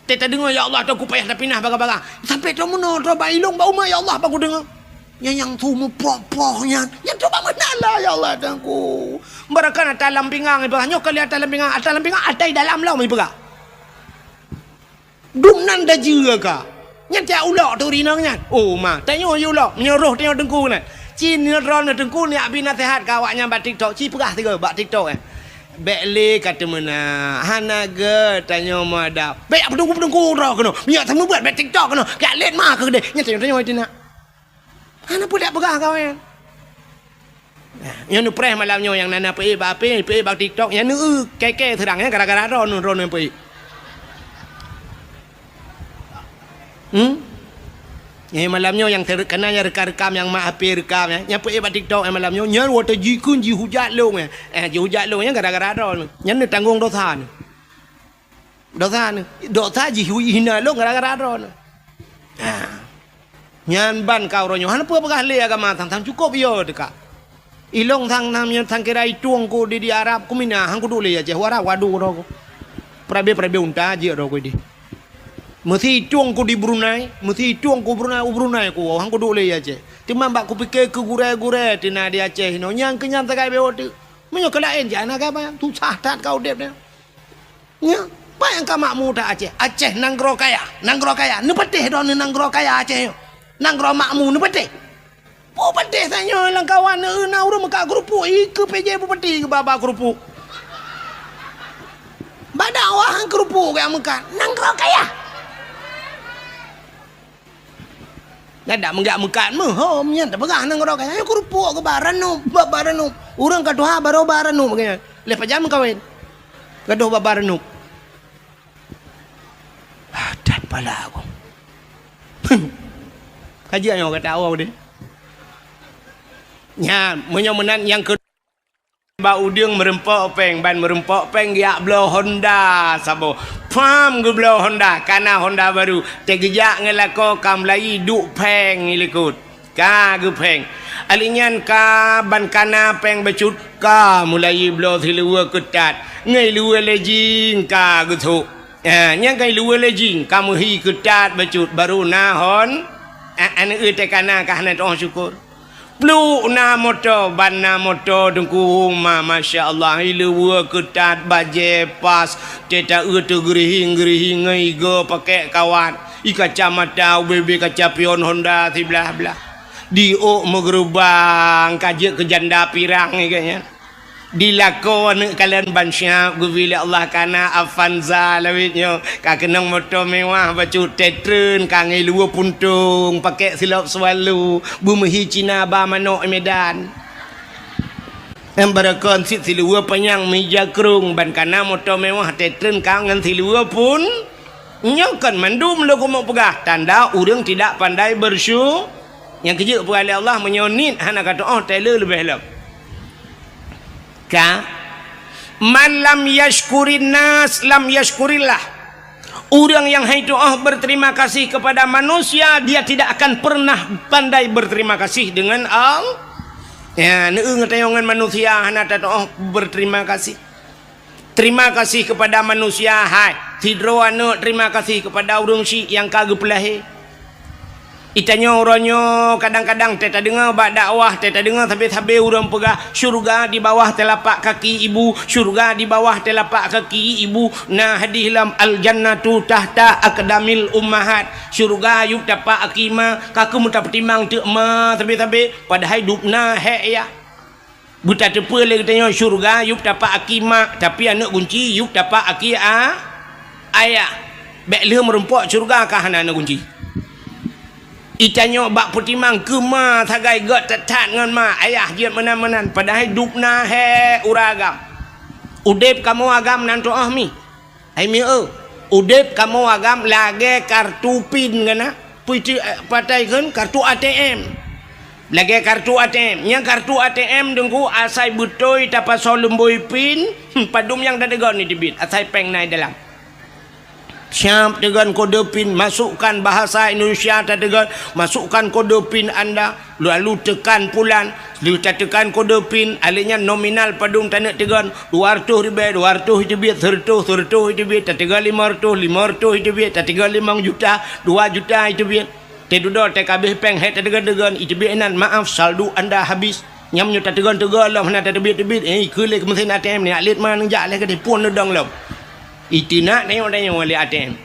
Teta dengar ya Allah tu aku payah dah pindah barang-barang. Sampai tu mana tu bailung bau ya Allah aku dengar. Yang tu mu popohnya. Yang tu mana lah ya Allah tangku. Mereka nak dalam pinggang ibu. Nyok kali atas dalam pinggang ada dalam lau ibu ka. Dumnan dah jira ka. Yang tiap ulak tu rinangnya. Oh ma, tanya you ulak menyuruh tengok dengku kan. Cin ni ron dengku ni abi nasihat kawaknya bat TikTok. Ci perah tiga bat TikTok Bekle kata mana hanaga tanya madap. Baik apa dengku dah kena. Minyak sama buat bat TikTok kena. Kat let mah ke dia. Yang tanya itu nak. Hana pun tak perah kau kan. Yang nu preh malamnya yang nana pe bak TikTok yang nu keke terangnya gara-gara ron pe. Malamnya yang terkenanya rekam yang mak api rekam yang pe bak TikTok malamnya nyer water jikun ji hujat long ji hujat long yang gara-gara ron. Yang nu tanggung dosa ni. Dosa ji hina long gara-gara ron. Nyan ban kau ronyo han apa pegah le agama tang cukup yo dekat ilong tang namnya tang kirai tuang ko di Arab ku mina hang ku dole ya je wara wadu ro ko prabe unta je ro ko di mesti tuang ko di Brunei mesti tuang ko Brunei ko hang ku dole ya je timam bak ku pikir ke gure tina di Aceh no nyang kenyan takai be otu menyo kelain jana ka ba tu sahtat kau dep nya ba yang ka makmu ta Aceh nanggro kaya ni petih don nanggro kaya Aceh yo nanggro makmu ni petih. Oh petih tanya lang kawan na urang maka kerupuk ke PJ petih ke baba kerupuk. Badawah kerupuk yang makan nanggro kaya. Ada menggak makan mah nya tak pegah nanggro kaya kerupuk ke baranu. Urang kadoha baru baranu begini. Lepas jam kawin. Gaduh baranu. Dan pala aku. Kajian yang kata awal dia. Ya, menyomenan yang kedua. Bau udang merempok peng, ban merempok peng dia blow Honda sabo. Pam gue blow Honda, karena Honda baru. Tegejak ngelako kam lai duk peng ilikut. Ka gue peng. Alinyan ka ban kana peng becut ka mulai blow silua ketat. Ngai lua lejing ka gue tu. Yang kai lua lejing kamu hi ketat becut baru nahon. Anak kana kahna doa syukur. Plu na motor ban na motor dengku ma masya-Allah ilua ketat baje pas teta tu gerihing ngai go pakai kawan i kacamata UBB kaca pion Honda ti belah di megerubang kaje ke janda pirang ni kayaknya dilakon kalian bansya gubila Allah kana Avanza lawitnya ka kenang motor mewah bacu tetren kangai lua puntung pakai silap selalu bumehi Cina ba manok Medan embarakon sit silua penyang meja kerung ban kana motor mewah tetren kangen silua pun nyokan mandum lo mau pegah tanda urang tidak pandai bersyukur yang kerja kepada Allah menyonit hana kata Taylor lebih lep ka man lam yashkurin nas lam yashkurillah. Orang yang hai doa berterima kasih kepada manusia dia tidak akan pernah pandai berterima kasih dengan Allah. Ya neung tayangan manusia hana doa berterima kasih. Terima kasih kepada manusia hai tidro anu terima kasih kepada urang si yang kageu pelahe. Itanya orangnya kadang-kadang teta dengar bak dakwah teta dengar tapi urang pegah syurga di bawah telapak kaki ibu syurga di bawah telapak kaki ibu nah hadihlam al jannatu tahta aqdamil ummahat syurga yuk tapak akima kaku muta pertimbang tu ma tapi pada hidupna he ya buta tepe le katanya syurga yuk tapak akima tapi anak kunci yuk tapak aki ayah bek le merempok syurga kah anak kunci Itanya bak putimang kema tagai got tetat ngan ma ayah jiat menan-menan padahal dupna he uragam udep kamu agam nanto ahmi ai mi udep kamu agam lage kartu pin ngana puiti patai kan kartu ATM lage kartu ATM yang kartu ATM dengku asai butoi tapa solum boy pin padum yang dadegon ni debit asai peng nai dalam Siap dengan kode PIN, masukkan bahasa Indonesia tegan, masukkan kode PIN anda, lalu tekan pulan, lalu tekan kode PIN, alihnya nominal padung tanah tegan 200 ribu, 200 itu biar 100 itu biar, tegan 500 itu biar, tegan 5 juta, 2 juta itu biar, tedudo TKB peng het tegan itu biar nan maaf saldo anda habis. Nyamnya tegan lah mana tebit kelek mesin ATM ni alit mana jak leh ke pun dong lah. Itu nak tengok oleh ATM.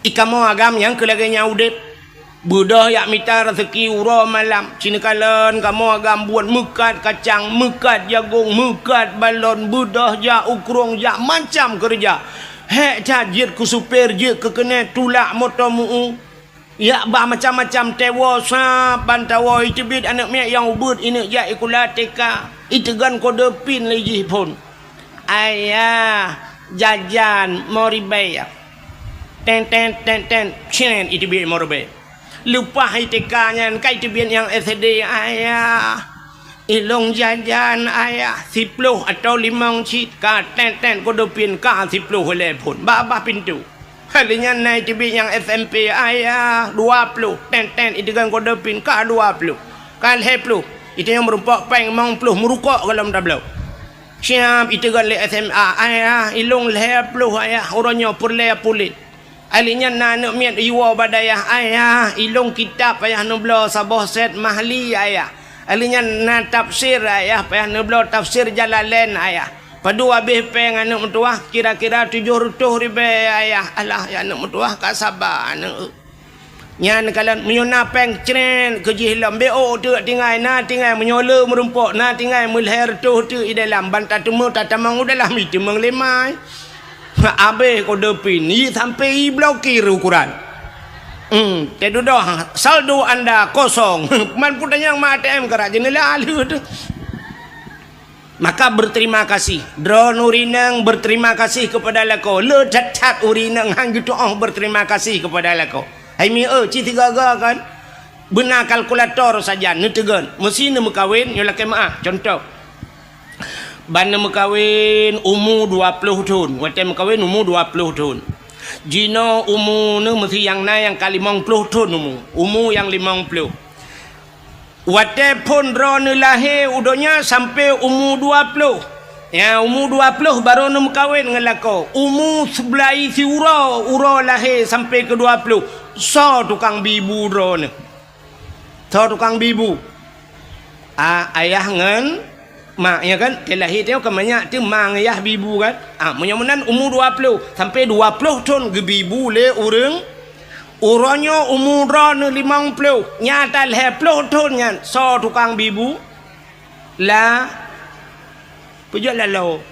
Ikamu agam yang kelaganya udip. Budah yak minta rezeki ura malam. Cina kalan kamu agam buat mekat kacang, mekat jagung, mekat balon, budah jak ukrong jak macam kerja. Hek jajit ku supir je ke kena tulak motor mu. Ya bah macam-macam tewa sa bantawa itu bid anak mek yang ubud ini jak ikula teka. Itu kan kode PIN lagi pun. Ayah jajan mau ribayar ten cinen itu biar mau ribayar lupa hitekanya kai itu biar yang SD ayah ilong jajan ayah 10 atau 5 cit ka ten kode PIN ka 10 oleh pun babah pintu halinya naik itu biar yang SMP ayah 20 ten itu kan kode PIN ka 20 kan 10 itu yang merumpak peng mang 10 merukak kalau tak belau. Siap itu kan le SMA ayah ilung le puluh ayah orangnya purle pulit alinya nanak miat iwa badayah ayah ilung kitab ayah nublo sabah set mahli ayah alinya na tafsir ayah payah nublo tafsir Jalalain ayah padu habis peng anak mentua kira-kira 700 ribu ayah alah ya anak mentua ka sabar anak nyan kalan menyona peng cren kejih lam bo tu tinggal na tinggal menyola merumpok na tinggal mulher tu i dalam bantat temu tatamang dalam itu menglemai abe kode PIN ni sampai blokir ukuran tedu dah saldo anda kosong man putanya yang ATM kerak jenela alu tu maka berterima kasih drone urinang berterima kasih kepada lako le cat urinang hang gitu berterima kasih kepada lako. Hai mi ci tiga kan benar kalkulator saja netegan mesin mekawin nyola kemaah contoh ban mekawin umur 20 tahun wate mekawin umur 20 tahun jino umur ne mesti yang na yang kali 50 tahun umur yang 50 wate pun drone lahir udonya sampai umur 20 ya umur 20 baru ne mekawin ngelako umur sebelah si ura lahir sampai ke 20 so tukang bibu drone so tukang bibu ayah ngen mak ya kan kelahir tengok kemanyak tu mang ayah bibu kan menyamunan umur 20 sampai 20 tahun ke bibu le urangnya umur drone 50 nyata 20 tahun nyan so tukang bibu lah pujak lalau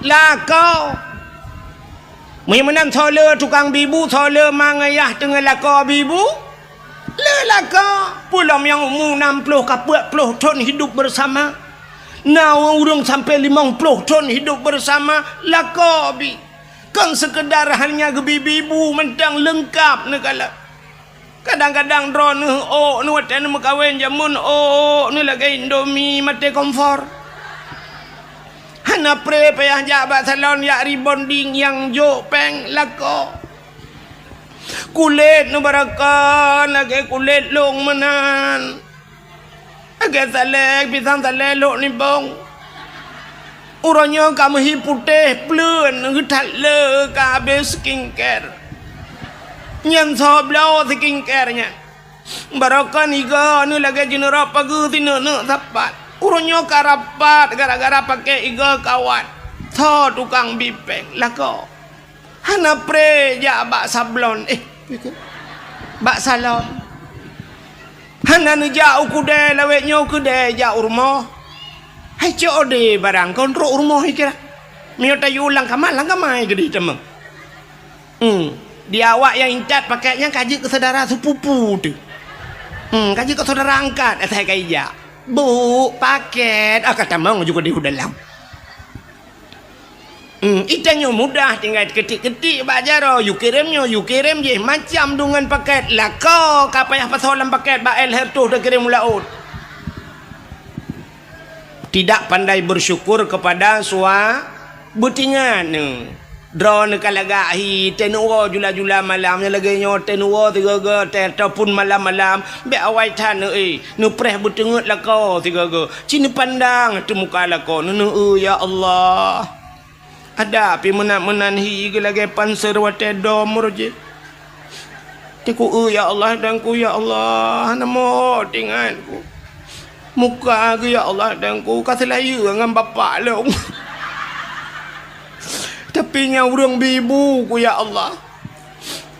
lah kau menang thola tukang bibu thola mangayah tengah laka bibu le laka pulang yang umur 60 ke 40 tahun hidup bersama nah urang sampai 50 tahun hidup bersama laka bi kan sekedar hanya gebibu mentang lengkap negala kadang-kadang drone nu watan mekawin jamun nu lagi Indomie mate kompor hana pre payah jabat salon ya rebonding yang jo peng lako kulit nu barakan lagi kulit long menan agak salek pisang salek lok ni bong urangnya kamu hi putih plun ngetat le ka habis skincare nyan so blau skincare nya barakan iga nu lagi jenera pagi tinu nu sapat urunyo karapat gara-gara pakai iga kawan tho tukang bipeng lako hana pre ja bak sablon bak salon hana nu ja ukude lawe nyo kude ja urmo hai code barang kontro urmo kira miota yulang kamai gede temeng dia awak yang incat pakainya kaji ke saudara sepupu tu kaji ke saudara angkat saya kaija bu paket kata mang juga di dalam itanya mudah tinggal ketik-ketik bajaro you kirim je macam dengan paket lah kau kapayah pasolan paket ba el hertuh dah kirim laut tidak pandai bersyukur kepada sua butingan drone kalagahi tenuo jula-jula malamnya lagi nyo tenuo tiga ataupun malam-malam be awai tan nu preh butengut lako tiga cini pandang tu muka lako nu ya Allah ada pi menan hi lagi panser wate dom roje tiku ya Allah dan ku ya Allah namo tinganku muka aku ya Allah dan ku kasih layu dengan bapak long tapi nya urang bibu ku ya Allah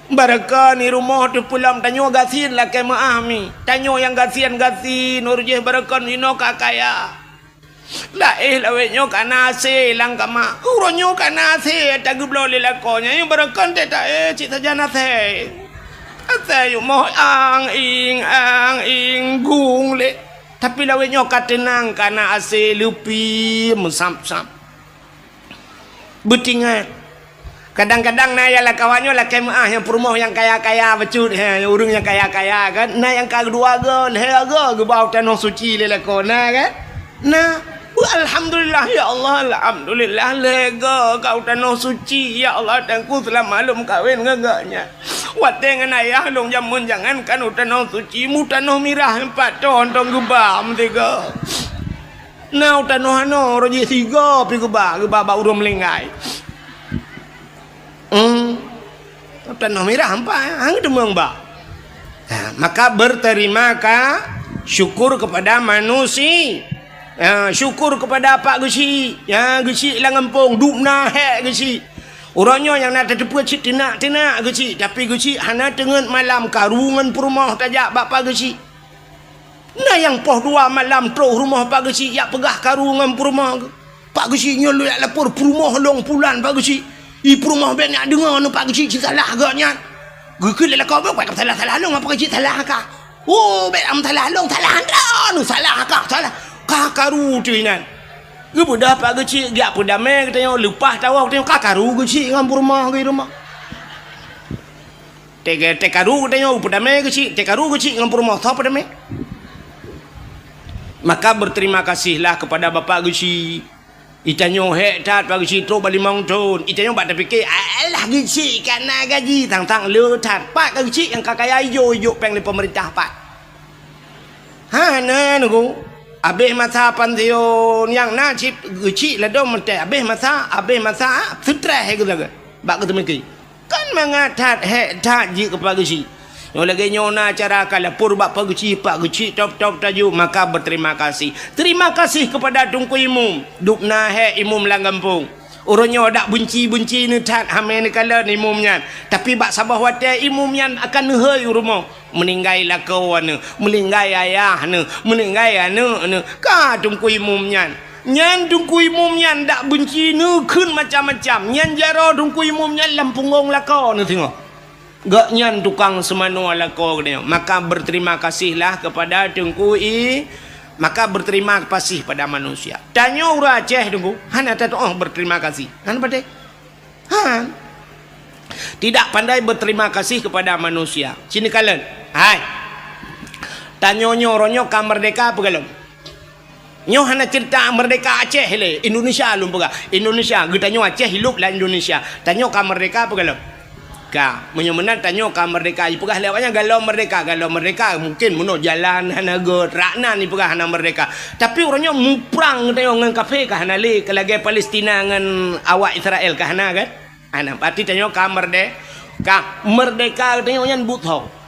barakah ni rumah tu pulang tanyo gasin lah ke maami tanyo yang gasin urjeh barakah ni no kakaya la lawe nyo kanase lang kama uronyo kanase tagublo lelakonya yang barakah te ta cik saja nase ate yo mo ang ing gung le tapi lawe nyo katenang kana ase lupi musam-sam betingan kadang-kadang na ya lah kawannya lah kemah yang perumoh yang kaya-kaya becut urung yang kaya-kaya kan na yang kedua gan hega gebau tanah suci lelakona kan nah alhamdulillah ya Allah alhamdulillah lega kau tanah suci ya Allah dan ku telah malum kawin ngagaknya wateng ayah long jamun jangan kan tanah suci mu tanah mirah 4 ton tong gebam tiga nah tanah ano roji 3 pi gebah urung melinggai tanah mirah hampa hang demang ba maka berterima syukur kepada manusia syukur kepada Pak Gesi Gesi lah ngempung dupna hek Gesi orangnya yang nak terdepa cik tenak Gesi tapi Gesi hana tengen malam karungan perumah tajak Bapak Gesi nah yang poh 2 malam terus rumah Pak Gesi yak pegah karungan perumah Pak Gesi nyolo yak lapor perumah long pulan Pak Gesi perumah ben nak dengar nu Pak Gesi salah agaknya gekul lah kau buat salah long apa Gesi salah ka bet am salah long salah anda nu salah ka salah kakaru tu inan ge dah Pak Gesi giak pun damai katanya lepas tahu katanya kakaru Gesi ngam rumah ge rumah tekaru katanya pun damai Gesi tekaru Gesi ngam rumah tau pun damai maka berterima kasihlah kepada Bapak Gesi itanyo hek tat Pak Gesi tro bali mong ton itanyo bak terfikir alah Gesi kana gaji tang le tat Pak Gesi yang kakaya yo peng di pemerintah Pak na nugo abeh masa pansion yang na chip Gesi la dom mate abeh masa sutra he gelaga bak ketemiki kan mangatat hek tat ji kepada Gesi yang lagi nyona cara kalapur Pak Gesi top tajuk maka berterima kasih terima kasih kepada Tunku Imum dupna he imum lang kampung orangnya dak bunci ni tat hamen kala ni imumnya tapi bak sabah wate imumnya akan nehoi rumah meninggai lah kawan meninggai ayah meninggai anu ka Tunku Imumnya nyan Tunku Imumnya dak bunci ni kun macam-macam nyan jaro Tunku Imumnya lampungong lako ni tengok gak nyan tukang semano lako dia maka berterima kasihlah kepada Tunku maka berterima kasih pada manusia tanya ura Aceh Tunku hana tahu berterima kasih hana pandai tidak pandai berterima kasih kepada manusia sini kalian hai tanyonyo ronyo ka merdeka apa galon nyo hana cerita merdeka Aceh le Indonesia lum pega Indonesia getanyo Aceh hidup lah Indonesia tanyo ka merdeka apa galon ka menyemenan tanyo ka merdeka ipegah lewatnya galau merdeka mungkin muno jalan hana god rakna ni pegah hana merdeka tapi orangnya muprang tayo ngan kafe ka hana le kelage Palestina ngan awak Israel ka hana kan ana berarti tanyo ka merdeka tanyo nyan buto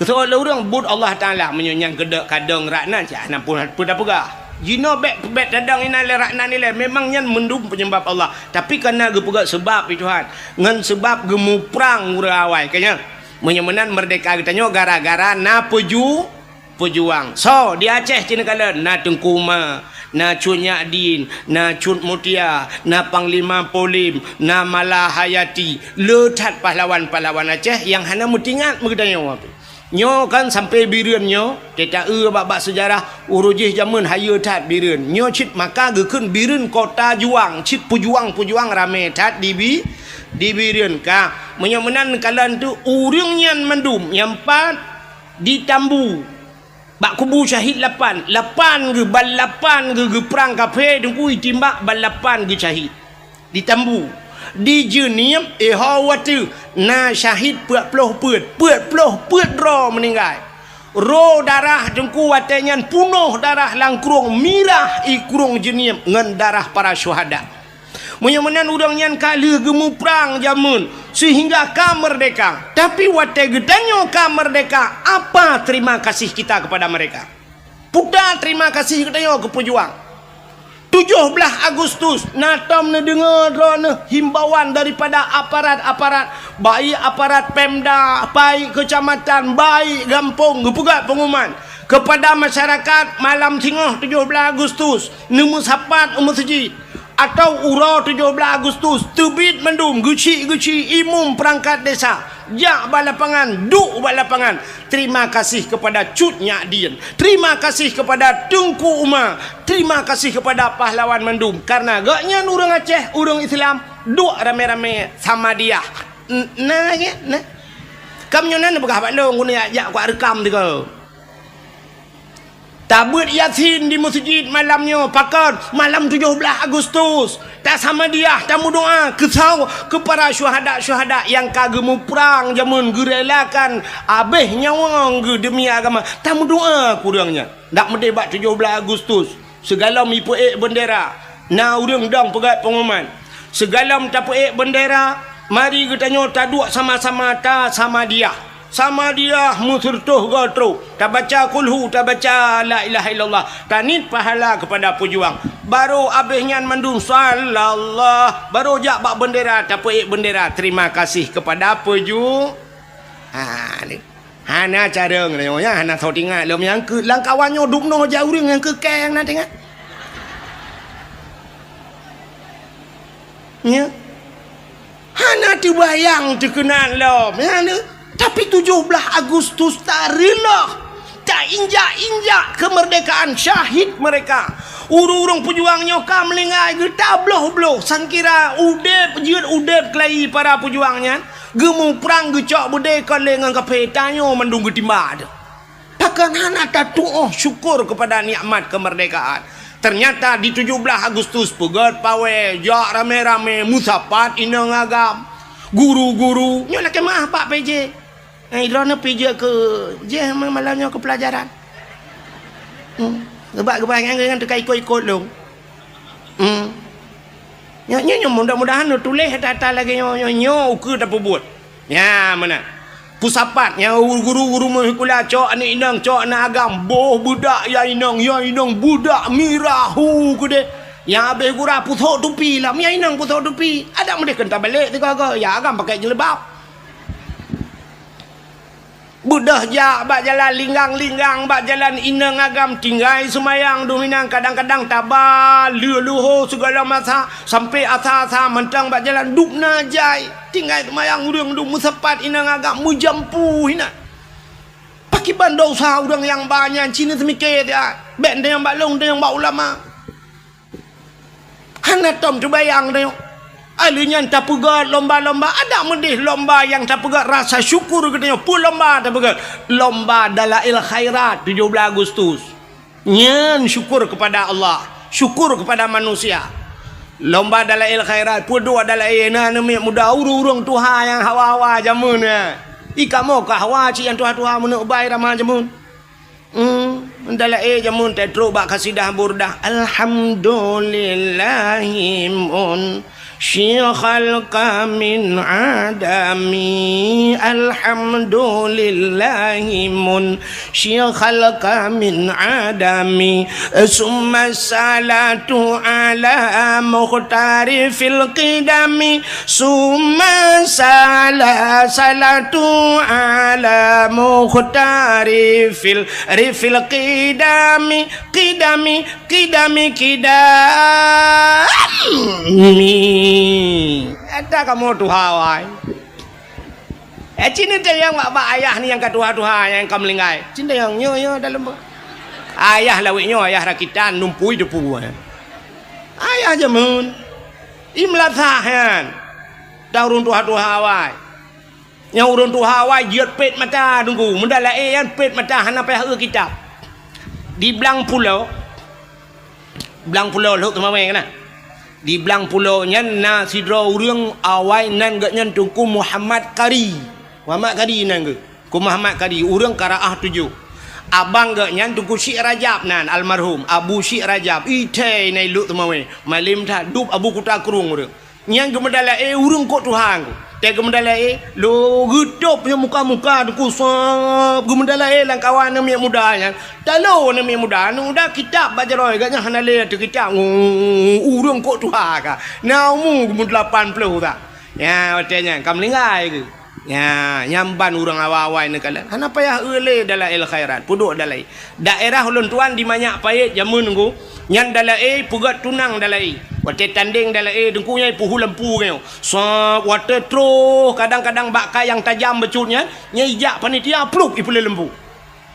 so lurang bud Allah Taala menyang kedek kadang rakna cak hana pun pegah jino bet dadang ina le rakna ni le memang nyan mendum penyembah Allah tapi karena gepegak sebab Tuhan ngan sebab gemu perang urawai kanya menyemenan merdeka katanya gara-gara na pejuang so di Aceh cina kala na Tengkuma na Cunyak Din na Cut Mutia na Panglima Polim na Malahayati letat pahlawan-pahlawan Aceh yang hana mutingat mengetanya apa nyo kan sampai bireun nyo kita bab sejarah urujih jamun hayu tat bireun nyo cit maka gekeun bireun kota juang cit pujuang rame tat di bireun ka menyemenan kalan tu urang nyan mendum nyampat di Tambu bak kubu syahid 8 ge bal 8 ge perang kafe dengku timbak bal 8 ge syahid di Tambu di jenim hawatu na syahid puat ploh puat ro meninggal ro darah jengku watenyan punuh darah langkurung mirah ikurung jenim ngan darah para syuhada menyemenan udang nyan kala gemu perang jamun sehingga ka merdeka. Tapi wate gedanyo ka merdeka, apa terima kasih kita kepada mereka? Puda terima kasih gedanyo ke pejuang. 17 Agustus natom ne dengar drone himbauan daripada aparat-aparat, baik aparat Pemda, baik kecamatan, baik kampung, gepugat pengumuman kepada masyarakat malam tengah 17 Agustus nemu sapat masjid atau urau 17 Agustus terbit mendung guci imum perangkat desa jak balapangan duk balapangan. Terima kasih kepada Cut Nyak Dien, terima kasih kepada Tengku Umar, terima kasih kepada pahlawan mendung karena gaknya orang Aceh orang Islam duk rame-rame sama dia nah ya nah kamu nyonan begah Bandung guna jak kuat rekam tiga tabut Yasin di masjid malamnya pakat malam 17 Agustus tak sama dia tamu doa kesau kepada syuhada yang kagemu perang jamun gerelakan abeh nyawang demi agama tamu doa kurangnya nak mendebat 17 Agustus segala mipu bendera na urang dang pegat pengumuman segala tapu bendera mari kita nyota dua sama-sama ta sama dia musurtuh gotro tak baca kulhu tak baca la ilaha illallah tanit pahala kepada pejuang baru abihnya mendung sallallahu baru jak bak bendera tapi bendera terima kasih kepada pejuang ni hana cara ngnya hana thau tingat lom yang ke lang kawannya dukno jauh yang ke keng na tingat nya hana dibayang dikenal lom ya ni. Tapi 17 Agustus tak rela, tak injak kemerdekaan syahid mereka. Urung-urung pejuangnya kam melingai kita bloh sangkira udep kelai para pejuangnya gemu perang gecok bude dengan kapetanyo mendung getimba ada. Takkan hana tatuh syukur kepada nikmat kemerdekaan. Ternyata di 17 Agustus pegat pawe jak rame-rame musapat inang agam guru-guru nyola kemah Pak PJ Irona PJ ke je malamnya ke pelajaran gebak-gebak yang dekat ikut-ikut lu nyo mudah-mudahan tulis data lagi nyo ke tak buat ya mana pusapat yang guru-guru mahikula cok ni inang cok na agam boh budak ya inang budak mirahu ke de yang habis gura putok tupi lah ya inang putok tupi ada mereka kena balik tiga-tiga ya agam pakai jelebab budah jak bak jalan linggang bak jalan inang agam tinggai semayang dominang kadang-kadang tabal luho segala masa sampai asa-asa mentang bak jalan duk najai tinggai semayang urang duk musapat inang agam mujampu hina pakai bandau sah urang yang banyak Cina semikir dia benda yang bak long dia yang bak ulama hana tom terbayang dia alinya tak pegat lomba-lomba ada mendih lomba yang tak pegat rasa syukur katanya pun lomba tak pegat lomba dalail khairat 17 Agustus nyen syukur kepada Allah syukur kepada manusia lomba dalail khairat pun dua dalail na nami muda urung tuha yang hawa-hawa jamun ikamo ka hawa ci yang tuha-tuha mun ubai ramah jamun dalail jamun tetro bak kasidah burdah alhamdulillahimun Syikhal min adami alhamdulillahi mun syikhal min adami summa salatu ala mukhtari fil qidami summa salatu ala mukhtari fil qidami ada kamu tuhawai cinta yang bak ayah ni yang katuha-tuha yang kamu lingkai cinta yang nyo dalam ayah lawiknya ayah rakitan numpui depu ayah jamun imlathahan dah urun tuha-tuhawai yang urun tuhawai jiat pet mata tunggu mendalai yang pet mata hana payah kitab di belang pulau lu kemana kena di belang pulaunya na sidra urang awai nan gak nyan tungku Muhammad Kari nan ke ku Muhammad Kari urang Karaah 7 abang gak nyan tungku Syekh Rajab nan almarhum Abu Syekh Rajab ite nai lu temawe malim tha dup Abu Kuta Kurung urang nyang gemedala urang kok Tuhan te gemedala lo gedup nya muka-muka ku sop gemedala lang kawan mi mudanya talo mi muda udah kitab baca roy gaknya hanale tu kitab urang kok Tuhan ka naumu gemu 80 tak ya watenya kam lingai ke ya nyamban urang awai ne kala hana payah eule dalail khairat puduk dalai daerah ulun tuan di manyak payet jamun ngku nyan dalai pugat tunang dalai wate tanding dalai dengkunya puhu lempu kau so wate tro kadang-kadang bakka yang tajam becutnya nyejak panitia plup ipule lempu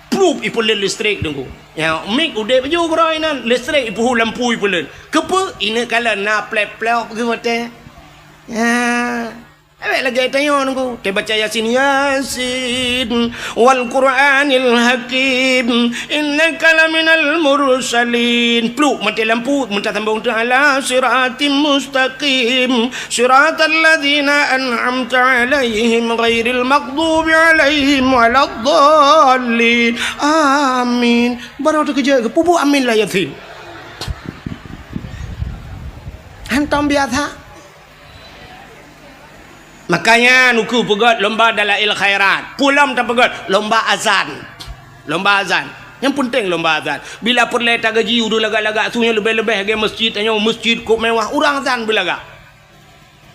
plup ipule listrik dengku ya mik ude baju groi nan listrik puhu lempu ipule kepe ine kala na plep-plep ke wate ya awak lagi tanya nunggu te baca Yasin Yasin wal Qur'anil Hakim innaka laminal mursalin pluk mati lampu minta tambung ta'ala siratim mustaqim siratal ladzina an'amta alaihim ghairil maghdubi alaihim waladdallin amin baru tu kerja ke pupu amin lah Yasin hantam biasa. Makanya nuku pegot lomba dalail khairat. Pulam tak pegot lomba azan. Lomba azan. Yang penting lomba azan. Bila perle tak gaji udah lagak-lagak sunya lebih-lebih ke masjid tanya masjid kok mewah urang azan belaga.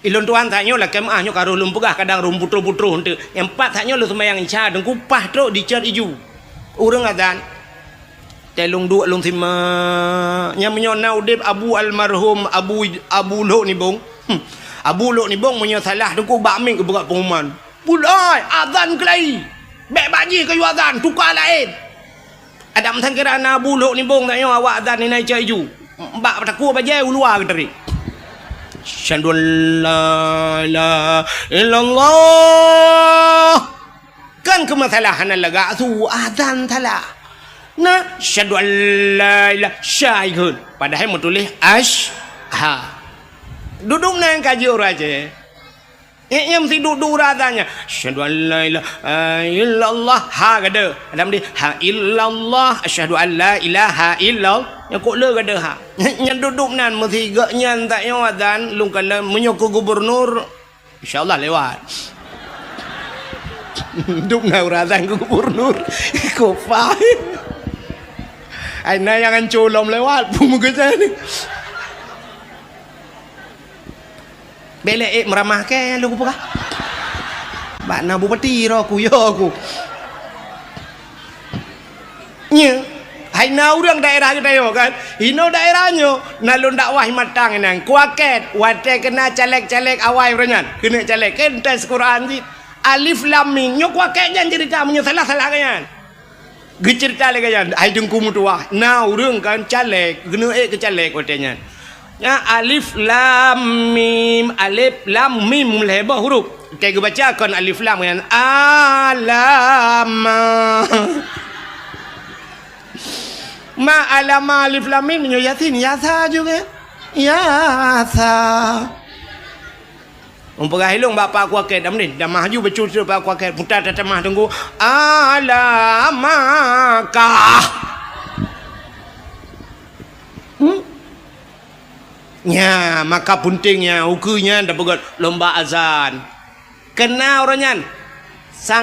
Ilon tuan tanya lah kemahnya karo lum pegah kadang rum putru-putru hente. Yang empat tanya lu sembahyang isya dan kupah truk dicer iju. Urang azan. Telung dua lung sima. Yang menyona udip Abu almarhum Abu Lo ni bong. Abu Luk ni bong punya salah dengku bakming ke berat pengumuman. Pulai azan kelai. Bek baji kayu azan tukar lain. Ada mentang kira Abu Luk ni bong tanya awak azan ni naik cai ju. Mbak takut bajai luar ke tadi. Syahadu la ilaha illallah. Kan kemasalahan laga tu azan salah. Nah, syahadu la ilaha syahid. Padahal mau tulis ha. Duduk nang kaji orang je. Yang mesti duduk razanya. Asyhadu an la ilaha illallah ha gada. Ada mesti ha illallah asyhadu an la ilaha illallah. Yang kok le gada ha. Yang duduk nan mesti gak nyan tak yo azan lung kala menyoko gubernur insyaallah lewat. Duduk nang razan gubernur. Kok faham. Ai na yang colom lewat pun muka ni. Belek meramah ke lu apa kah? Bak na bupati ro aku yo aku. Nya, hai na urang daerah kita yo kan. Hino daerahnya nalun dakwah matang nang kuaket wate kena caleg-caleg awai renyan. Kena caleg kan tes Quran di alif lam mim nyo kuaket jan cerita menyo salah-salah kan. Gecerita le kan. Ai dengku mutuah. Na urang kan caleg, kena ke caleg watenya. Ya alif lam mim lebah huruf kita baca kan alif lam kan alama ma alama alif lam mim nyo Yasin yasa juga yasa umpah hilung bapa aku aket dah ni dah maju bercucur bapa aku aket putar tatamah tunggu alamakah nya maka pentingnya ukunya dah pegot lomba azan kena orangnya sang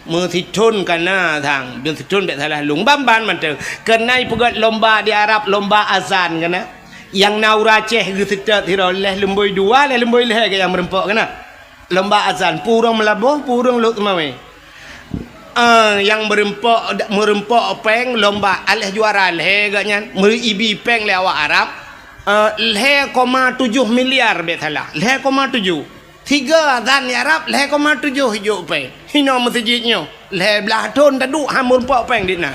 mesitun kana thang dan situn bet salah lung bamban manteng kena pegot lomba di Arab lomba azan kana yang naura ceh gitu tiroleh lemboi dua leh lemboi leh yang merempok kana lomba azan purung melabuh purung luk mawe yang merempok peng lomba aleh juara leh gaknya meribi peng le awak Arab 0,7 miliar bet salah 0,7 tiga dan Arab 0,7 hijau peng hino masjidnya le belah ton taduk ha merempok peng ditna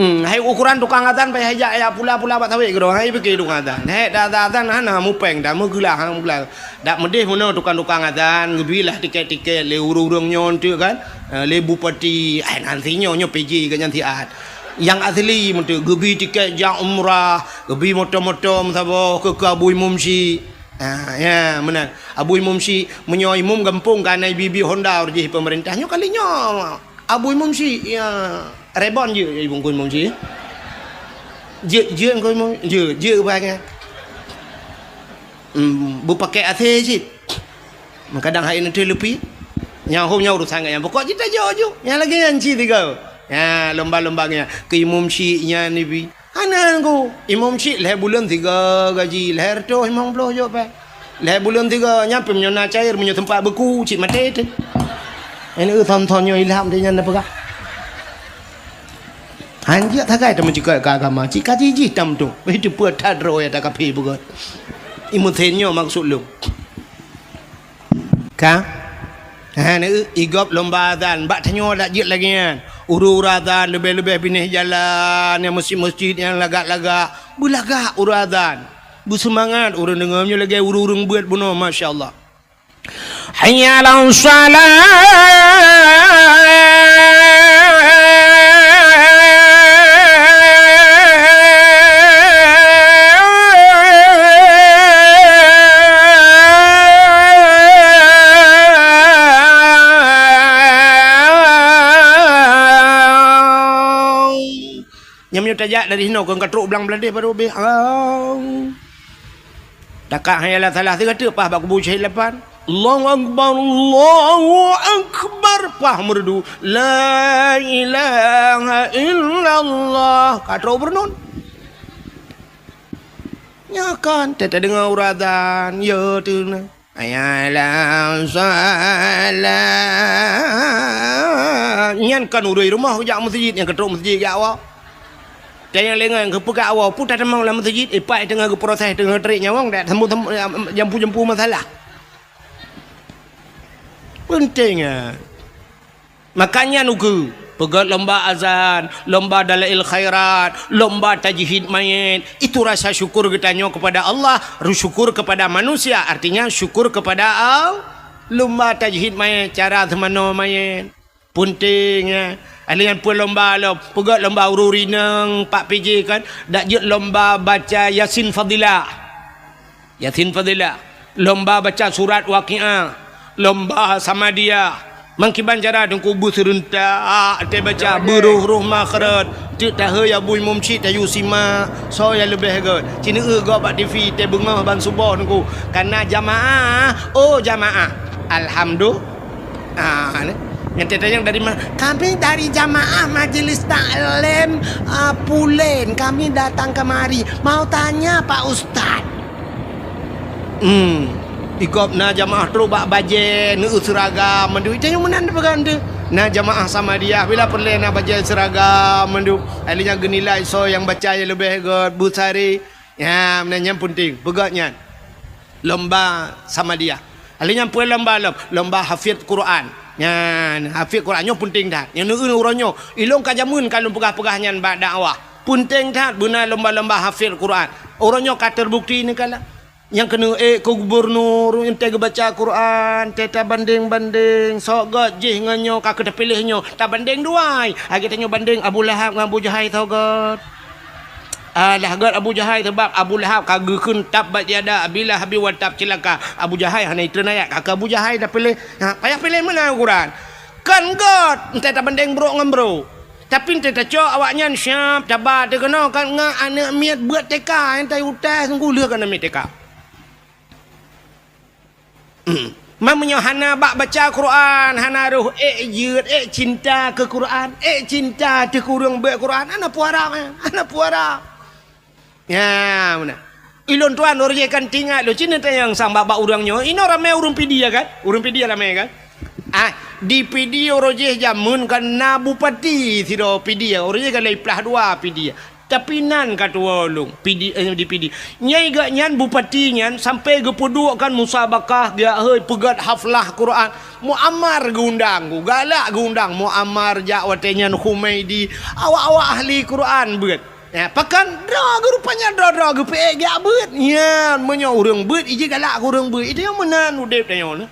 hai ukuran tukang azan payah ajak ya pula-pula bat tawik ke hai pergi tukang azan hai dah azan hana mu peng dah megelah hang megelah dak medih mana tukang-tukang azan ngebilah tiket-tiket le urung-urung nyon tu kan le bupati nanti nyo PJ ke nanti at Yang asli mutu gebi tiket yang umrah, gebi motor-motor msabo ke Abu Mumsi. Ya, benar. Abu Mumsi menyoi mum gampung kan bibi Honda urjih pemerintahnya kalinya. Abu Mumsi ya rebon je ibu kun Mumsi. Je kun Mumsi, je banyak. Bu pakai atheh je. Kadang hari nanti lebih. Yang homnya urusan yang pokok kita jauh. Yang lagi nanti tiga. Ya, lomba-lombanya ke Imam Syikh-nya ni bi. Anan ko. Imam Syikh leh bulan 3 gaji, leh tu 50 je pak. Leh bulan 3 nyampe menyona cair, menyo tempat beku, cik mati tu. Ini thon-thonnya ilham dia nyanda pegah. Hanya tak kaya teman cik agama, cik kaji tam tu. Itu buat tadro ya tak kapi bukan. Imam tenyo maksud lu. Ka? Ni igop lomba azan, bak tanyo dak jit lagi kan. Uru-urazan lebih-lebih pinih jalan yang masjid-masjid yang lagak-lagak belagak urazan bersemangat orang dengarnya lagi urung-urung buat bunuh masya-Allah. Hayya 'alas nyamnya tajak dari hino kau katruk belang beladih baru be. Takak hayalah salah tiga tu pah bak buci lapan. Allahu akbar, Allahu akbar. Pah merdu la ilaha illallah. Katruk bernun. Ya kan, teta dengar urazan ya tu na. Ayalah salah. Nyan kan urui rumah jak masjid yang katruk masjid jak awak. Dan yang lengan ke pegak awal pun tak mau dalam masjid ipai tengah ke proses tengah terik nyawang dak temu jampu-jampu masalah penting makanya nuku pegat lomba azan, lomba dalail khairat, lomba tajhid mayit, itu rasa syukur kita kepada Allah, syukur kepada manusia, artinya syukur kepada Allah. Lomba tajhid mayit, cara temano mayit penting alian pun lomba pegat lomba ururi nang 4 PJ kan dak je lomba baca Yasin Fadilah, lomba baca surat Waqiah, lomba Samadiyah, mangkiban cara dengku bu serentak te baca beruh makharat tu tahu ya bui mumci tayu sima so ya lebih ke cina go bak TV te bengah ban subuh dengku karena jamaah alhamdulillah yang tanya dari mana? Kami dari jamaah Majelis Taklim Pulen. Kami datang kemari mau tanya Pak Ustaz. Ikop na jamaah tu bak baje nu seragam mendu. Tanya menan pegang tu. Na jamaah sama dia bila perlu na baje seragam mendu. Alinya genilai so yang baca yang lebih god busari. Ya, menanya penting. Pegatnya lomba sama dia. Alinya pun lomba hafiz Quran. Yan hafiz Qurannya penting dah. Yang neun uranyo ilong kajamun kalau pegah-pegahnya bak dakwah. Penting dah guna lomba-lomba hafiz Quran. Uranyo kata terbukti ni kala. Yang kena ke gubernur ente baca Quran, teta banding-banding sok gajih nganyo ka kena pilihnya. Tak banding duai. Agi tanyo banding Abu Lahab dengan Abu Jahal tau god. Lah god Abu Jahal sebab Abu Lahab kagekeun tabat tiada bila habi wa tab cilaka. Abu Jahal hana itu nayak kakak Abu Jahal dah pilih. Payah pilih mana Quran. Kan god ente tak banding bro ngam bro. Tapi ente tak cok awaknya siap tabat dia kena kan ngak anak miat buat teka ente utas sungguh leh kan miat teka. Mamanya hana bak baca Quran, hana ruh yud cinta ke Quran, cinta ke kurang baca Quran, ana puara. Ya, mana? Ilon tuan orang kan tinggal lo cina yang sang bak urangnya. Ini ramai urang pidia kan? Urang pidia ramai kan? Di pidia orang jamun kan na bupati siro pidia. Orang kan lai pelah 2 pidia. Tapi nan katua long di PD nyai gak nyan bupati nyan sampai ke peduk kan musabakah dia pegat haflah Quran Muammar gundang galak gundang Muammar jawatnya Humaidi awak-awak ahli Quran beut ya pakan drag rupanya drag pe gak beut nya menyo urang beut ije galak urang beut itu yang menan udep tanya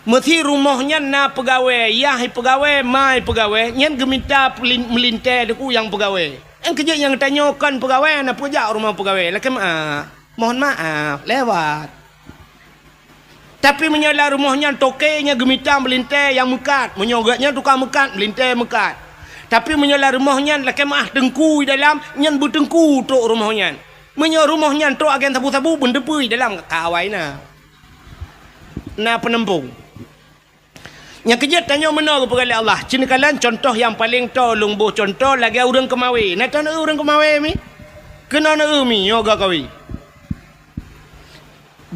Mesti rumahnya na pegawai, ya pegawai, mai pegawai, nyen gemita melintai deku yang pegawai. Yang kerja yang tanyakan pegawai, nak pejak rumah pegawai. Laki mohon maaf, lewat. Tapi menyala rumahnya tokenya gemita melintai yang mekat, menyogatnya tukang mekat, melintai mekat. Tapi menyala rumahnya laki dengku dalam, nyen bertengku tok rumahnya. Menyala rumahnya tok agen sabu-sabu bendepui dalam kawai na penempung. Yang kerja tanya mana kepada Allah. Cina kalian contoh yang paling tolong buh contoh lagi orang kemawi. Nak tahu orang kemawi mi? Kena nak mi yo ga kawi.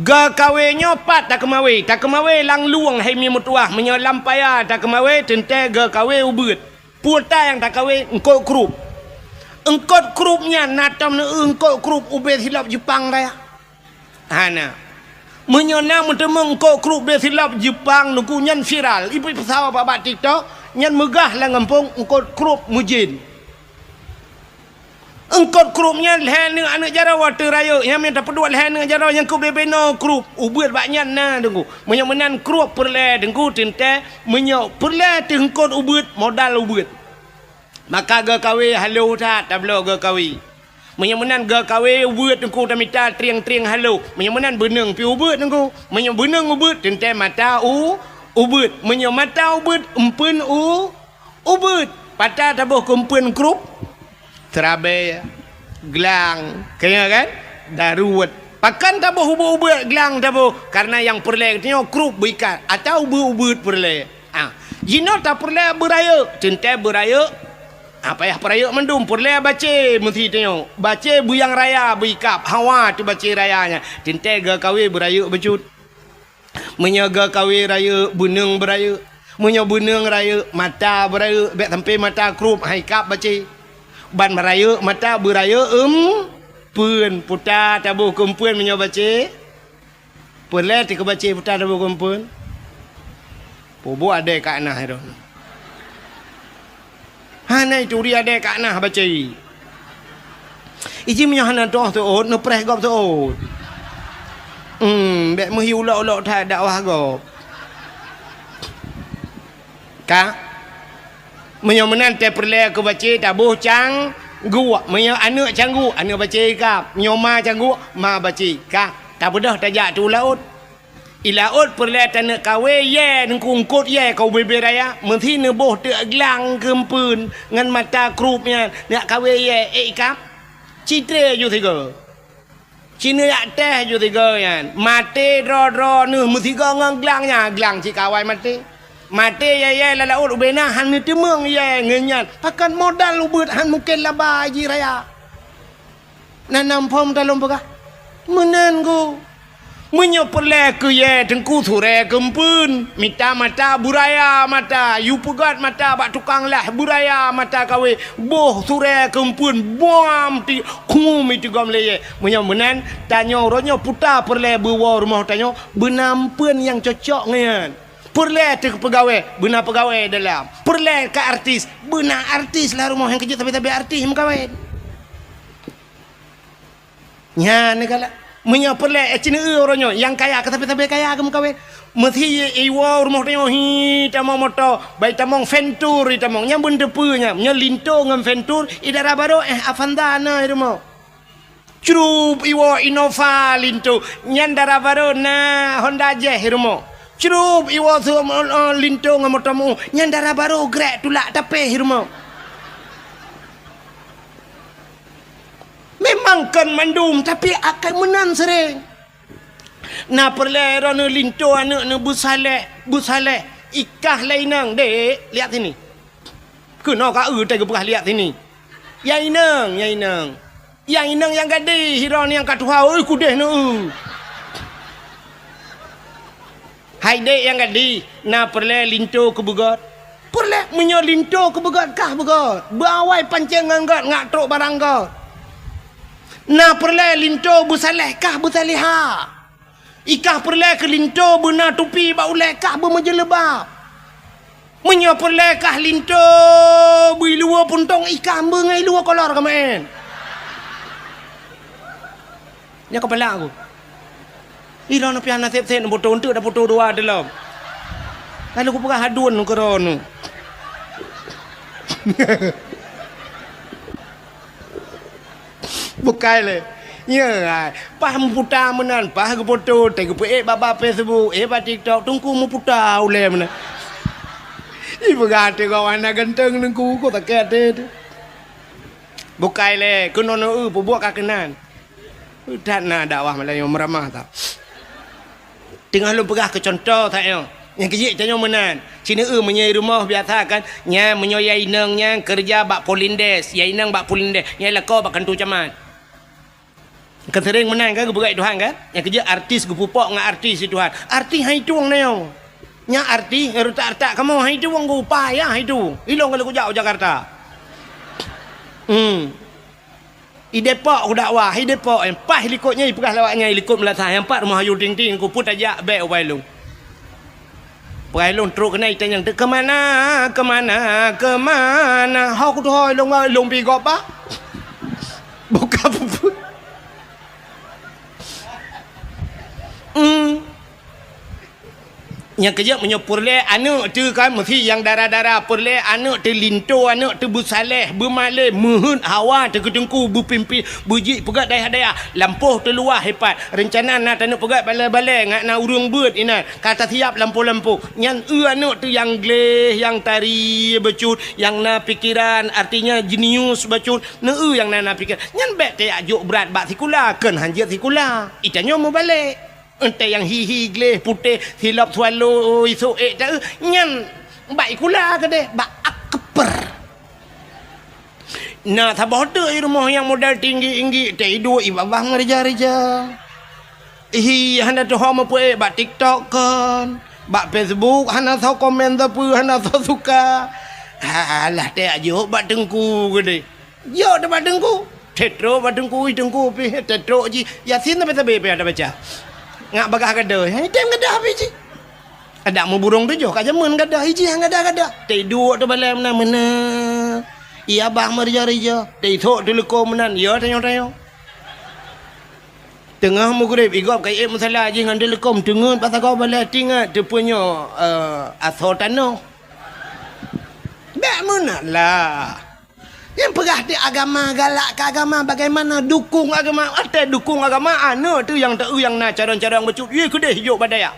Ga kawinya pat tak kemawi. Tak kemawi lang luang hai mi mutuah menyolam paya tak kemawi tente ga kawi ubut. Puta yang tak kawi engkau krup. Engkau krupnya natam na engkau krup ubet hilap Jepang raya. Hana. Menyona mentemeng kok krup dia silap Jepang nuku nyan viral ibu pesawat babat TikTok nyan megah lah ngampung engkau krup mujin engkau krupnya leher dengan anak jara water raya yang minta pedua leher dengan jara yang kau bebeno krup ubur banyak na dengku menyan krup perle dengku tinte menyok perle tengkot ubur modal ubur maka ga kawe halo tak tablo ga kawe menyemenan ga kawe ubut engkau tamita triang-triang halo menyemenan beneng pi ubut engkau menyebeneng ubut tente mata ubut menyemata ubut empen ubut patah tabuh kumpen krup terabe gelang kaya kan daruat pakan tabuh ubut gelang tabuh karena yang perle katanya krup berikat atau ubut perle jino tak perle beraya tente beraya apa ya perayaan mendum perle baca mesti tengok baca buyang raya berikap hawa tu baca rayanya tinte ga kawe beraya becut menyaga kawe raya beneng beraya menyo beneng raya mata beraya bek sampai mata krup haikap baca ban beraya mata beraya pun puta tabuh kumpun menyo baca perle tik baca puta tabuh kumpun pobo ada kat nah itu hana itu dia ada kat nah baca iji punya hana doh tu no preh gop tu bek muhi ulak-ulak tak dakwah gop ka menyo menan te perle aku baca tabuh cang gua menyo anak canggu anak baca kap nyoma canggu ma baca ka tak pedah tajak tu laut ilaut perle tanak kawe ye nengkungkut ye kau bebe raya mesti neboh te gelang kempun ngan mata krupnya nak kawe ye ikap citre ju tiga cina yak teh ju tiga yan mate ro nu mesti ga ngang gelangnya gelang ci kawai mate ye laut ubena han ni temeng ye ngenyan pakan modal ubut han mungkin laba ji raya nanam pom talom pegah menen go menyo perle ke ye tengku sure kempun mita mata buraya mata yu pegat mata bak tukang lah buraya mata kawe boh sure kempun bom ti kum itu gam le ye menyo menan tanyo ronyo puta perle bewa rumah tanyo benampen yang cocok ngan perle te pegawai benar pegawai dalam perle ke artis benar artis lah rumah yang kerja tapi artis mengkawin nya ne kala menyo perle cina orangnya yang kaya tapi kaya kamu kawin mesti iwa rumah tanya hi tamong moto baik tamong ventur tamong nya benda punya nya linto ngam ventur idara baru afandana rumah curup iwa Innova linto nya dara baru na Honda Jazz rumah curup iwa linto ngam motomu nya dara baru grek tulak tapi rumah memang kan mandum tapi akan menan sering na perle rana linto anak na busaleh ikah lainang dek lihat sini kena ka tak gepah lihat sini yang inang yang gadi hiran yang katuha oi kudeh na hai dek yang gadi na perle linto ke begot perle menyo linto ke begot kah begot bawai pancengan got ngak trok barang got na perle linto busaleh kah busaliha ikah perle ke linto bena tupi ba uleh kah bermejelebab menyo perle kah linto bui luar puntong ikah bengai luar kolor kemain nya kepala aku ira na piana sep-sep boto untuk dah boto dua dalam Kalau ku pegah hadun koronu. Bukai le. Ya, paham putar menan, pah ke foto, tengok pe baba Facebook, ba TikTok, tungku mu putar ule menan. Ibu gate kau anak ganteng tengku ko tak kate. Bukai le, kunono buat kakenan. Tak nak dakwah Melayu meramah tak. Tengah lu pegah ke contoh tak yo. Yang kejik tanya menan. Cina menyai rumah biasa kan, nya menyoyai nengnya kerja bak polindes, yai neng bak polindes, nyai lako bak kantu camat. Kan sering menang kan berat Tuhan kan? Yang kerja artis gupupok dengan artis Tuhan. Artis hai tuang neo. Nya artis tak kamu hai tuang go upaya hai tu. Ilong kalau jauh Jakarta. I Depok ku dakwah, i Depok yang pas likutnya i pegah lawaknya likut melatah yang empat rumah hayu ting-ting ku put ajak baik wailung. Wailung teruk kena itanya ke mana? Hau ku hoi long pi gop ba. Buka puput. Yang kerja menyopur le anak tu kan mesti yang darah-darah pur le anak tu linto anak tu busaleh bermalih muhun hawa tu ketengku berpimpi buji pegat daya-daya lampuh tu luar hebat rencana nak tanuk pegat balai-balai ngak na urung beut ina kata siap lampu-lampu nyan anak tu yang gleh yang tari becut yang na pikiran artinya jenius becut na yang na pikir nyan bet te ajuk berat bak sikula ken hanjat sikula itanyo mau balik. Entah yang hihi gleh putih hilap swallow isu tak nyan baik kula ke deh bak akper. Nah tabah tu rumah yang modal tinggi tidur ibabah ngereja-reja. Hana tu hama pue bak TikTok kan, bak Facebook hana tahu komen tapi hana tahu suka. Alah teh ajo bak tengku ke deh. Yo dah bak tengku. Tetro bak tengku pi tetro ji. Yasin tapi ada baca. Ngak bagah gadah. Tem gadah apa je? Ada mu burung tu jo kat jaman gadah hiji hang gadah. Tidur tu balai mana. Ia bah merja-reja. Titok tu leko menan. Ya tanya-tanya. Tengah mu kurip igop kai masalah je ngan telekom dengen pasal kau balai tinggal tu punya asal tanah. Bak mana lah. Yang pegah di agama galak ke agama bagaimana dukung agama ada dukung agama anu tu yang tak yang nak cara-cara becut ye kedeh hijau badaya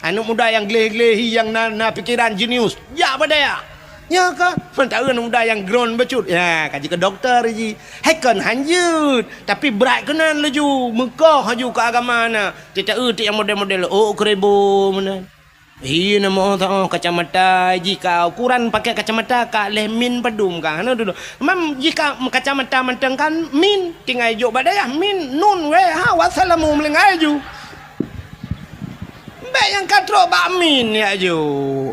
anu muda yang gleh-gleh yang na pikiran jenius ya badaya ya kan mentau anu muda yang ground becut ya kaji ke doktor ji hekon hanjut tapi berat kenan laju mekah haju ke agama na tidak yang model-model oh kerebo mana. Iya nama tahu kacamata jika ukuran pakai kacamata kak leh min padum kan dulu. Memang jika kacamata menteng kan min tinggal jok badaya min nun we ha wassalamu melengai ju. Baik yang katro bak min ya ju.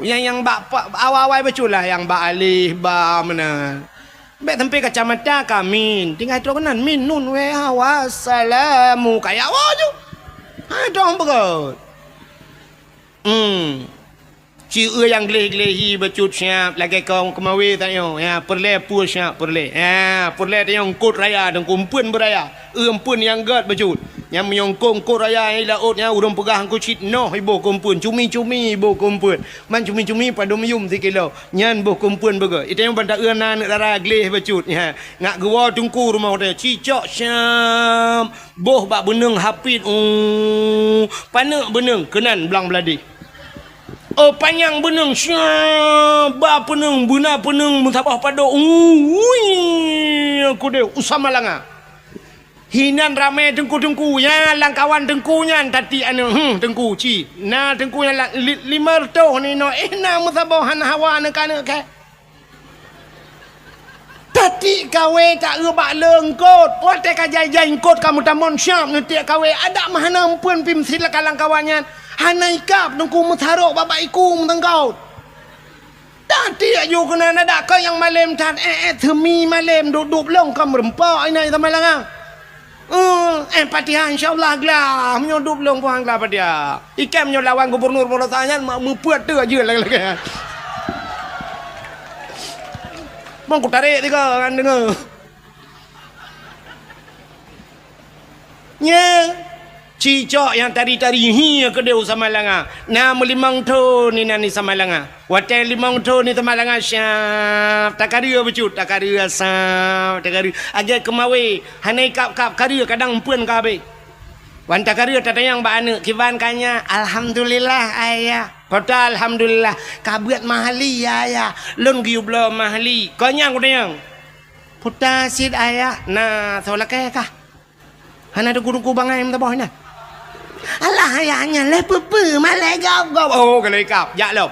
Yang bak awal-awal beculah yang bak alih ba mana. Baik tempat kacamata kamin tinggal tu kanan min nun we ha wassalamu kayak waju. Ha dong begot. Ciu yang gleh-glehi becut siap lagi kau kemawi tanya ya perle pur siap perle ya perle yang kod raya dan kumpun beraya empun yang gad becut yang menyongkong kod raya yang lautnya urang pegah angku cit noh ibu kumpun cumi-cumi ibu kumpun man cumi-cumi pada meyum 3 kilo nyan boh kumpun bega itu yang bandak ana nak darah gleh becut ya ngak gua tungku rumah dia cicak siap boh bak beneng hapit panak beneng kenan belang beladi. Oh panjang beneng syabah peneng buna peneng musabah pado aku deh usama langa hinan ramai tengku ya langkawan tengkunya tadi anu tengku ci na tengkunya 500 ni no na musabah hawa kana ke tadi kawe tak ubak lengkot buat te kajai kot kamu tamon syam nanti kawe ada mahana ampun pim sila kalang kawannya hanai kap tengku mutharok bapak iku mentengkau tadi ayu kena ada kau yang malam tan themi malam duduk long kam rempah ini sama langa patihan insyaallah glah menyodup long puang glah pada ikan menyolawan gubernur Morotanyan membuat tu aja lagi Bang ku tarik tiga kan dengar. Nya. Cicok yang tari-tari hiya ke dia sama langa. Na melimang tu ni nani sama langa. Watai limang tu ni sama langa syaf. Tak karia becut, tak karia saf, tak karia. Agak kemawe, hanai kap karia kadang pun kabe. Wan tak karia tatayang ba anak kiban kanya. Alhamdulillah ayah. Kota alhamdulillah. Kabuat mahali ayah. Lon giu blo mahali. Konyang kudayang. Puta sid ayah. Nah, tolak kah? Hana ada guru bangai minta bawah ni. Alah ayahnya lepe malai gap. Oh kalau ikap ya lo.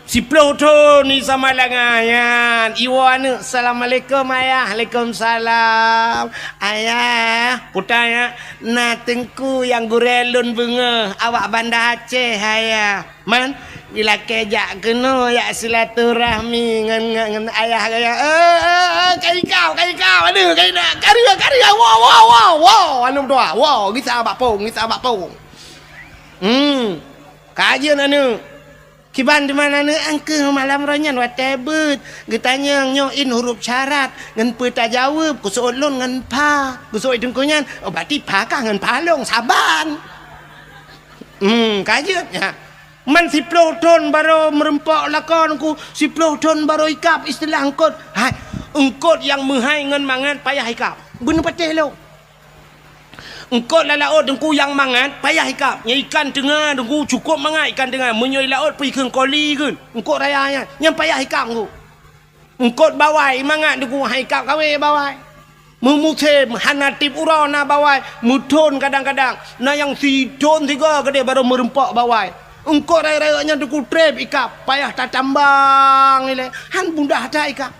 Si Pluto ni sama langayan. Iwan assalamualaikum ayah. Waalaikumsalam. Ayah putanya na tengku yang gurelun bunga awak Banda Aceh ayah. Man bila kejak kena ya silaturahmi ngan ayah gaya kai kau aduh kai nak karya wow anu doa wow kita abak pong kajian anu kiban di mana anu angke malam ranyan watebut getanya nyoin huruf syarat ngan peta jawab ku soolon ngan pa ku sooi dengkunyan berarti pa kah ngan palong saban kajian ya. Man si Pluton baru merempak lakon ku, si Pluton baru ikap istilah engkot. Hai, engkot yang menghai ngan mangan payah ikap. Benar patih lo. Engkot la laut dengku yang mangan payah ikap. Nya ikan tengah dengku cukup mangan ikan tengah. Menyoi laut pergi ke koli ke. Engkot rayanya yang payah ikap ku. Engkot bawai mangan dengku hai ikap kawe bawai. Memutem hanatip urana bawai. Mudon kadang-kadang. Nah yang sidon tiga gede baru merempak bawai. Engkau raya-rayanya duku trep ikap payah tak tambang ile han mudah tak ikap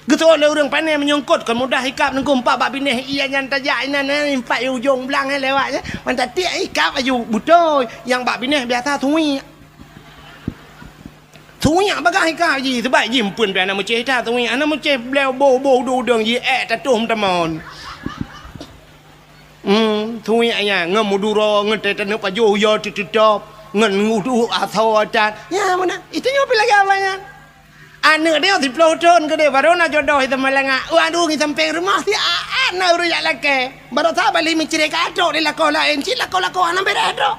gitu oleh orang pandai menyongkot kan mudah ikap nengku empat bab bineh iya yang tajak inan empat ujung belang lewatnya mantap tiak ikap aju betul yang bab bineh biasa tui bagai ikap ji sebab ji pun biar nama ceh ta tui ana ceh bleu bo do dong ji tatum tamon tui aya ngamuduro ngetetan pajo yo titop ngan ngudu atau adat ya mana itu nyopi lagi apanya anak dia di Pluton ke dia baru nak jodoh itu malanga waduh kita sampai rumah si anak uruyak laki baru tak balik mencari kadok di lakon lain si lakon anak berada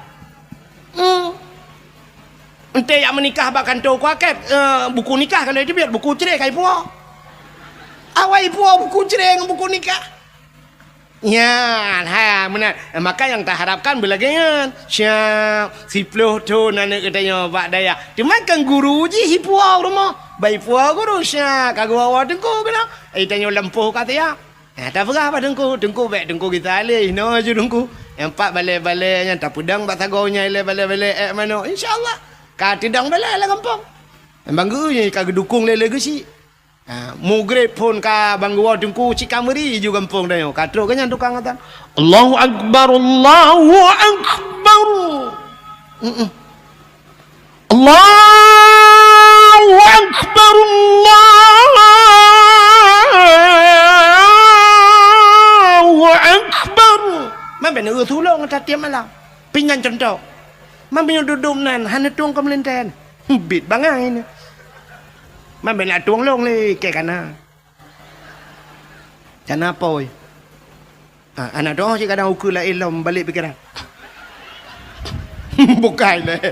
ente yang menikah bahkan tu kuakep buku nikah kalau itu biar buku cerai kai puak awai puak buku cerai dengan buku nikah. Ya, benar. Maka yang tak harapkan belakangan. Syah, si Pluton anak katanya Pak Daya. Dia makan guru je hipua rumah. Baik pua guru syah. Kagak awak dengku kena. Tanya lempuh kata ya. Tak apa dengku. Dengku baik dengku kita alih. No je dengku. Empat balai-balai yang tak pedang tak tagonya balai-balai mana. InsyaAllah. Kau tidang balai lah kampung. Bangga kagak dukung lele ke si. Mugrib pun ka bangguwa dengku cik kameri juga kampung dah yo katro kan tukang kata Allahu akbar Allahu akbar Allahu akbar man ben thulong ta tiam malam pingan contoh man ben duduk nan han tuang kamlenten bit bangai ni man ben nak tuang long le ke kana kana poi anak doh je kadang ukur la ilom balik pikiran bukan le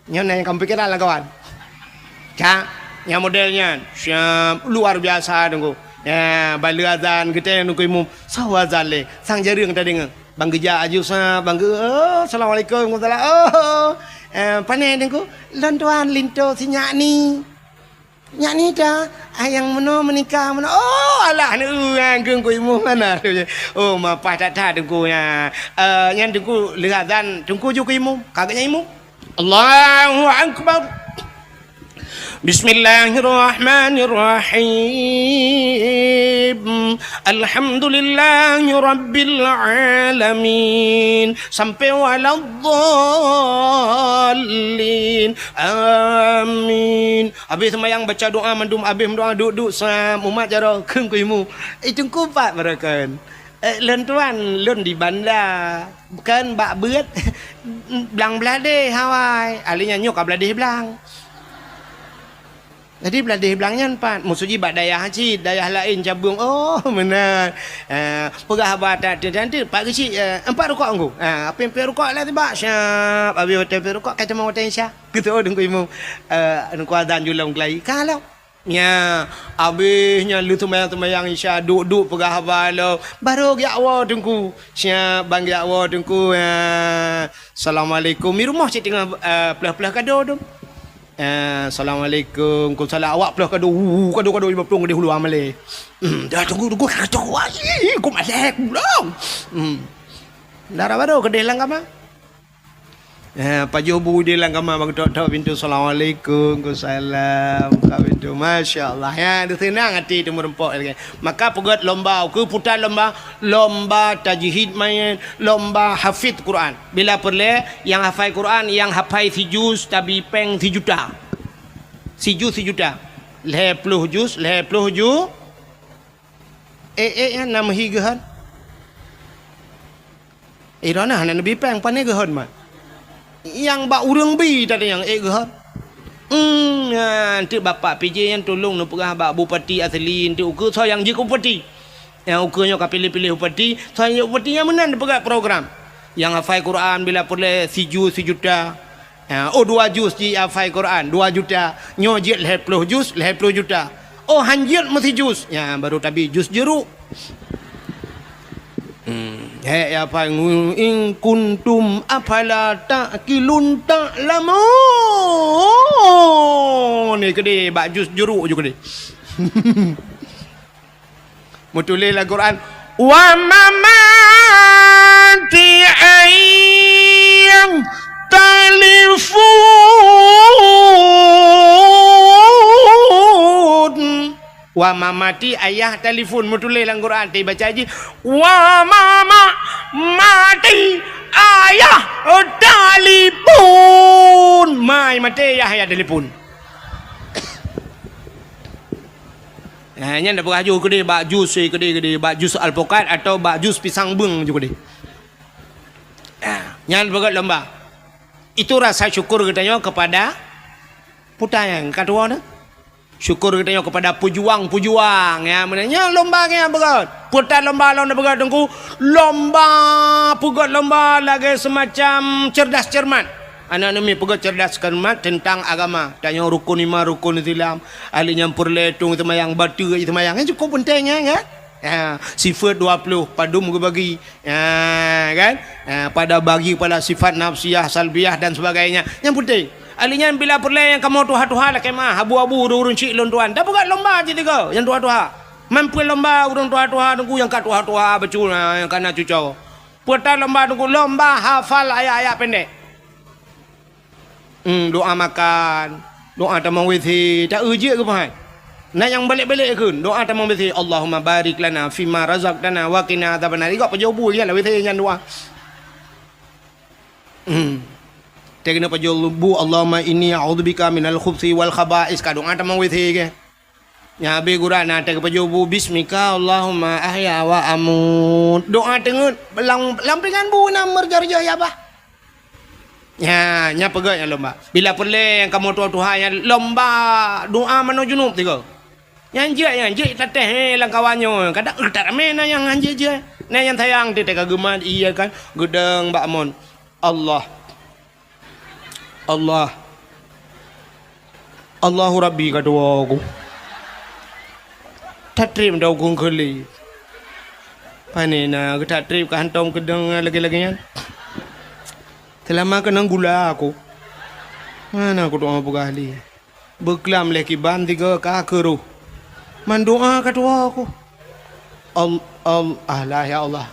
nyon yang kamu pikiran lah kawan ca yang modelnya siap luar biasa tunggu ya balik azan kita nunggu imum sawa azan le sang jarang tadi ngeng bang geja aju sa bang assalamualaikum warahmatullahi panai tunggu lantuan linto si Nyani dah yang menikah alah ni geng ku imu mana oh mapah tak dengku ya yang dengku lihat dan dengku juga imu kagaknya imu Allahu akbar Bismillahirrahmanirrahim Alhamdulillahi Rabbil Alamin sampai waladdallin amin. Habis semayang baca doa mandum habis doa duduk sam umat jaro keng ku imu itu kupat berakan lentuan lun di bandar bukan bak beut belang belade Hawaii alinya nyok belade belang Jadi beladih belangnya empat. Musuji bak dayah haji, dayah lain cabung. Oh, benar. Pegah abad tak nanti pak kecil empat rukuk anggu. Apa yang rukuk lah tiba. Syap. Abi hotel rukuk kata mau hotel Isya. Gitu dengku imu. Dengku adan julang kelai. Kalau nya abisnya lu tumayang Isya duk pegah abad lo. Baru ya Allah dengku. Syap bang ya Allah dengku. Assalamualaikum. Mi rumah cik tengah pelah-pelah kado dong. Assalamualaikum. Kau salah awak pula kado 50 di hulu amale. Dah tunggu kacau ai. Kau malek belum. Darah baru kedai langkama. Pak Jobu di langkama bang tok pintu assalamualaikum. Kau salam. Kau pintu masya-Allah ya tenang hati tu merempok lagi. Maka pegat lomba ke putar lomba tajwid main lomba hafid Quran. Bila perle yang hafal Quran yang hafal si juz tabi peng si juta. Si juta. 50 juz yang nama higahan. Irana hana nabi peng pane gahan mah. Yang bak urang bi tadi yang gahan. Nanti bapak PJ yang tolong nak perah bak bupati asli nanti ukur saya yang jiku bupati. Yang ukurnya kau pilih bupati, saya bupati yang menang perah program. Yang hafal Quran bila boleh si juta. 2 juz di hafal Quran 2 juta. Nyojit 50 juz 50 juta. Oh hanjit mesti juz. Ya baru tapi juz jeruk. Ya apa in kuntum afala ta'qilun ta'lamun. Ni kede bak jus jeruk je kede. Mutulil Al-Quran wa mamati ayyam telefon. Wa mamati ayah telefon mutulil Al-Quran ti baca haji wa mama mati ayah telefon mai mati ayah telefon. Nya ndak beraju ke dia bak jus ke dia bak jus alpukat atau bak jus pisang beng juga dia. Nya berat lomba. Itu rasa syukur katanya kepada putayang kedua dah. Syukur katanya kepada pejuang ya menanya lomba nya berat. Putar lomba berat tengku. Lomba pugat lomba lagi semacam cerdas cermat. Anak-anak ni pegat cerdas cermat tentang agama. Tanya rukun 5 rukun Islam. Ahli nyampur letung semayang batu semayang. Ini cukup pentingnya kan? Sifat 20 padum ke bagi kan? Pada bagi pada sifat nafsiyah, salbiyah dan sebagainya. Yang penting alinya bila perle yang kamu tuha-tuha lah kemah abu-abu urun cik lon tuan. Dah bukan lomba je tiga yang tuha-tuha. Mampu lomba urun tuha-tuha tunggu yang kat tuha-tuha becul yang kana cucau. Putar lomba tunggu lomba hafal ayat-ayat pendek. Doa makan, doa tamang withi, tak ujik ke bahai. Nak yang balik-balik ke doa tamang withi Allahumma barik lana fima razaqtana wa qina adzabannar. Ikut pejobu ya lah withi yang doa. Tegna pajobu Allahumma inni a'udzubika minal khubthi wal khaba'is ka doa tamang withi ke. Ya be gura na teg pajobu bismika Allahumma ahya wa amut. Doa tengut lampingan bu na merjarja ya bah. Ya, nya pegat yang lomba. Bila perle yang kamu tuha-tuha yang lomba doa mano junub tiga. Yang je tateh lang kawannya. Kadang tak ramai na yang anje je. Na yang sayang ti teka gemat iya kan. Gedeng Mbak Mon. Allahu Rabbi kadua aku. Tatrip dah aku keli. Panina kita trip ke hantom kedeng lagi-laginya. Selama kena gula aku. Mana aku doa berkali. Berkelam leki banti ke kakeru. Mendoa kedua aku. Allah ya Allah.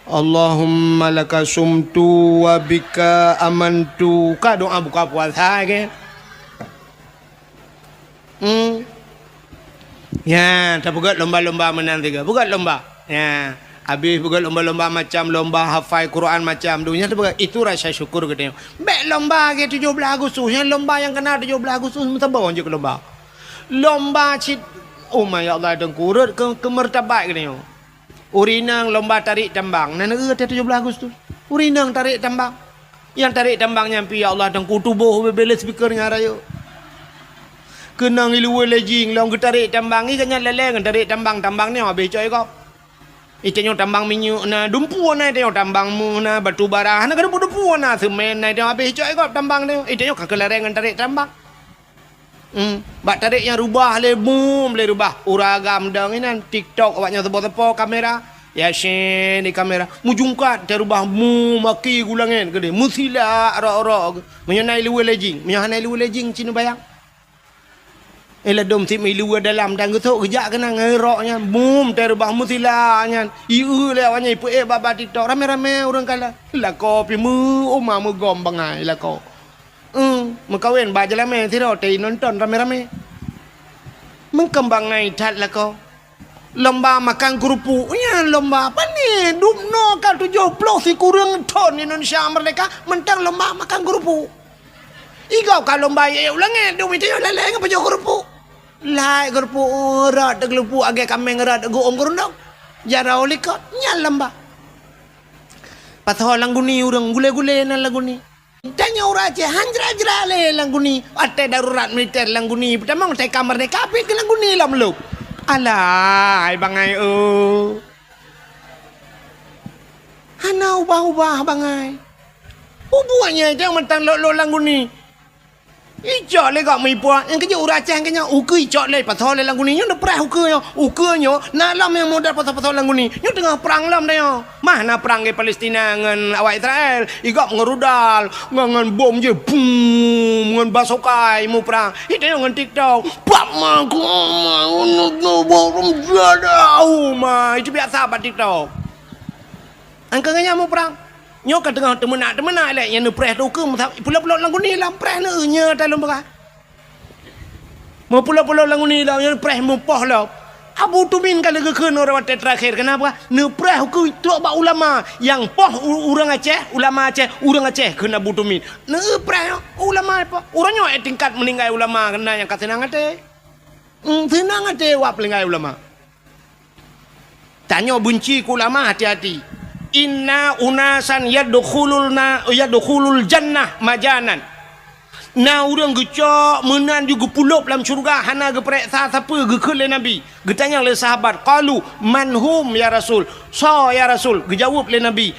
Allahumma laka sumtu wa bika amantu. Ka doa buka puasa ke? Ya, tak buat lomba-lomba menang tiga. Buat lomba. Ya. Habis bukan lomba-lomba macam lomba hafal Quran macam dunia tu bukan itu rasa syukur katanya. Baik lomba ke 17 Agustus yang lomba yang kena 17 Agustus mesti bawa je ke lomba. Lomba cit oh my Allah dan kurut ke martabat katanya. Urinang lomba tarik tambang. Nana 17 Agustus. Urinang tarik tambang. Yang tarik tambang nyampi ya Allah dan kutubuh bebel speakernya rayo. Kena ngilu lejing long tarik tambang ni kanya leleng tarik tambang ni habis coy kau. Itanyo tambang minyak na dumpu na itanyo tambang mu na batu bara na kada dumpu na semen na itanyo habis coy kau tambang ni itanyo kakelareng tarik tambang. Bak tarik yang rubah le boom le rubah uragam dang inan TikTok awaknya tepo-tepo kamera. Ya shen di kamera mujungkat terubah mu maki gulangin gede musila ro-ro menyonai luwe lejing menyohanai luwe lejing cina bayang. Ela dom tim ilu dalam dan getok gejak kena ngeroknya boom terubah mutilanya iu lewanya ipu baba TikTok rame-rame orang kala la kopi mu oma mu gom bangai la ko mengkawin baja lame tiro tei nonton rame-rame mengkembangai tat la ko lomba makan kerupuk ya lomba apa ni dumno kan 70 si kurang ton Indonesia merdeka mentang lomba makan kerupuk. Igau kalau lomba ya ulangi dum itu lele ngapa jo kerupuk. Lai kerupuk rat gelupuk age kameng rat go om gerundok. Jara olikot nyal lomba. Patho langguni urang gule-gule na langguni. Tanya urace hanjra-jra le langguni. Ate darurat militer langguni. Pertama te kamar ne kapi ke langguni lam lu. Alah, bangai hana ubah-ubah bangai. Ubuannya itu yang mentang lo langguni. Ijak le gak mipua yang kerja uracang kenya uku ijak le pasal le langguni nyo depreh uku nyo nalam yang modal pasal langguni nyo tengah perang lam dia mana perang ke Palestina ngan awak Israel igak ngerudal ngan bom je boom ngan basokai mu perang itu ngan TikTok pak maku no borom jada itu biasa pada TikTok angkanya mu perang nyo ka tengah temena le yang preh tu ke pula-pula langguni lam preh ne nya dalam berah mau pula-pula langguni lam yang preh mu poh la Abu Tumin kalau ke orang terakhir kenapa ne preh ku tu ba ulama yang poh urang Aceh ulama Aceh urang Aceh kena Abu Tumin ne preh ulama apa urangnya tingkat meninggal ulama kena yang katenang ate tenang ate wa meninggal ulama tanya benci ku ulama hati-hati. Inna unasan yadkhulul jannah majanan. Na urang gecok menan juga pulup dalam syurga hana geprek siapa gekele nabi. Getanya le sahabat qalu manhum ya rasul. So ya rasul gejawab le nabi.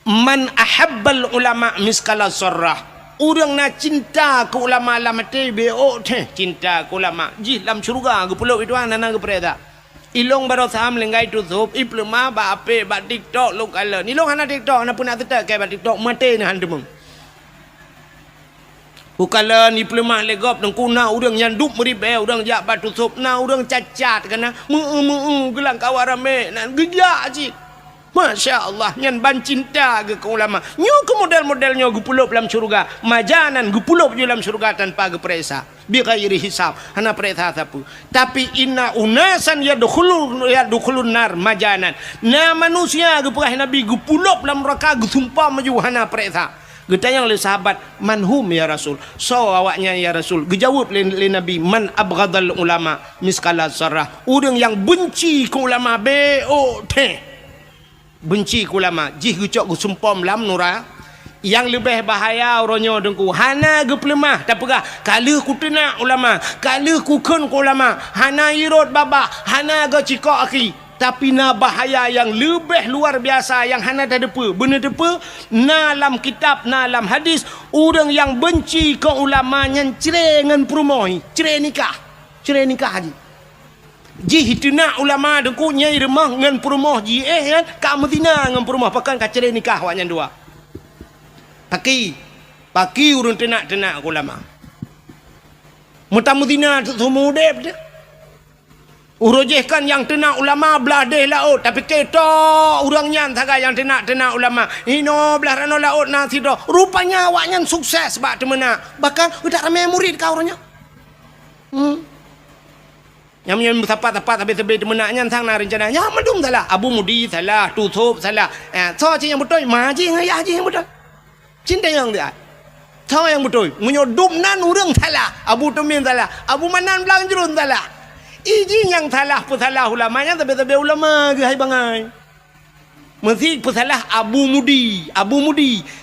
Man ahabbal ulama miskala sarrah. Urang na cinta ke ulama lam te beo teh cinta ke ulama. Ji dalam syurga gepulup itu hana geprek tak. Ilong baru saham lenggai tutup iplema ba ape ba TikTok lu kala ni long hana TikTok na pun nak tetak ke ba TikTok mate na handem ukala ni iplema legop nang kuna urang nyanduk meribe urang jak ba tutup na urang cacat kana gelang kawarame nan gejak ji masya-Allah nyan ban cinta ke ulama nyo ke model-modelnya gepulup dalam syurga majanan gepulup je dalam syurga tanpa gepresa bi ghairi hisab hana peresa sapu tapi inna unasan yadkhulun nar majanan na manusia gepreh nabi gepulup dalam neraka gesumpah maju hana peresa getanya oleh sahabat manhum ya rasul so awaknya ya rasul gejawab le nabi man abghadal ulama miskala sarrah urang yang benci ke ulama benci ke ulama jih gecok gesumpam lam nura yang lebih bahaya orangnya dengku hana geplemah tak pegah kala ku tenak ulama kala ku kun ku ulama hana irot baba hana ga cikok aki tapi na bahaya yang lebih luar biasa yang hana dah depa benar depa na dalam kitab na dalam hadis orang yang benci ke ulama yang cerai dengan perumoi cerai nikah haji ji hituna ulama dengku nyai remah ngan perumah ji kan ka Madinah ngan perumah pakan ka cerai nikah wanya dua paki urun tenak ulama mutamudina semua dep dia urujehkan yang tenak ulama belah deh laut tapi ketok urangnya antara yang tenak ulama ino belah rano laut nanti doh rupanya awaknya sukses sebab temena bahkan udah ramai murid kau orangnya yang tepat tapi tebe temenaknya sang na rencananya madum salah Abu Mudi salah tutup salah so yang betul maji ngaya yang betul cinta yang dia tahu yang betul menyodum nan urang salah Abu Tumin salah Abu Manan belang jerun salah iji yang salah pun salah ulamanya tapi ulama ke hai bangai Mesti pesalah Abu Mudi.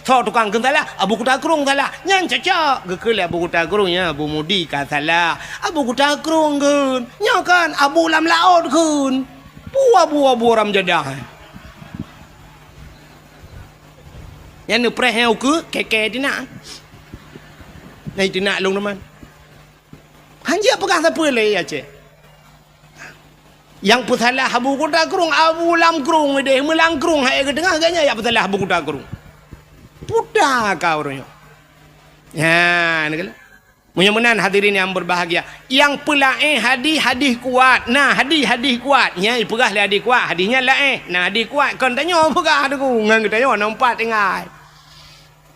So tukang kan salah, Abu Kutakrung salah. Nyan cacak. Gekele Abu Kutakrungnya, Abu Mudi kan salah. Abu Kutakrung kan. Nya kan Abu Lam Laut kan. Abu orang jadah. Yang ni preh yang ke keke dia nak. Nai dia nak long teman. Hanya pegang siapa lagi aja. Yang pesalah Abu Kutakrung, Abu Lam Krung dia melangkrung hai ke tengah agaknya ya pesalah Abu Kutakrung. Pudah kau orangnya. Ya, ni kan. Mudah-mudahan hadirin yang berbahagia. Yang pelaih hadis kuat. Nah, hadis kuat. Nyai pegah le hadis kuat. Hadisnya laih. Nah, hadis kuat kon tanya pegah aku. Ngan tanya nampak tinggal.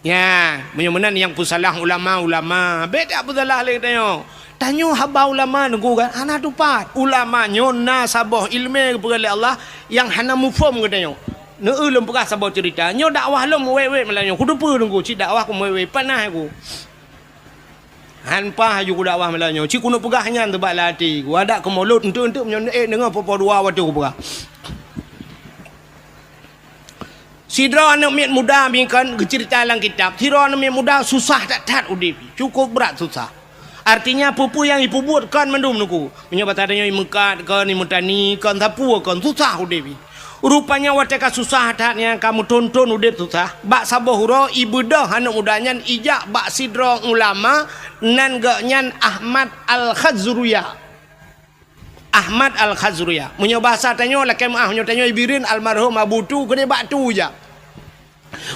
Ya, mudah-mudahan yang pesalah ulama. Beda pesalah le tanya. Tanya haba ulama nunggu kan ana tupat ulama nyona sabah ilmu kepada Allah yang hana mufhum katanya ne ulum pegah sabah cerita nyo dakwah lom wewe melanyo ku dupa nunggu ci dakwah ku wewe panah aku hanpa haju ku dakwah melanyo ci kuno pegah nyan tebak lati ku ada ke mulut untuk menyo dengan popo dua waktu ku pegah sidra anak miat muda bingkan cerita dalam kitab sidra anak miat muda susah tak udip cukup berat susah. Artinya pupu yang ibu buat kan mendum nuku. Menyebut adanya imukat kan imutani kan tapu kan susah udip. Rupanya wateka susah hatnya kamu tonton udip susah. Bak sabohuro ibu dah anak mudanya ijak bak sidro ulama nan gaknyan Ahmad Al-Khazruya. Ahmad Al-Khazruya. Menyebut bahasa tanya lah kem nyotanyo ibirin almarhum Abu tu kene bak tu je.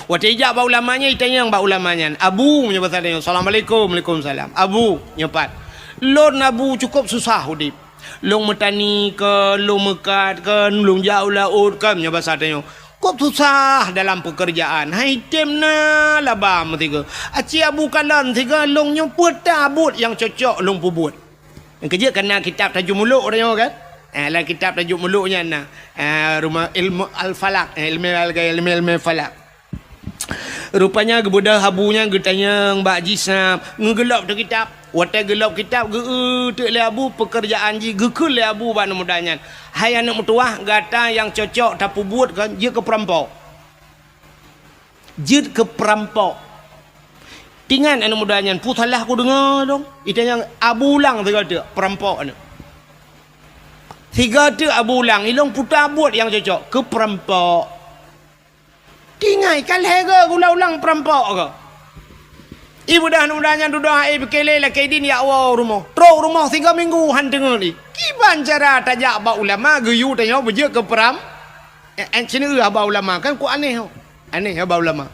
Waktu ijak bau ulamanya itanya yang bau ulamanya Abu menyebut tanya Assalamualaikum Waalaikumsalam Abu nyepat lon Abu cukup susah udip long metani ke long mekat ke long jauh laut ke menyebut tanya kok susah dalam pekerjaan hai temna labam tiga aci Abu kalan tiga long nyemput tabut yang cocok long pubut yang kerja kena kitab tajuk muluk tanya kan lah kitab tajuk muluknya nah rumah ilmu al-falak ilmu falak. Rupanya kebudah habunya getanya Mbak Jisam ngegelap tu kitab. Watai gelap kitab ge tu le abu pekerjaan ji gekul le abu ban mudanya. Hai anak mutuah gata yang cocok tapu buat kan je ke perampok. Je ke perampok. Tingan anak mudanya putalah aku dengar dong. Itu yang abu ulang tu kata perampok anak. Tiga tu abu ulang ilong putar buat yang cocok ke perampok. Tingai kalhe ke gula ulang perampok ke. Ibu dah mudanya duduk hai bekele la kaidin ya Allah rumah. Trok rumah 3 minggu han dengar ni. Kiban cara tajak ba ulama geyu tanya beje ke peram. Sini ba ulama kan ku aneh. Aneh ba ulama.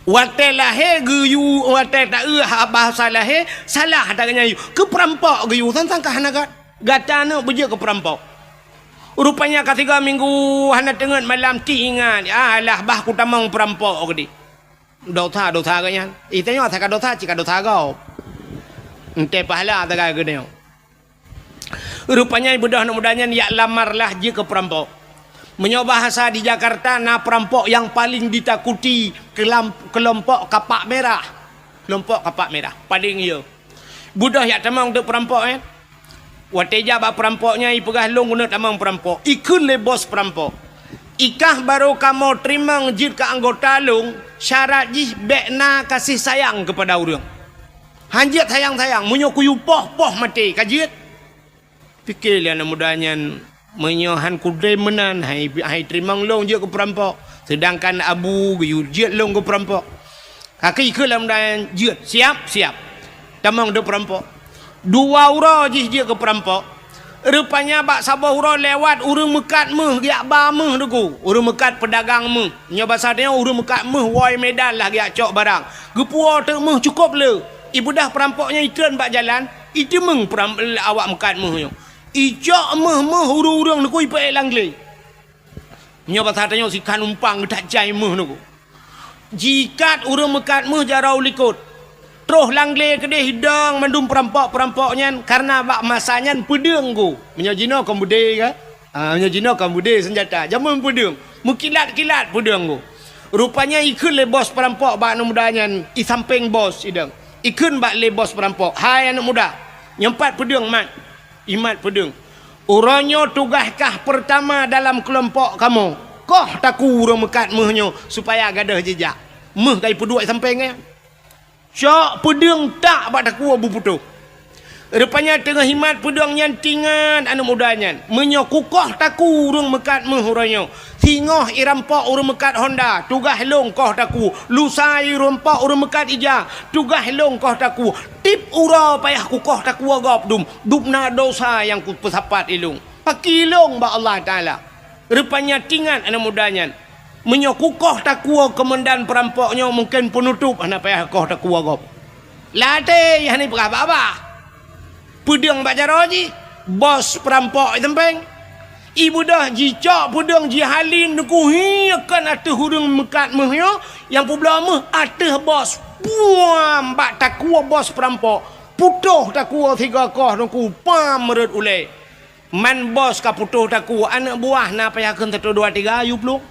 Wate lahe geyu wate tak bahasa lahe salah adanya ke perampok geyu tentang kahanagat. Gatana beje ke perampok. Rupanya ketiga minggu hana tengah malam ti ingat alah bah ku tamang perampok ke di dosa kanya itanya tak dosa cika dosa kau ente pahala tak ke dia rupanya ibu dah mudanya ya lamarlah je ke perampok menyoba bahasa di Jakarta na perampok yang paling ditakuti kelompok kapak merah paling ya budah ya tamang untuk perampok Wateja ba perampoknya ipegah long guna tamang perampok. Ikun le bos perampok. Ikah baru kamu terima ngejid ke anggota long syarat jih bekna kasih sayang kepada orang. Hanjit sayang-sayang munyo kuyu poh mati kajit. Fikir lian mudanya menyohan kudai menan hai terima long je ke perampok. Sedangkan Abu geyu jid long ke perampok. Kaki ikut lah mudanya jid siap. Tamang de perampok. 2 ura je ke perampok. Rupanya bak sabah ura lewat urang mekat meh giak ba meh deku. Urang mekat pedagang meh. Nya bahasa dia urang mekat meh woi medan lah giak cok barang. Gepua tek meh cukup le. Ibu dah perampoknya itren bak jalan, itu meng awak mekat meh yo. Ijak meh urang deku ipe langle. Nya bahasa dia si kan umpang tak jai meh deku. Jikat urang mekat meh jarau likut. Terus langle ke dia hidang mandum perampoknya karena bak masanya pedang ku. Menyajino kambude ke? Menyajino kambude senjata. Jaman pedang. Mukilat-kilat pedang ku. Rupanya ikun le bos perampok bak anak mudanya i samping bos idang. Ikun bak le bos perampok. Hai anak muda. Nyempat pedang mat. Imat pedang. Uranyo tugaskah pertama dalam kelompok kamu? koh taku urang mekat mehnya supaya gadah jejak meh kai peduai sampai ngai syok pedeng tak bak taku abu putuh rupanya tengah himat pedang nyantingan anu mudanya menyo kukoh taku urang mekat meh urangnya singoh irampak urang mekat Honda tugah long koh taku lusai rompak urang mekat ija tugah long koh taku tip ura payah kukoh taku agap dupna dosa yang ku pesapat ilung pakilong ba Allah taala rupanya tingan anu mudanya menyo kukoh taku komandan perampoknya mungkin penutup anak payah koh taku agap late yang ni apa pedang baca roji bos perampok tempeng ibu dah jicak pedang jihalin nuku hiakan atah hurung mekat mehnya yang pula meh atah bos buam bak takua bos perampok putuh takua tiga koh nuku pam meret ulai man bos ka putuh takua anak buah na payakeun 1 2 3 ayu peluk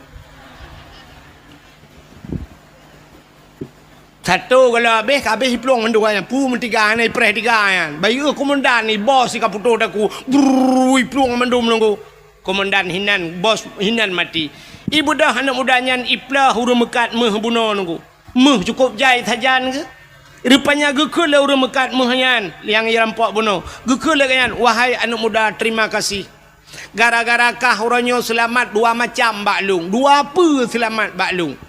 satu kalau habis pelong menduanya pu mentiga ni preh tiga kan bayu komandan ni bos si kaputo daku brui pelong mendum nunggu komandan hinan bos hinan mati ibu dah anak mudanya iplah hurung mekat meh buno nunggu meh cukup jai sajan ke rupanya gekul le hurung mekat mehyan yang irampok buno gekul le kan wahai anak muda terima kasih gara-gara kah uranyo selamat dua macam baklung dua apa selamat baklung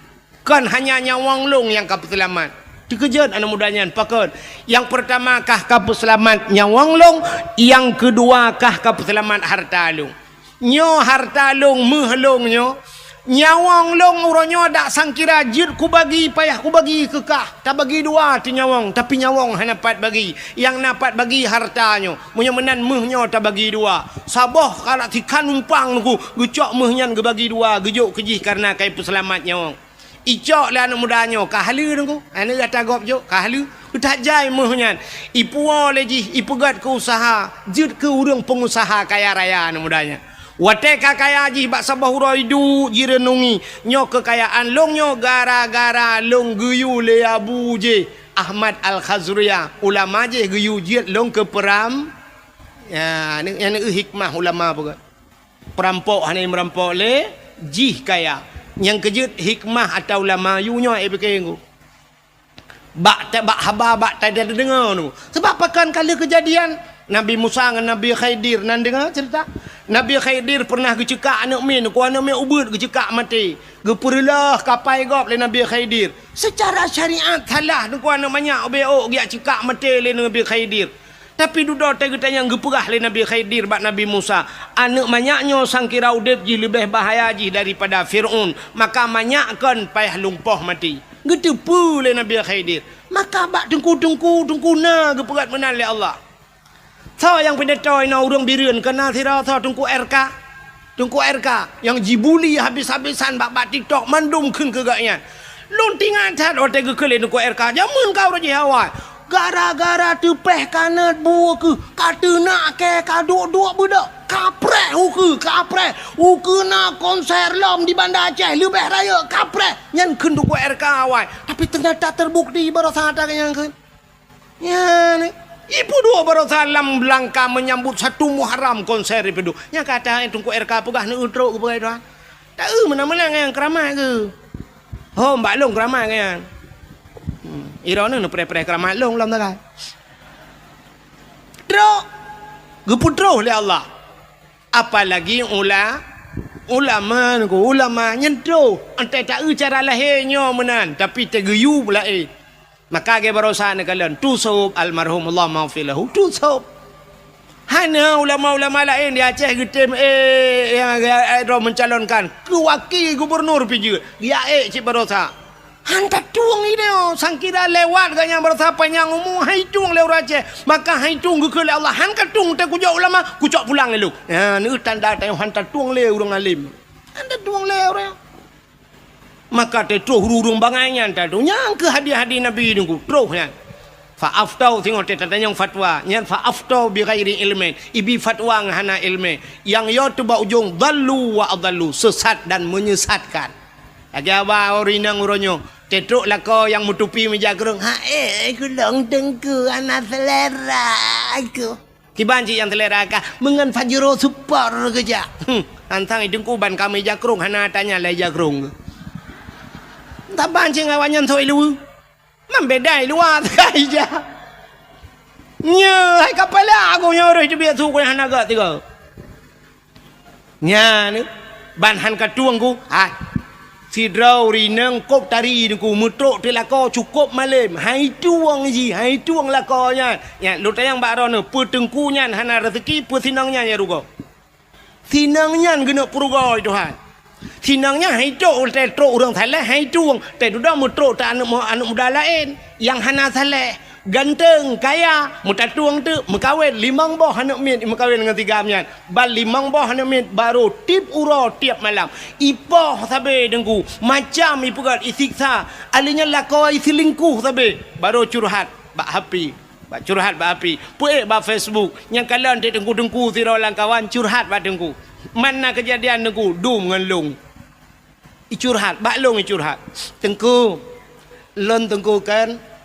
kan hanya nyawang long yang kau selamat dikejut anak mudanya pakon yang pertama kah kau selamat nyawang long yang kedua kah kau selamat harta long nyo harta long meh long nyo nyawang long uronyo dak sangkira jid ku bagi payah ku bagi kekah tak bagi dua ti nyawang tapi nyawang hanya dapat bagi yang dapat bagi hartanyo munyo menan mehnyo tak bagi dua saboh kalau tikan umpang ku gecok mehnyan ge bagi dua gejuk kejih karena kai selamat nyawang icok lah anak mudanya kahlu nunggu anak kata gop jok kahlu tak jai mohnya ipuo leji ipugat ke usaha jid ke urang pengusaha kaya raya anak mudanya wate kaya ji bak sabah uraidu jirenungi nyok kekayaan long nyo gara-gara long guyu le abu je Ahmad Al-Khazriyah ulama je guyu jid long ke peram ya ni hikmah ulama pun perampok hanya merampok le jih kaya yang kejut hikmah atau ulama yunya ebekengku bak haba bak tak ada dengar tu sebab pakan kala kejadian Nabi Musa dengan Nabi Khidir nan dengar cerita Nabi Khidir pernah gecekak anak min ku anak min ubud gecekak mati geperlah kapai gop le Nabi Khidir secara syariat salah ku anak banyak beok dia cekak mati le Nabi Khidir tapi duduk tanya geperah le Nabi Khidir bak Nabi Musa anak banyaknya sangkira udip ji lebih bahaya ji daripada Fir'aun maka banyakkan payah lumpuh mati getepu le Nabi Khidir maka bak tengku na geperat menal le Allah tau yang pendetoy na urang bireun kenal sira tau tengku RK yang jibuli habis-habisan bak TikTok mandum keun kegaknya luntingan tat ote gekele tengku RK jamun kau raji hawai gara-gara tepeh kanat buah ke kata nak ke kaduk-duk budak kapreh uke na konser lom di Banda Aceh lebih raya kapreh nyan kenduk RK awai tapi ternyata terbukti barosa ada yang ke ya ni ibu dua barosa lam Belangka menyambut 1 Muharram konser itu nya kata tungku RK pegah ni utruk ke begai doang tak mana-mana yang keramai ke oh mbak long keramai kan irona nu pre-pre keramat long lam takai tro geputro le Allah apalagi ulama nyentro ante tak cara lahirnya menan tapi tegeyu pula maka ge barosa ne kalian tusub almarhum Allah maghfilahu tusub hanya ulama-ulama lain di Aceh getem yang mencalonkan ke wakil gubernur piji dia cik barosa hantar tuang ini sangkira lewat ganya berasa panjang umum hai tuang lewat Aceh maka hai tuang ke Allah hantar tuang tak kujak ulama kucak pulang lu ya ni tanda tanya hantar tuang le urang alim hantar tuang le orang maka te troh urung bangainya hantar tu yang ke hadiah-hadiah Nabi ni ku troh ya fa'aftau tengok te tanya fatwa nyan fa'aftau bi ghairi ilmin ibi fatwa ngahana ilmi yang yo tu ba ujung dallu wa adallu sesat dan menyesatkan agak orinang uronyo tetruk lah kau yang menutupi meja kerung aku long tengku anak selera aku kibanci yang selera kah mengan fajro super kerja Antang dengku ban kami jakrung hana tanya lai jakrung. Tak bancing awanyan thoi lu. Membedai luar kai ja. Nya hai kapala aku nyoro itu biar tu ko hana ga tiga. Nya ni ban han ka tuang ku. Si drau ri nang kop tari ku mutrok te lako cukup malam. Hai tuang ji, hai tuang lakonya. Ya lu tayang ba ro ne pu tengku nyan hana rezeki pu sinangnya ya rugo. Sinangnya gena purugo Tuhan. Sinangnya hai tok te trok urang thalah hai tuang. Te du dah mutrok ta anak muda lain yang hana thalah. Ganteng, kaya, muta tuang tu, mekawin 5 boh anak mit, mekawin dengan 3 mian. Bal 5 boh anak mit, baru tip uro tiap malam. Ipoh sabe dengku, macam ipugat isiksa. Alinya lakau isilingkuh sabe, baru curhat, bak happy. Bak curhat bak happy. Puik bak Facebook, yang kalian dia dengku tirau kawan curhat bak dengku. Mana kejadian dengku, dum dengan long. Curhat, bak long curhat. Dengku, lon dengku kan,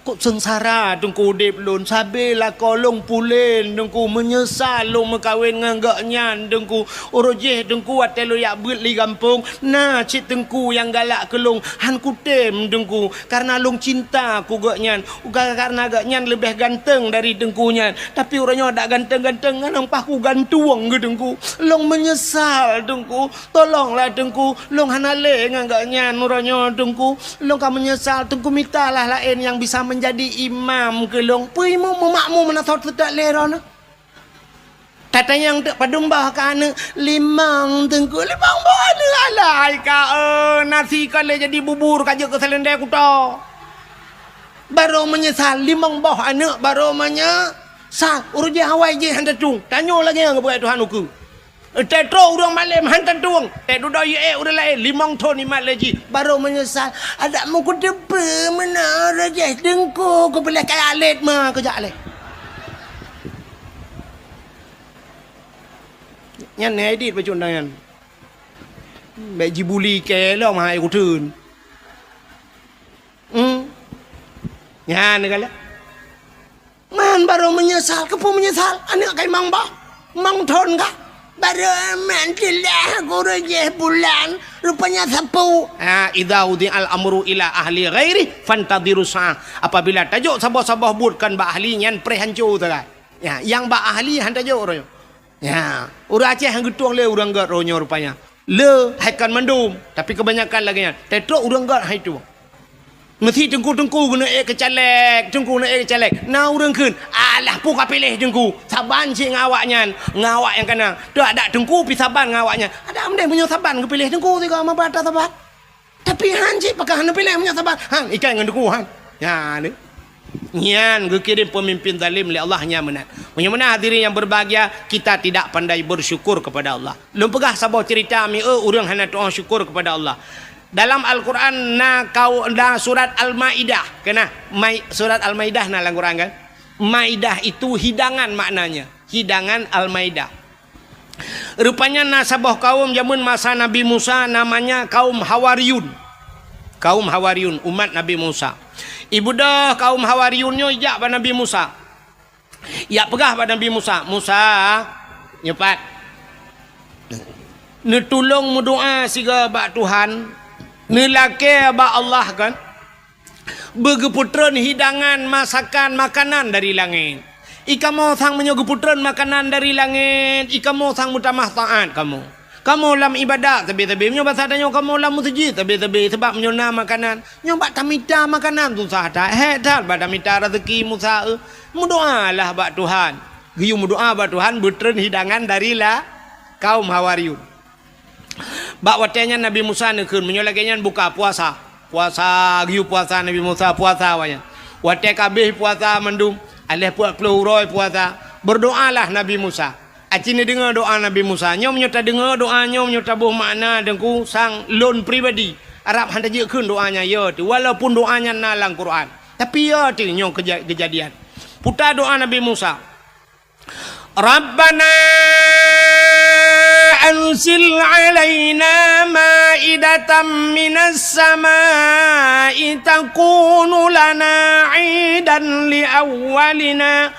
kok sengsara dengku dep lon sabe la kolong pulen dengku menyesal long mekawin nganggaknya dengku orojeh dengku atelo yak beut li kampung nah cik dengku yang galak ke long han kutem dengku karena long cinta ku gaknyan karena gaknyan lebih ganteng dari dengkunya tapi orangnya dak ganteng-ganteng nampak ku gantuang ke dengku long menyesal dengku tolonglah dengku long hanale nganggaknya orangnya dengku long ka menyesal dengku mintalah lain yang bisa menjadi imam ke long pui mu makmu menasot tak leron tata yang tak padumbah kana limang tengku limang bola alai ka nasi kale jadi bubur kaje ke selendai kuto baru menyesal limang bawah anak baru menyesal urus hawai je hantar tung tanya lagi yang buat Tuhan uku tetro urang malam hantar tung tedu doi udah lain limang ton imat lagi baru menyesal ada mu ku depe mana raja dengku ku boleh kaya alit mah kejak alit nyan edit baju ndan baik jibuli ke lo mai ku tun nyan kala man baru menyesal kepu menyesal anak kai mang ba mang ton ka baru mantilah gurujeh bulan rupanya sapu idza udi al amru ila ahli ghairi fantadiru sa apabila tajuk sabah-sabah budkan ba ahli nyan prehancu ta ya yang ba ahli han tajuk ro ya urang Aceh hang getuang le urang gat ronyo rupanya le haikan mandum tapi kebanyakan lagi nya tetrok urang gat hai tu mesti tengku-tengku kena kecalek tengku nak kecalek na urang keun alah pu ka pilih tengku saban cik ngawaknya ngawak yang kena dak ada tengku pi saban ngawaknya ada amdai punya saban ke pilih tengku tiga ma bata saban tapi han cik pakah han pilih punya saban han ikan dengan tengku han ya ni nyan kirim pemimpin zalim oleh Allah nya menat menyemana hadirin yang berbahagia kita tidak pandai bersyukur kepada Allah lum pegah sabah cerita mi urang hana doa syukur kepada Allah. Dalam Al-Quran surat Al-Maidah kena surat Al-Maidah na Al-Quran kan Maidah itu hidangan maknanya hidangan Al-Maidah rupanya nasabah kaum zaman masa Nabi Musa namanya kaum Hawariyun umat Nabi Musa ibu dah kaum Hawariyunnya ijak pada Nabi Musa ya pegah pada Nabi Musa nyepat netulung mudoa siga bak Tuhan nelake ba Allah kan begeputran hidangan masakan makanan dari langit ikamu sang menyegeputran makanan dari langit ikamu sang mutamah taat kamu lam ibadat tapi nyoba sadanya kamu lam masjid tapi sebab menyona makanan nyoba tamita makanan tu sah tak dak pada mita rezeki Musa mudoalah ba Tuhan giyu mudoa ba Tuhan butran hidangan dari la kaum Hawariyun. Bak watenya Nabi Musa nekeun menyolagenyan buka puasa giu puasa Nabi Musa puasa wanya wate kabeh puasa mendum alih 40 roy puasa berdoalah Nabi Musa acine dengar doa Nabi Musa nyom nyota dengar doa nyom nyota buh makna dengku sang lon pribadi Arab handa jekeun doanya ya tu walaupun doanya nalang Quran tapi ya tu nyom kejadian putar doa Nabi Musa Rabbana anzil alaina ma'idatan minas samai takunu lana 'idan li awwalina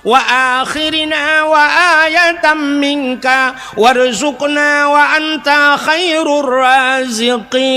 wa akhirina wa ayatan minka warzuqna wa anta khairur raziqin.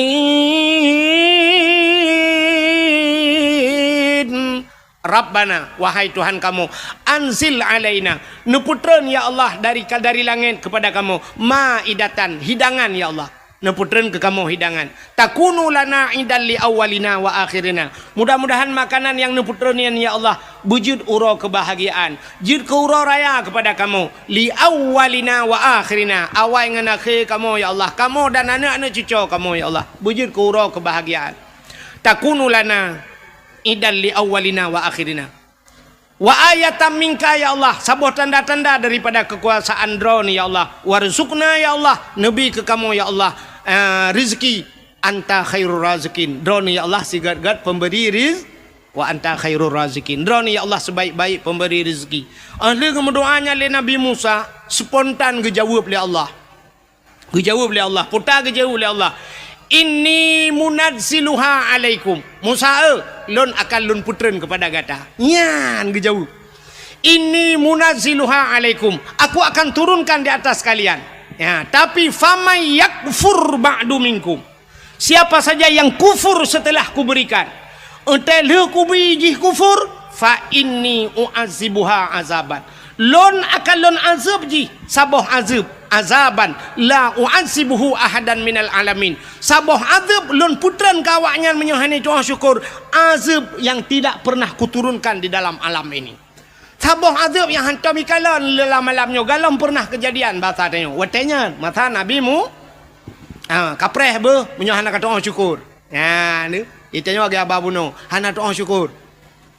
Rabbana, wahai Tuhan kamu, anzil alaina, neputren ya Allah dari langit kepada kamu, maidatan, hidangan ya Allah. Neputren ke kamu hidangan. Takunu lana idan li awalina wa akhirina. Mudah-mudahan makanan yang neputrenin ya Allah wujud uro kebahagiaan, jid ke uro raya kepada kamu. Li awalina wa akhirina. Awal dengan akhir kamu ya Allah. Kamu dan anak-anak cucu kamu ya Allah. Wujud ke uro kebahagiaan. Takunu lana idan li awalina wa akhirina. Wa ayatan minka ya Allah, sebuah tanda-tanda daripada kekuasaan drone ya Allah. Warzuqna ya Allah, nabi ke kamu ya Allah, rizki, anta khairur razikin. Drone ya Allah sigat-gat pemberi rizki, wa anta khairur razikin. Drone ya Allah sebaik-baik pemberi rizki. Ahli kemudoanya le Nabi Musa spontan gejawab le Allah. Gejawab le Allah, putar gejawab le Allah. Inni munazziluha alaikum. Musa lon akan lon putren kepada gata. Nyan gejauh. Inni munazziluha alaikum. Aku akan turunkan di atas kalian. Ya, tapi famay yakfur ba'du minkum. Siapa saja yang kufur setelah kuberikan. Entel kubiji kufur fa inni u'azibuha azaban. Lon akan lon azab ji saboh azab azaban la u'azibuhu ahadan minal alamin. Saboh azab lon putran kawaknya menyohani Tuhan syukur azab yang tidak pernah kuturunkan di dalam alam ini. Saboh azab yang hantar mikalan dalam alamnya galam pernah kejadian bahasa tanya watanya mata nabimu kapreh be menyohana kata Tuhan syukur. Ya ni itanya bagi ababuno hana Tuhan syukur.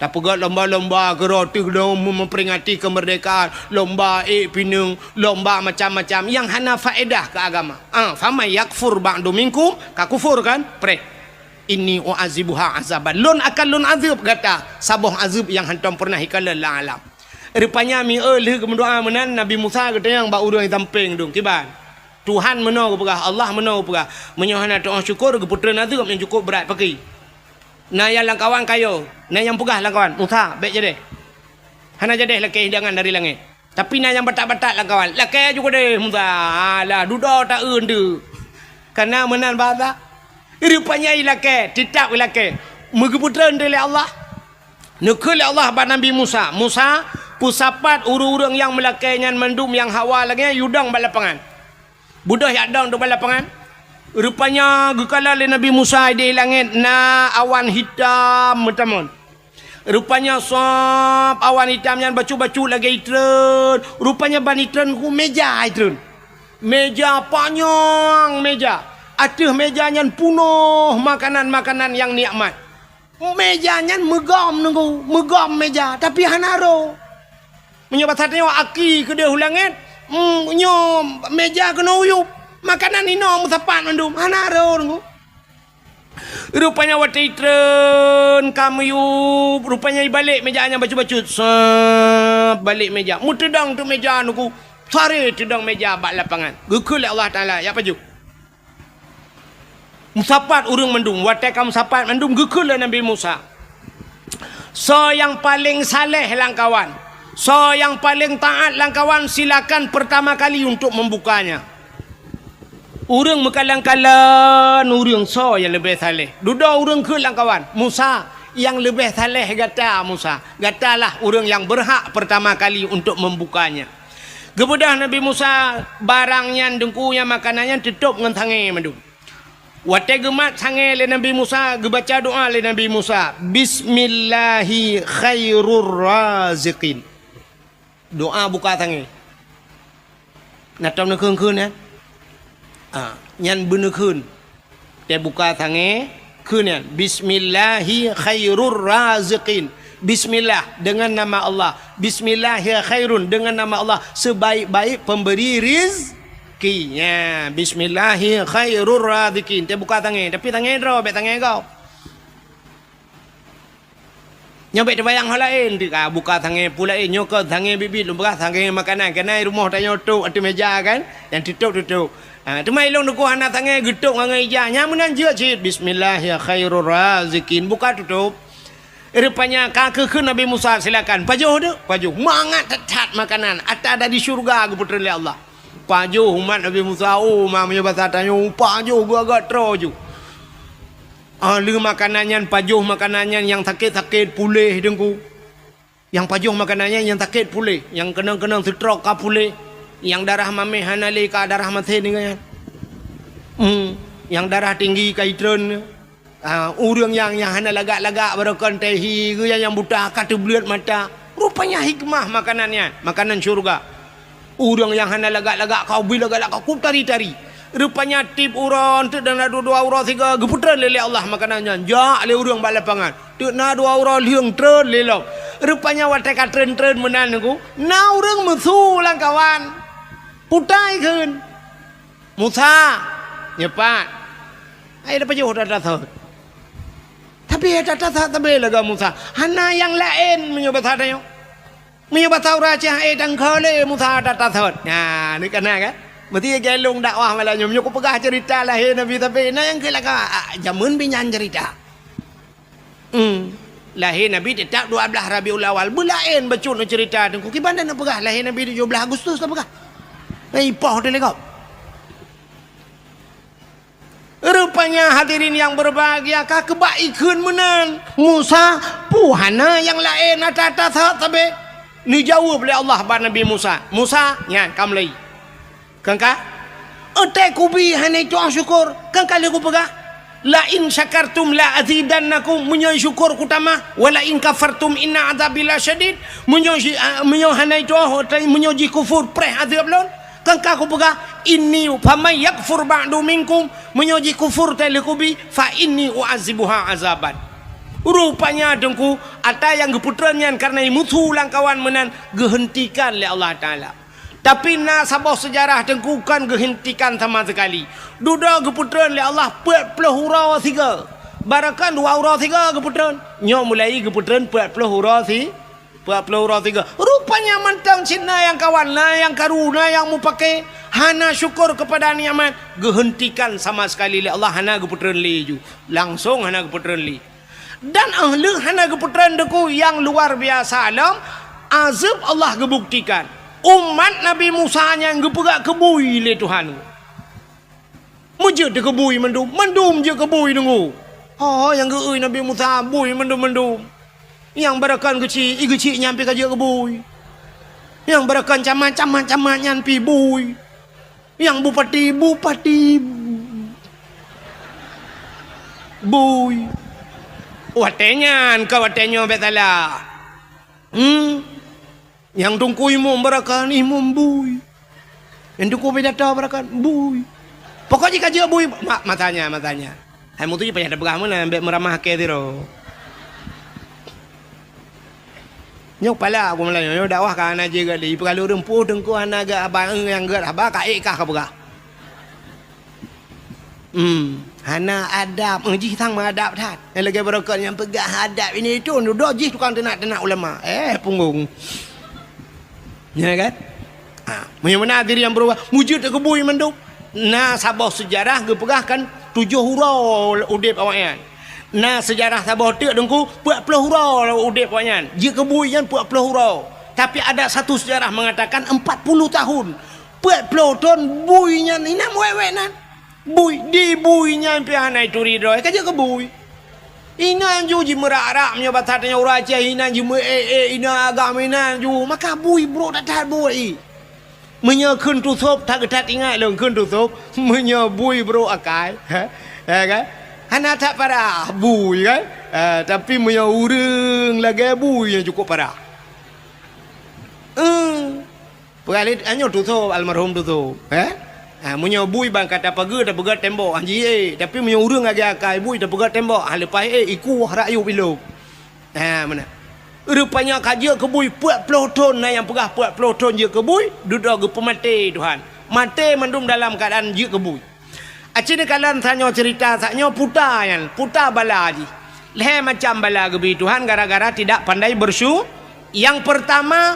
Tak pegat lomba-lomba geroti memperingati kemerdekaan, lomba pinung, lomba macam-macam yang hana faedah ke agama. Fama yakfur ba'du minkum, ka kufur kan? Pre. Inni u'azibuha azaban. Lon akan lon azab kata, saboh azab yang hantam pernah hikala la alam. Rupanya mi leh kemendoa menan Nabi Musa kata yang ba urang tamping dong kiban. Tuhan menau pegah, Allah menau pegah. Menyohana doa syukur ke putera azab yang cukup berat pakai. Nah yang langkawan kayo, nah yang pegah langkawan, Musa baik jadi. Hana jadi laki hidangan dari langit. Tapi nah yang batak-batak langkawan, laki juga deh Musa. Lah duda tak tu. Karena menan bahasa. Rupanya laki, tidak laki. Megeputra dari Allah. Nekul Allah pada Nabi Musa. Musa pusapat urang-urang yang melakainya mendum yang hawa lagi yudang balapangan. Budah yak dang tu balapangan. Rupanya gekala le Nabi Musa di langit na awan hitam teman. Rupanya sop awan hitamnya bacu-bacu lagi itren. Rupanya ban itren ku meja itren. Meja panjang meja. Aduh mejanya penuh makanan-makanan yang nikmat. Mejanya megam nunggu, megam meja tapi hanaro. Menyobat satnya aki ke dia langit. Nyo meja kena uyup. Makanan ini musapat mandum hanaro nunggu. Rupanya waktu itren kamu yuk. Rupanya balik mejanya bacu-bacu. Balik meja. Mu tedang tu meja nunggu. Sari tedang meja bak lapangan. Gekul Allah Ta'ala. Ya paju. Musapat urang mandum. Waktu kamu musapat mandum gekul Nabi Musa. So yang paling saleh langkawan. So yang paling taat langkawan silakan pertama kali untuk membukanya. Urang mekalang-kalang urang so yang lebih saleh. Duda urang ke langkawan. Musa yang lebih saleh gata Musa. Gatalah urang yang berhak pertama kali untuk membukanya. Kemudian Nabi Musa barangnya dengkunya makanannya tutup dengan tangan madu. Waktu gemat tangan le Nabi Musa gebaca doa le Nabi Musa. Bismillahi khairur raziqin. Doa buka tangan. Natam nak keun ya. Nyan bener kun dia buka tangan kunyan bismillahi khairur raziqin. Bismillah dengan nama Allah. Bismillahi khairun dengan nama Allah sebaik-baik pemberi rizki. Ya, bismillahi khairur raziqin. Dia buka tangan tapi tangan draw baik tangan kau. Nyobek terbayang hal lain dia buka tangan pula nyokot tangan bibit lumbah tangan makanan kenai rumah tanya tu ada meja kan yang tutup. Tu mai long nuku anak tangan geduk ngai ija nya menan je cit bismillah ya khairur razikin buka tutup. Rupanya kakek ke Nabi Musa, silakan pajuh tu, pajuh mangat tetat makanan atas ada di syurga ke putera Allah. Pajuh umat Nabi Musa, oh mamanya bahasa tanya pajuh gua agak troju. Lu makanannya pajuh makanannya yang sakit-sakit pulih dengku. Yang pajuh makanannya yang sakit pulih, yang kena-kena stroke ka pulih, yang darah mameh hanali ka darah mati dengan. Yang darah tinggi ka itren. Orang yang hana lagak-lagak berakan tehi ke yang buta kata belut mata, rupanya hikmah makanannya, makanan syurga. Orang yang hana lagak-lagak kau bila lagak kau tari-tari, rupanya tip orang tu dan dua orang tiga geputran lele Allah makanannya. Jak le orang balapangan tu na dua orang liang tren lelo, rupanya watai ka tren menan aku na orang musuh lang kawan putai keun Musa nyepat ai dapat jauh dah tapi ada tak tabela ga Musa hana yang lain menyobat hadanya menyobat Taurat dan khale Musa ada tak nah ni kan berarti gelong dakwah malahnya menyok pegah cerita lahir Nabi tapi nah yang kelaka jamun binyan cerita lahir Nabi tetap 12 Rabiul Awal bulain bacun cerita tengku kibanda nak pegah lahir Nabi 17 Agustus tak pegah ai poh tu lekau. Rupanya hadirin yang berbahagia kah kebaikan menan Musa puhana yang lain ada tapi ni jawab oleh Allah pada Nabi Musa nya kam lai kangka ente kubi hanai doa syukur kangka le ku pegah la in syakartum la azidannakum munyo syukur kutama wala in kafartum inna adzabil syadid munyo hanai doa munyo ji kufur preh azab lon kangka ku pegah inni famay yakfur ba'du minkum menyoji kufur telekubi fa inni u'azibuha azaban. Rupanya dengku ada yang geputrannya karena mutu langkawan menan gehentikan oleh Allah Ta'ala. Tapi na sabah sejarah dengku kan gehentikan sama sekali. Duda geputran oleh Allah 40 hurau 3. Barakan 2 hurau 3 geputran. Nyo mulai geputran 40 hurau 3. Rupanya mantang Cina yang kawan lah, yang karuna yang mau pakai hana syukur kepada nikmat gehentikan sama sekali oleh Allah hana geputran li ju langsung hana geputran li dan ahli hana geputran deku yang luar biasa alam azab Allah gebuktikan umat Nabi Musa yang gepegak kebui le Tuhan mujud de kebui mendum je kebui dengu yang geui Nabi Musa bui mendum yang barakan kecil nyampe kaje kebui yang barakan camat nyampe bui yang bupati bui watenya betala yang tungku imum barakan imum bui yang tungku bedata barakan bui pokoknya kaje bui matanya hai mutu je payah begah mana ambek meramah ke tiro nyok pala aku mulai nyok dakwah ka ana je gali perlu rempuh tengku ana ga abang yang gat abah ka ikah ka begah hana adab ji tang adab tat yang lagi barakat yang pegah adab ini tu duduk ji tukang tenak ulama punggung ya kan mana diri yang berubah wujud kebui menduk nah sabah sejarah ge pegahkan 7 hurau udip awaknya. Nah sejarah Sabah tu dengku 40 hurau udip awaknya. Dia kebui yang 40 hurau. Tapi ada satu sejarah mengatakan 40 tahun. 40 tahun buinya ni nak wewe nan. Bui di buinya pianai turi doi kaje kebui. Ina juji merak-rak nya batatnya uraja ina jume ina agama ina ju maka bui bro tat bui. Menyo kun tutup tak tat ingat long kun tutup menyo bui bro akai. Kan? Hana tak parah bui kan tapi punya urang lagi bui yang cukup parah Pergalit anyo tutup almarhum tutup punya bui bang kata pagi dah pegat tembok anji tapi punya urang lagi akai bui dah pegat tembok lepas iku rayu bilo mana rupanya kaja kebui 40 ton yang pegah 40 ton je kebui duduk ke pemati Tuhan mati mendum dalam keadaan je kebui. Acini kalian tanya cerita saknya puta bala haji. Leh macam bala gebi Tuhan gara-gara tidak pandai bersyukur. Yang pertama,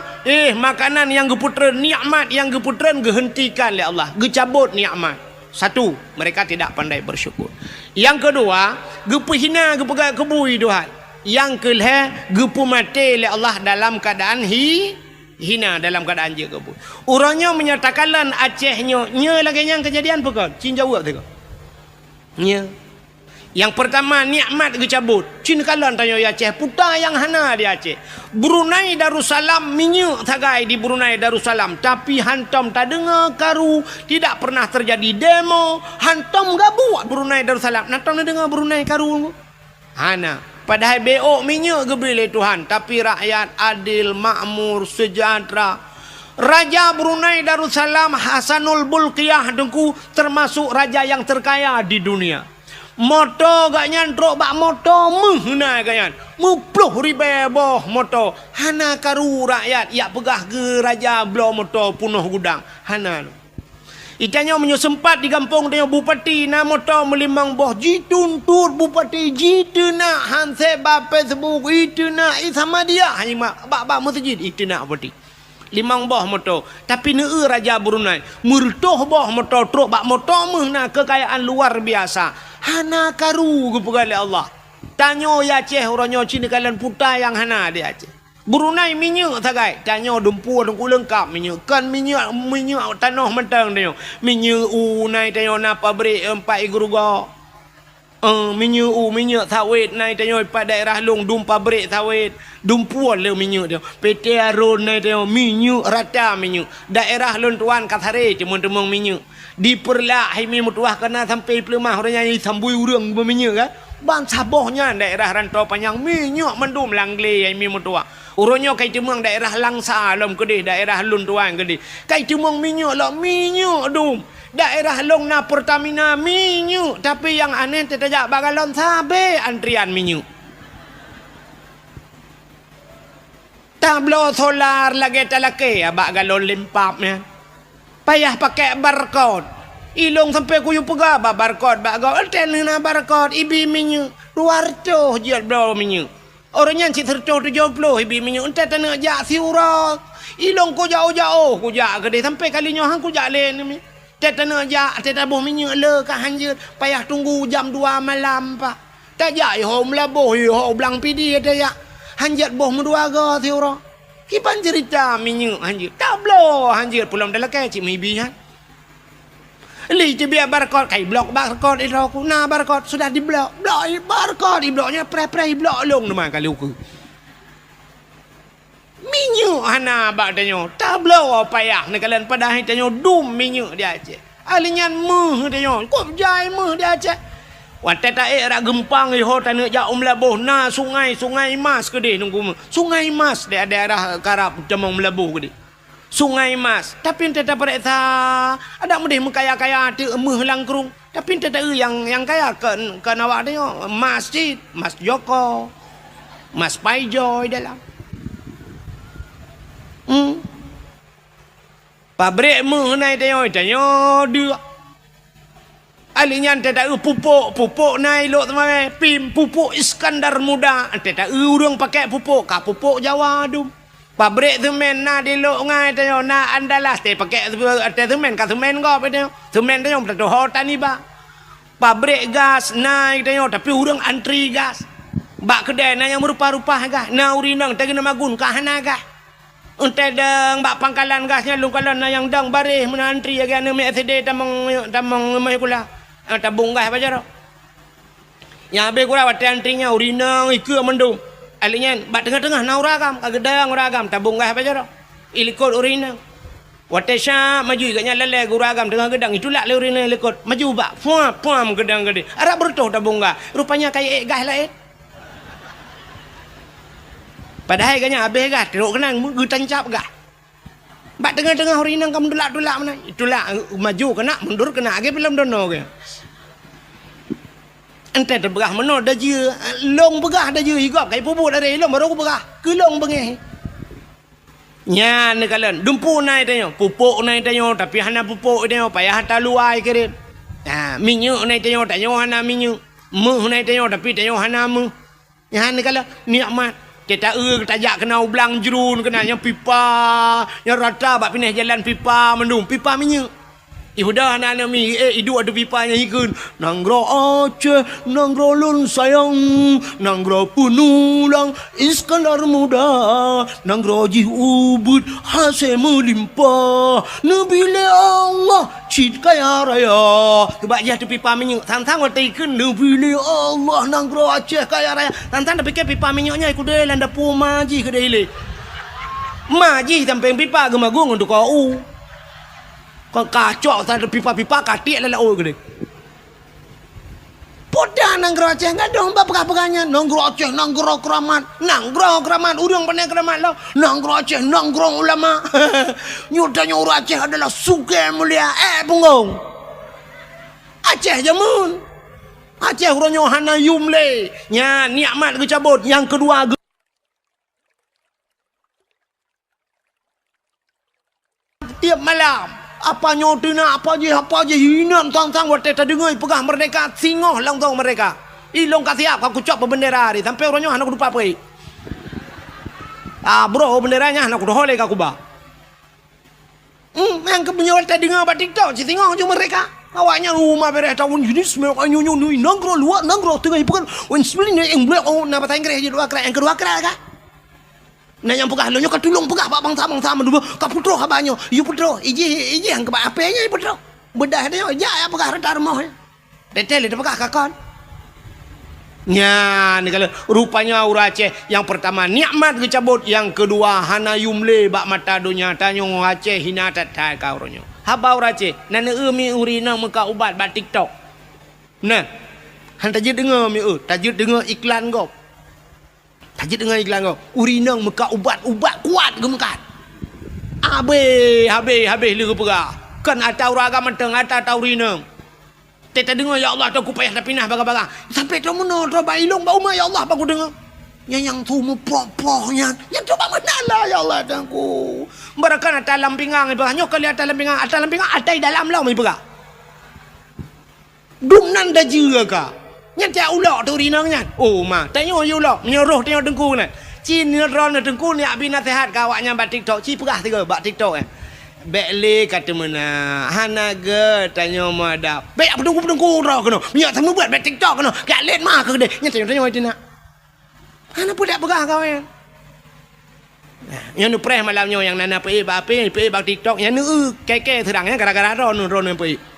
makanan yang geputran nikmat yang geputran gehentikan oleh Allah, gecabut nikmat. Satu, mereka tidak pandai bersyukur. Yang kedua, gepehina gepegak kebui Tuhan. Yang kelih gepu mati oleh Allah dalam keadaan hina, dalam keadaan je gepu. Urangnya menyatakan Acehnya nya lagi yang kejadian pekon. Cin jawab tu. Nya. Yang pertama nikmat dicabut. Cin kalan tanya Aceh putar yang hana di Aceh. Brunei Darussalam minyak tagai di Brunei Darussalam, tapi hantam tak dengar karu, tidak pernah terjadi demo. Hantam gabuat Brunei Darussalam. Nantam dengar Brunei karu. Hana. Padahal beok minyak gebeli Tuhan, tapi rakyat adil, makmur, sejahtera. Raja Brunei Darussalam Hasanul Bolkiah dengku termasuk raja yang terkaya di dunia. Moto gak nyantrok bak moto menghina ganyan. 10,000 boh moto. Hana karu rakyat ya pegah ke raja blow moto punuh gudang. Hana. Itanya sempat di kampung dia bupati na moto melimang boh jituntut bupati jitu nak hanse bape sebuk itu nak sama dia hanya bak masjid itu nak bupati. Limang boh moto tapi neu raja Brunei murtoh boh moto truk bak moto mehna kekayaan luar biasa. Hana karu kepegali Allah. Tanyo ya Aceh orangnya Cina kalian putai yang hana di Aceh. Brunei minyak tagai. Tanya dumpu dengku lengkap minyak. Kan minyak tanah mentang dia. Minyak naik tanya na pabrik 4 igruga. Minyak sawit naik tanya pada daerah long dum pabrik sawit. Dumpu le minyak dia. PT Arun naik tanya minyak rata minyak. Daerah lon tuan Kathare teman-teman minyak. Diperlak himi mutuah kena sampai pelemah orangnya sambui urang berminyak kan. Ban sabohnya daerah rantau panjang minyak mendum langle himi mutuah. Urangnya kai temang daerah Langsa lom kedih daerah lun tuan kedih. Kai temang minyak lah minyak dum. Daerah long na Pertamina minyak, tapi yang aneh tetajak bagalon sabe antrian minyak. Tablo solar lagi talake abak galon lempapnya. Payah pakai barcode. Ilong sampai kuyu pegah barcode bak hotel na barcode ibi minyak 200 je bro minyak. Orangnya cik tercoh 70 ibi minyak entah tanah jak siurak. Ilong ko jauh-jauh ko jak kedai sampai kalinya hang ko jak len ni. Tak tanah jak tak tabuh minyak le ka hanjut payah tunggu jam 2 malam pak. Tak jak ho melabuh ho blang pidi ada ya. Hanjat boh mendua ga siurak. Kipan cerita minyak hanjut. Tak bloh hanjut pulang dalam kai cik mibi han. Li je biar barcode kai blok barcode itu aku nah barcode sudah di blok barcode di bloknya pre blok long nama kali uku minyak hana bak tanyo tablo payah ni kalian pada hai tanyo dum minyak dia Aceh alinyan meh tanyo kop jai meh dia Aceh wate ta era gempang ho tanah ja Melabuh na sungai Mas kedih nunggu sungai Mas daerah Karab Temang Melabuh kedih Sungai Mas, tapi ente tak periksa. Ada mudih mengkaya-kaya tu emeh langkrung. Tapi ente tak yang kaya ke nawak dia masjid, Mas Joko, Mas Paijoy dalam. Pabrik meh naik tanya dia. Alinya ente tak pupuk naik lok teman pim pupuk Iskandar Muda. Ente tak urang pakai pupuk, ka pupuk Jawa dum. Pabrik semen na di lok ngai tanya na andalas te pakai semen ka semen go tanya semen tanya betul hotan ni ba pabrik gas naik tanya tapi urang antri gas bak kedai na yang merupa-rupa gas na urinang tagi na magun ka hana gas ente deng bak pangkalan gasnya lungkalan na yang dang baris mena antri aga na MSD tamang mai kula tabung gas apa jaro yang be kula wat antrinya urinang ikeu mendung alinya bat tengah-tengah na uragam kagedang uragam tabung gas apa jaro ilikot urina watesha maju gaknya lele uragam tengah gedang itulah le urina ilikot maju bak puam gedang gede arab bertoh tabung gas rupanya kayak gas lah padahal gaknya habis gas teruk kenang getancap gas bat tengah-tengah urina kamu dulak-dulak mana itulah maju kena mundur kena age belum dono ke ente terbegah meno dah je long begah dah je higap kai pupuk dari long baru aku begah ke long bengeh nya ni kalian dumpu naik tanya pupuk naik tanya tapi hana pupuk tanya payah hantar luai kirim minyak naik tanya hana minyak meh naik tanya tapi tanya hana meh nya ni kalian nikmat kita tajak kena ublang jerun kena yang pipa yang rata bak pindah jalan pipa mendung pipa minyak Ibu dah anak-anak mi hidup ada pipanya ikun. Nanggro Aceh, nanggro lun sayang, nanggro penulang Iskandar muda, nanggro Haji Ubud hasil melimpah. Nabila Allah cid kaya raya. Sebab dia tu pipa minyak. Tang-tang waktu ikun Nabila Allah nanggro Aceh kaya raya. Tang-tang dah fikir pipa minyaknya ikut dia landa pu maji ke dia ile. Maji sampai pipa gemagung untuk kau. Kau kacau tak ada pipa-pipa katik lelak gede. Poda nanggro Aceh enggak dong pegah-pegahnya. Nanggro Aceh, nanggro keramat, urang pandai keramat lo. Nanggro Aceh, nanggro ulama. Nyudah nyuruh Aceh adalah suge mulia. Punggong. Aceh jamun. Aceh uranyo hana yumle. Nya nikmat kecabut. Yang kedua tiap malam. Apa nyotina apa je hina tang-tang waktu dengar pegah merdeka singoh lang tong mereka. Ilong kasiap aku cop bendera ni sampai orangnya anak lupa apa. Bro benderanya anak udah holek aku ba. Yang kebenyawal tadi dengar ba TikTok si singoh je mereka. Awaknya rumah beres tahun jenis memang nyu nanggro luar nanggro tengah ibukan wen sebenarnya yang blok na bahasa Inggris je dua kerak yang kedua kerak kan. Nah yang pegah lo nyokat tulung pegah pak bangsa dulu ka putro ka banyo yu putro iji yang ke apenya putro bedah dia ya pegah redar moh detail dia pegah kakon nya ni kalau rupanya orang Aceh yang pertama nikmat kecabut yang kedua hana yumle bak mata dunia tanyo Aceh hina tatai ka oronyo haba orang Aceh nana mi urina muka ubat bak TikTok nah han tajid dengar mi tajid dengar iklan kau tajid dengan iklan kau urinang meka ubat-ubat kuat gemekat habis lu pegah kan atau raga menteng atau urinang teta dengar ya Allah aku payah dah pinah baga-baga sampai tu mana tu bailong bau ya Allah aku dengar yang tu mu popohnya yang coba menala ya Allah dangku barakan atas lampingang ibu hanya kali atas lampingang ada dalam lau ibu ka dumnan dah juga ka nya dia ulok tu rinangnya. Oh mah, tengok you ulok, menyuruh tengok dengku ni. Cin ni ron dengku ni abi nasihat kawaknya bak TikTok, ci pegah tiga bak TikTok Bekle kata mana, hanaga tanya madap. Bek apa dengku ro kena. Minyak sama buat bak TikTok kena. Gak let mah ke gede. Nya tengok itu nak. Hana pun dak pegah kau yang. Yang nu preh malamnya yang nana pe bak TikTok yang nu keke terangnya gara-gara ron pe.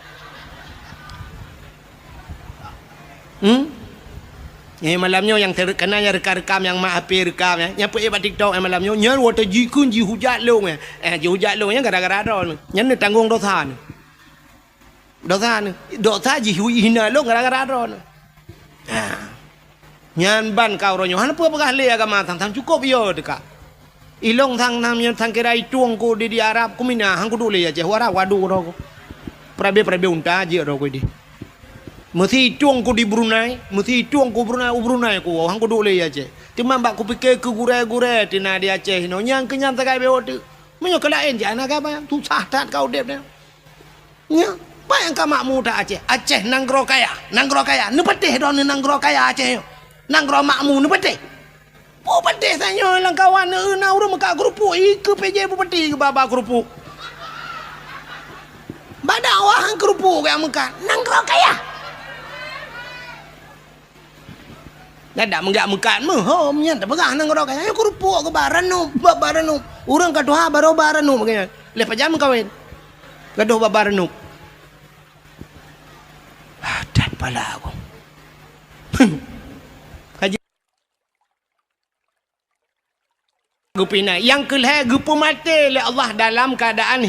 Malamnya yang terkena yang rekam yang mak api rekam ya. Yang pergi buat TikTok malamnya nyer water jikun ji hujat long ji hujat long yang gara-gara ron. Yang tanggung dosa ni. Dosa ji hina long gara-gara ron. Nyan ban kau ronyo han apa pegah le agama tang cukup yo dekat. Ilong tang namnya tang kira ituang ko di Arab ku mina hang ku dule ya je wara wadu ro ko. Prabe unta je ro ko di. Mesti tuang ku di Brunei, Brunei ku, hang ku dole ya je. Cuma mbak ku pikir ke gure tina di Aceh no nyang kenyang takai bewo tu. Menyo kelain je anak apa tu sahtat kau dep dia. Nya, apa yang kamakmu tak Aceh nanggro kaya. Nu petih don nanggro kaya Aceh yo. Nanggro makmu nu petih. Po petih sanyo lang kawan na urang maka grupu ke PJ po petih ke baba grupu. Badawah hang grupu ke maka nanggro kaya. Ada menggak mekat mah nya tak pegah nang orang kaya aku rupuk ke baranu urang kadoha baro baranu begini lepas jam kawin kadoh baranu dan pala aku kaji gupina yang kelih gupu mati oleh Allah dalam keadaan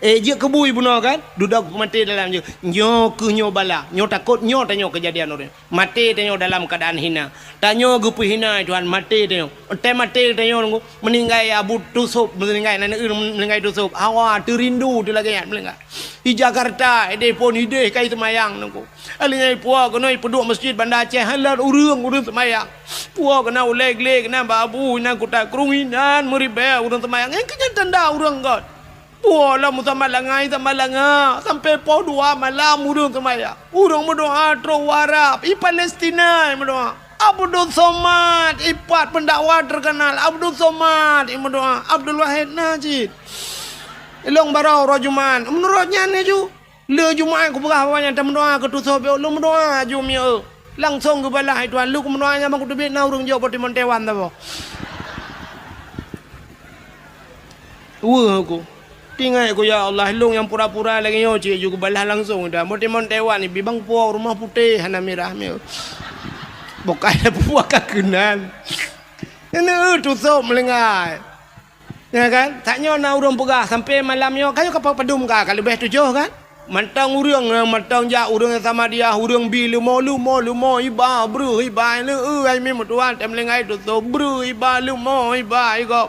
je kebui bunuh kan dudak mati dalam je nyo ke nyo bala nyo takut nyo tanyo kejadian orang mati tanyo dalam keadaan hina tanyo gupu hina Tuhan mati tanyo mati tanyo meninggal abu tusuk meninggal meninggal tusuk hawa terindu tu lagi meninggal di Jakarta ide pun ide kai semayang nunggu alinya puak kena peduk masjid Banda Aceh halar urang semayang puak kena uleg kena babu ina kuta kerunginan meribe urang semayang yang kenyataan dah urang god Wala mo sa malangay sampai po 2 malam urang semaya. Urang mo doa tro warap i Palestina mo doa. Abdul Somad ipat pendakwa terkenal Abdul Somad mo doa. Abdul Wahid Najid. Long barau rojuman. Menurutnya ni ju. Le Jumaat ku berah awaknya tak mendoa ke tu sobe lu mendoa ju mi langsung ke balah tuan lu ku mendoanya bang ku tebik na urang jo poti montewan ta bo. Aku. Tinggal aku ya Allah long yang pura-pura lagi yo cik ju ku balah langsung dah. Poti montewan ni bibang puau rumah putih hana merah mi. Bukan puak kakenan. Ini tu sob melengai. Ya kan? Taknya na urang pegah sampai malam yo kayu kapal padum ka kalau lebih 7 kan? Mantang urang mantang ja urang sama dia urang bi lumo iba bru iba le ai mi mutuan tem lengai tu to bru iba lumo iba iko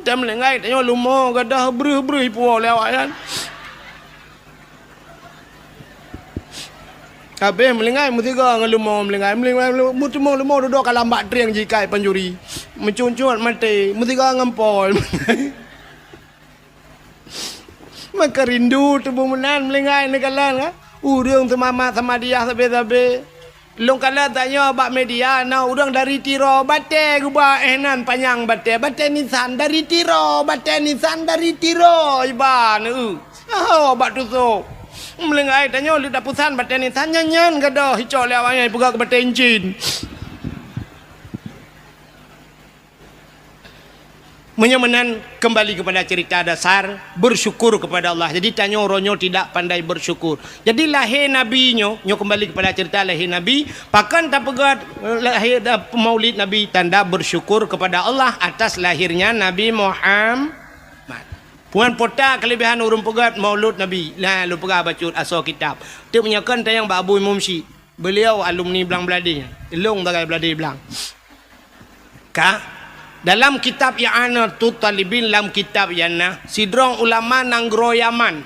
tem lengai tanyo lumo gadah bru ipo lewat kan kabeh melengai mutiga ngelumo melengai mutumo lumo duduk kalambak triang jikai panjuri mencuncut mati mutiga ngempol maka rindu tubuh menan melengai nekalan kan urang tu mama sama dia sabe long kala tanya bak media na urang dari tiro bate guba enan panjang bate nisan dari tiro bate nisan dari tiro iban bak tu so melengai tanya lu dapusan bate nisan nyanyan gadah hicau lewanya pegak bate encin Menyemenan kembali kepada cerita dasar bersyukur kepada Allah. Jadi tanya orangnya tidak pandai bersyukur. Jadi lahir Nabi nyo kembali kepada cerita lahir Nabi. Pakan tak pegat lahir maulid Nabi tanda bersyukur kepada Allah atas lahirnya Nabi Muhammad. Puan pota kelebihan urung pegat maulud Nabi. Lah lu pegat baca asal kitab. Tu menyakan tayang Pak Abu Imam Syed. Beliau alumni Belang Beladi. Long bagai Beladi Belang. Dalam kitab I'anatul Talibin dalam kitab yana sidrong ulama nanggro Yaman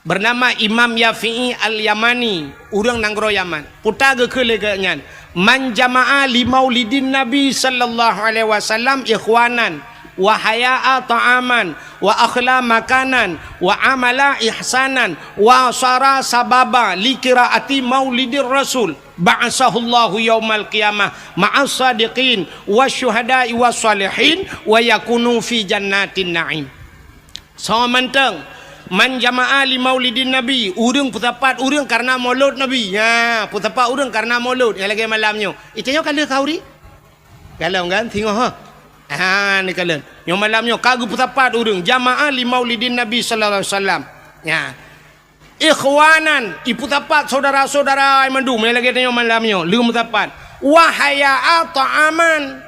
bernama Imam Yafi'i Al-Yamani urang nanggro Yaman puta ge keleganyan man jama'a li maulidin Nabi sallallahu alaihi wasallam ikhwanan wa haya'a ta'aman wa akhla makanan wa amala ihsanan wa sara sababa li qiraati maulidir rasul ba'asahullahu yaumal qiyamah ma'as sadiqin wasyuhada'i wassalihin wa yakunu fi jannatin na'im. So manteng man jama'a li maulidin nabi urang putapat urang karena maulud nabi ya putapat urang karena maulud yang lagi malamnya itanya kala kauri kalau kan tengok ni kalian yang malamnya kagu putapat urang jamaah li maulidin nabi sallallahu alaihi wasallam ya ikhwanan ipu tapat saudara-saudara mandu lagi tanya malamnya lu tapat wahaya ta'aman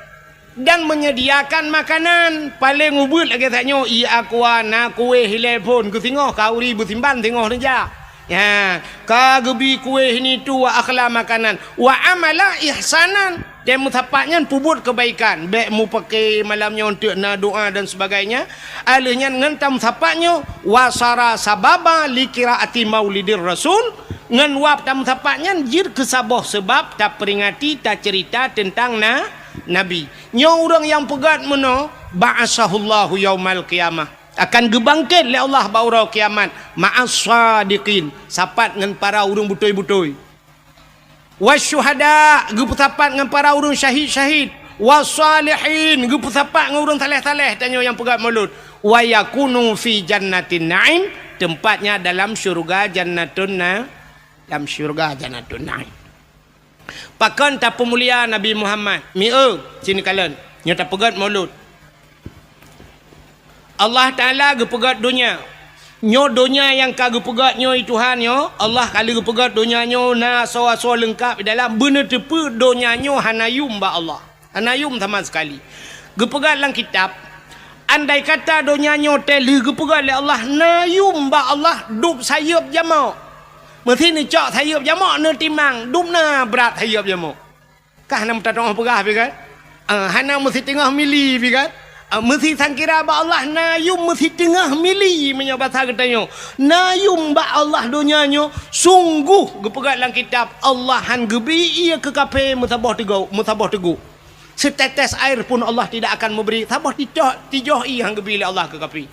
dan menyediakan makanan paling ubud lagi tanya akwana kue telepon ku tengok kauri butimban tengok saja ya kagebi kue ini tu wa akhla makanan wa amala ihsanan dan mutapaknya pubut kebaikan baik mu pakai malamnya untuk na doa dan sebagainya alihnya ngentam mutapaknya wasara sababa li qiraati maulidir rasul ngan wap tam mutapaknya jir kesabah sebab tak peringati tak cerita tentang nabi nyo orang yang pegat meno ba'asahullahu yaumal qiyamah akan gebangkit oleh Allah baurau kiamat ma'as sadiqin sapat ngan para urang butoi-butoi wasyuhada geputapat dengan para urang syahid-syahid wasalihin geputapat dengan urang taleh-taleh tanya yang pegat maulud wa yakunu fi jannatin na'im tempatnya dalam syurga jannatun na'im. Pakan tak pemulia Nabi Muhammad sini kalian nya tak pegat maulud Allah Ta'ala gepegat dunia nyo dunia yang kagak pegat nyo Tuhan nyo Allah kali pegat dunia nyo na so lengkap dalam benar tepu dunia nyo hanayum ba Allah hanayum sama sekali gepegat dalam kitab andai kata dunia nyo teli gepegat oleh Allah nayum ba Allah dub sayup jamak mesti ni cak sayup jamak ne timang dub na berat sayup jamak kah nam tatong pegah pi kan hana mesti tengah mili pi kan mesti sangkira ba Allah nayum mesti tengah mili punya bahasa katanya nayum ba Allah dunianya sungguh gepegat dalam kitab Allah han gebi ia ke kape mutabah teguh setetes air pun Allah tidak akan memberi tabah tijoh i hang gebi le Allah ke kape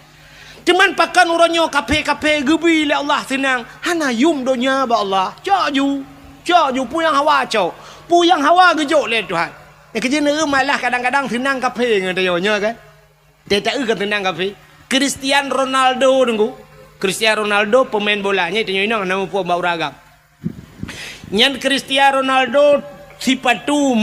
teman pakan orangnya kape gebi le Allah senang hanayum dunia ba Allah caju puyang hawa puyang hawa gejok le Tuhan kerja malah kadang-kadang senang kafe ngatanya kan. Dia tak kan tenang kafe. Cristiano Ronaldo nunggu. Cristiano Ronaldo pemain bolanya itu nyoinang nama puak bau ragam. Nyan Cristiano Ronaldo sipatu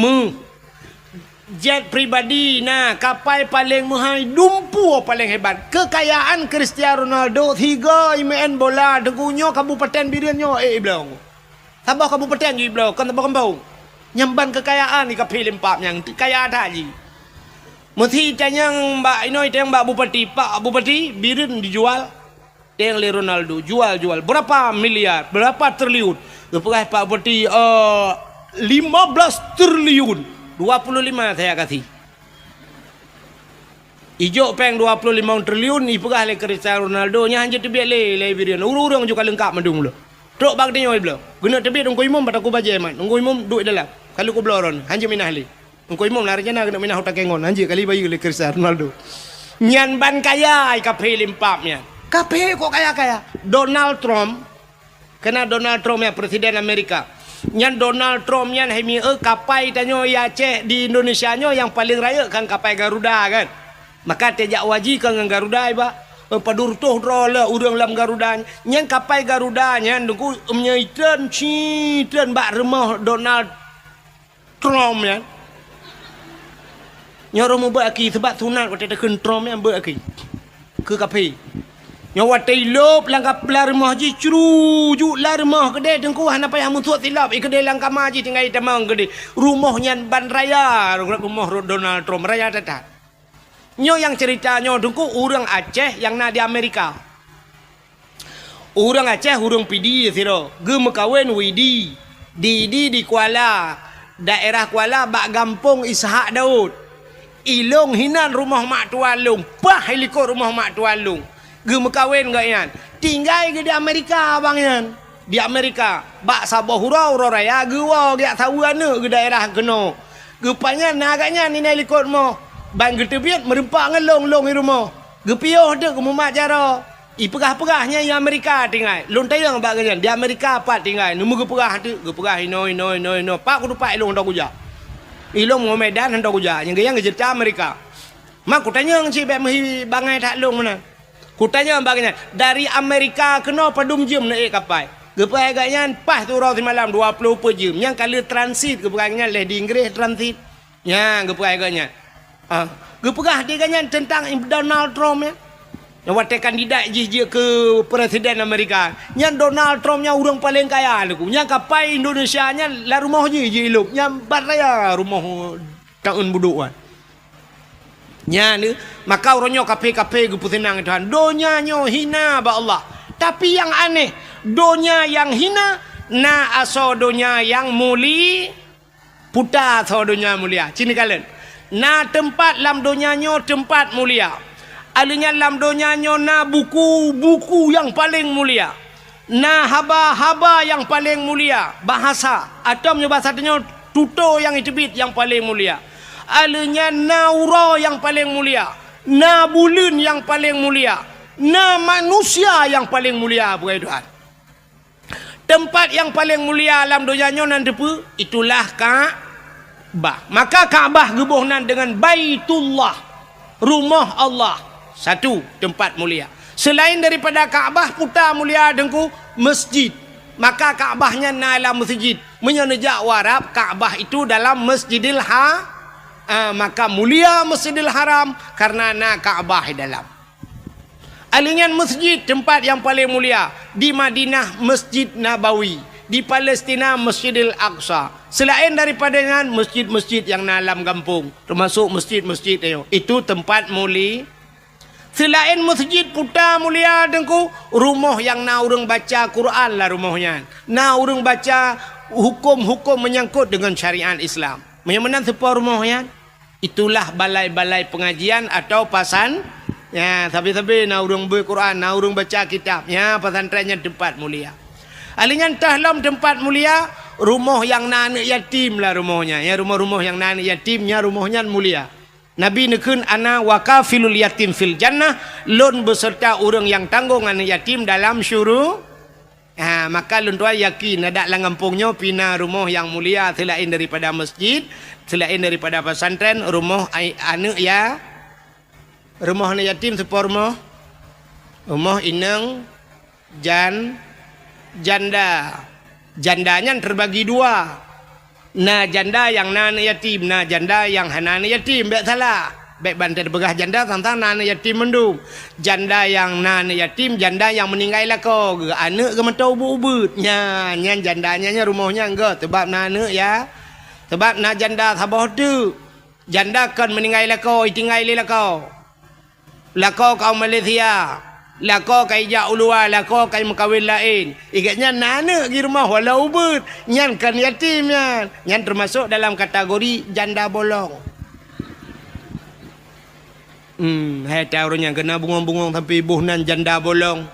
jet pribadi nah kapal paling mahal dumpu paling hebat. Kekayaan Cristiano Ronaldo 3 main bola dengunyo kabupaten Birianyo belong. Sabah kabupaten je belong kan tabah kembang. Nyamban kekayaan ni kapil empat yang kaya tadi. Mesti tanyang mbak inoi tanyang mbak bupati, Pak Bupati Birin dijual teng le Ronaldo jual berapa miliar, berapa triliun. Lepas Pak Bupati 15 triliun. 25 saya kasih. Ijo peng 25 triliun ni pegah le Cristiano Ronaldo nya hanya tebiat le Birian. Urang juga lengkap mandung lo. Trok bag dinyo iblo. Guna tebiat ungko imum pataku baje man. Ungko imum duit dalam. Kalau ku bloron hanya minah le. Ungko imum larjana kena minah hotak kengon hanya kali bayi le Cristiano Ronaldo. Nyan ban kaya ai kape limpap nya. Kape kok kaya. Donald Trump kena Donald Trump ya presiden Amerika. Nyan Donald Trump nyan hemi kapai tanyo ya Aceh di Indonesia nyo yang paling raya kan kapai Garuda kan. Maka tejak waji kan Garuda ba. Padur tuh rola urang lam Garuda. Nyan kapai Garuda nyan dengku menyaiten citen bak remah Donald Trump nyan. Nyoro mu ba aki sebab sunat kata tekun Trump yang ba aki. Ke kapai. Nyawa tailop langkap belar rumah ji curujuk lah rumah gede dengku hana payah musuh silap gede langkap maji tinggal tamang gede rumahnya ban raya rumah Donald Trump raya tata nyo yang ceritanya dengku orang Aceh yang na di Amerika orang Aceh orang pidi siro ge mekawin widi di Kuala daerah Kuala bak gampung Ishak Daud ilung hinan rumah mak tualung pah helikop rumah mak tualung ge mekawin gak yan tinggal ke di Amerika bang yan di Amerika bak Sabah hurau raya ge wa ge tahu ane ke daerah keno ge panyan agaknya ni helikop mo bang ge tebiat merempak ngelong di rumah ge pioh de ke mumak jaro i pegah-pegahnya di Amerika tinggal lon tayang bak ganyan di Amerika apa tinggal numu ge pegah tu ge pegah ino pak kudu pak ilong dak kuja ilong mo Medan hendak kuja yang ge cerita Amerika mak ku tanya ngci bak mehi bangai tak long mana. Kutanya bagainya dari Amerika kena padum jam naik kapal. Gepai agaknya pas tu orang semalam 20 per jam. Yang kali transit gepegahnya leh di Inggris transit. Ya gepai agaknya. Gepegah dia agaknya tentang Donald Trump ya. Yang waktu kandidat je ke presiden Amerika. Yang Donald Trump nya orang paling kaya aku. Yang kapal Indonesia nya lah rumah je hidup. Yang bat raya rumah tahun buduk kan. Nya ni maka orangnya kape-kape gupu senang Tuhan. Donya nyo hina ba Allah. Tapi yang aneh, donya yang hina na aso donya yang muli puta aso donya mulia. Cini kalian. Na tempat lam donya nyo tempat mulia. Alinya lam donya nyo na buku yang paling mulia. Na haba yang paling mulia. Bahasa atau bahasa nyo tuto yang itibit yang paling mulia. Alanya naura yang paling mulia, na bulan yang paling mulia, na manusia yang paling mulia bukan Tuhan. Tempat yang paling mulia alam donyanya nan depu itulah Ka'bah. Maka Ka'bah gebuhnan dengan Baitullah, rumah Allah. Satu tempat mulia. Selain daripada Ka'bah putar mulia dengku masjid. Maka Ka'bahnya na dalam masjid. Menyenejak warab Ka'bah itu dalam Masjidil maka mulia Masjidil Haram karena na Ka'bah di dalam. Alingan masjid tempat yang paling mulia di Madinah Masjid Nabawi, di Palestina Masjidil Aqsa. Selain daripada dengan masjid-masjid yang dalam kampung, termasuk masjid-masjid itu tempat mulia. Selain masjid putar mulia dengku rumah yang na urang baca Quran lah rumahnya. Na urang baca hukum-hukum menyangkut dengan syariat Islam. Menyemenan sebuah rumahnya. Itulah balai-balai pengajian atau pasan. Ya, tapi na urang berquran, na urang baca kitab. Ya, pesantrennya tempat mulia. Alingan tahlam tempat mulia, rumah yang anak yatim lah rumahnya. Ya, rumah-rumah yang anak yatimnya rumahnya mulia. Nabi nekun ana wakafilul yatim fil jannah, lon beserta orang yang tanggung anak yatim dalam syurga. Maka lun tua yakin ada langampungnya pina rumah yang mulia selain daripada masjid, selain daripada pesantren, rumah anak ya, rumah anak yatim seperti rumah Rumah inang janda. Jandanya terbagi dua. Nah janda yang nana yatim, nah janda yang hanana yatim. Baik salah. Baik bantai begah janda tentang nana yatim mendung. Janda yang nana yatim, janda yang meninggal lah kau. Anak ke mentau ubud. Nya jandanya rumahnya enggak. Sebab nana ya. Sebab na janda sabah tu. Janda kan meninggal lah kau, tinggal lah kau. Lah kau Malaysia. Lah kau ijak ulua, lah kau makawin lain. Ikatnya nana di rumah walau ubud. Nyan kan yatim nyan. Nyan termasuk dalam kategori janda bolong. Hai tahu yang kena bungong-bungong tapi buhnan janda bolong.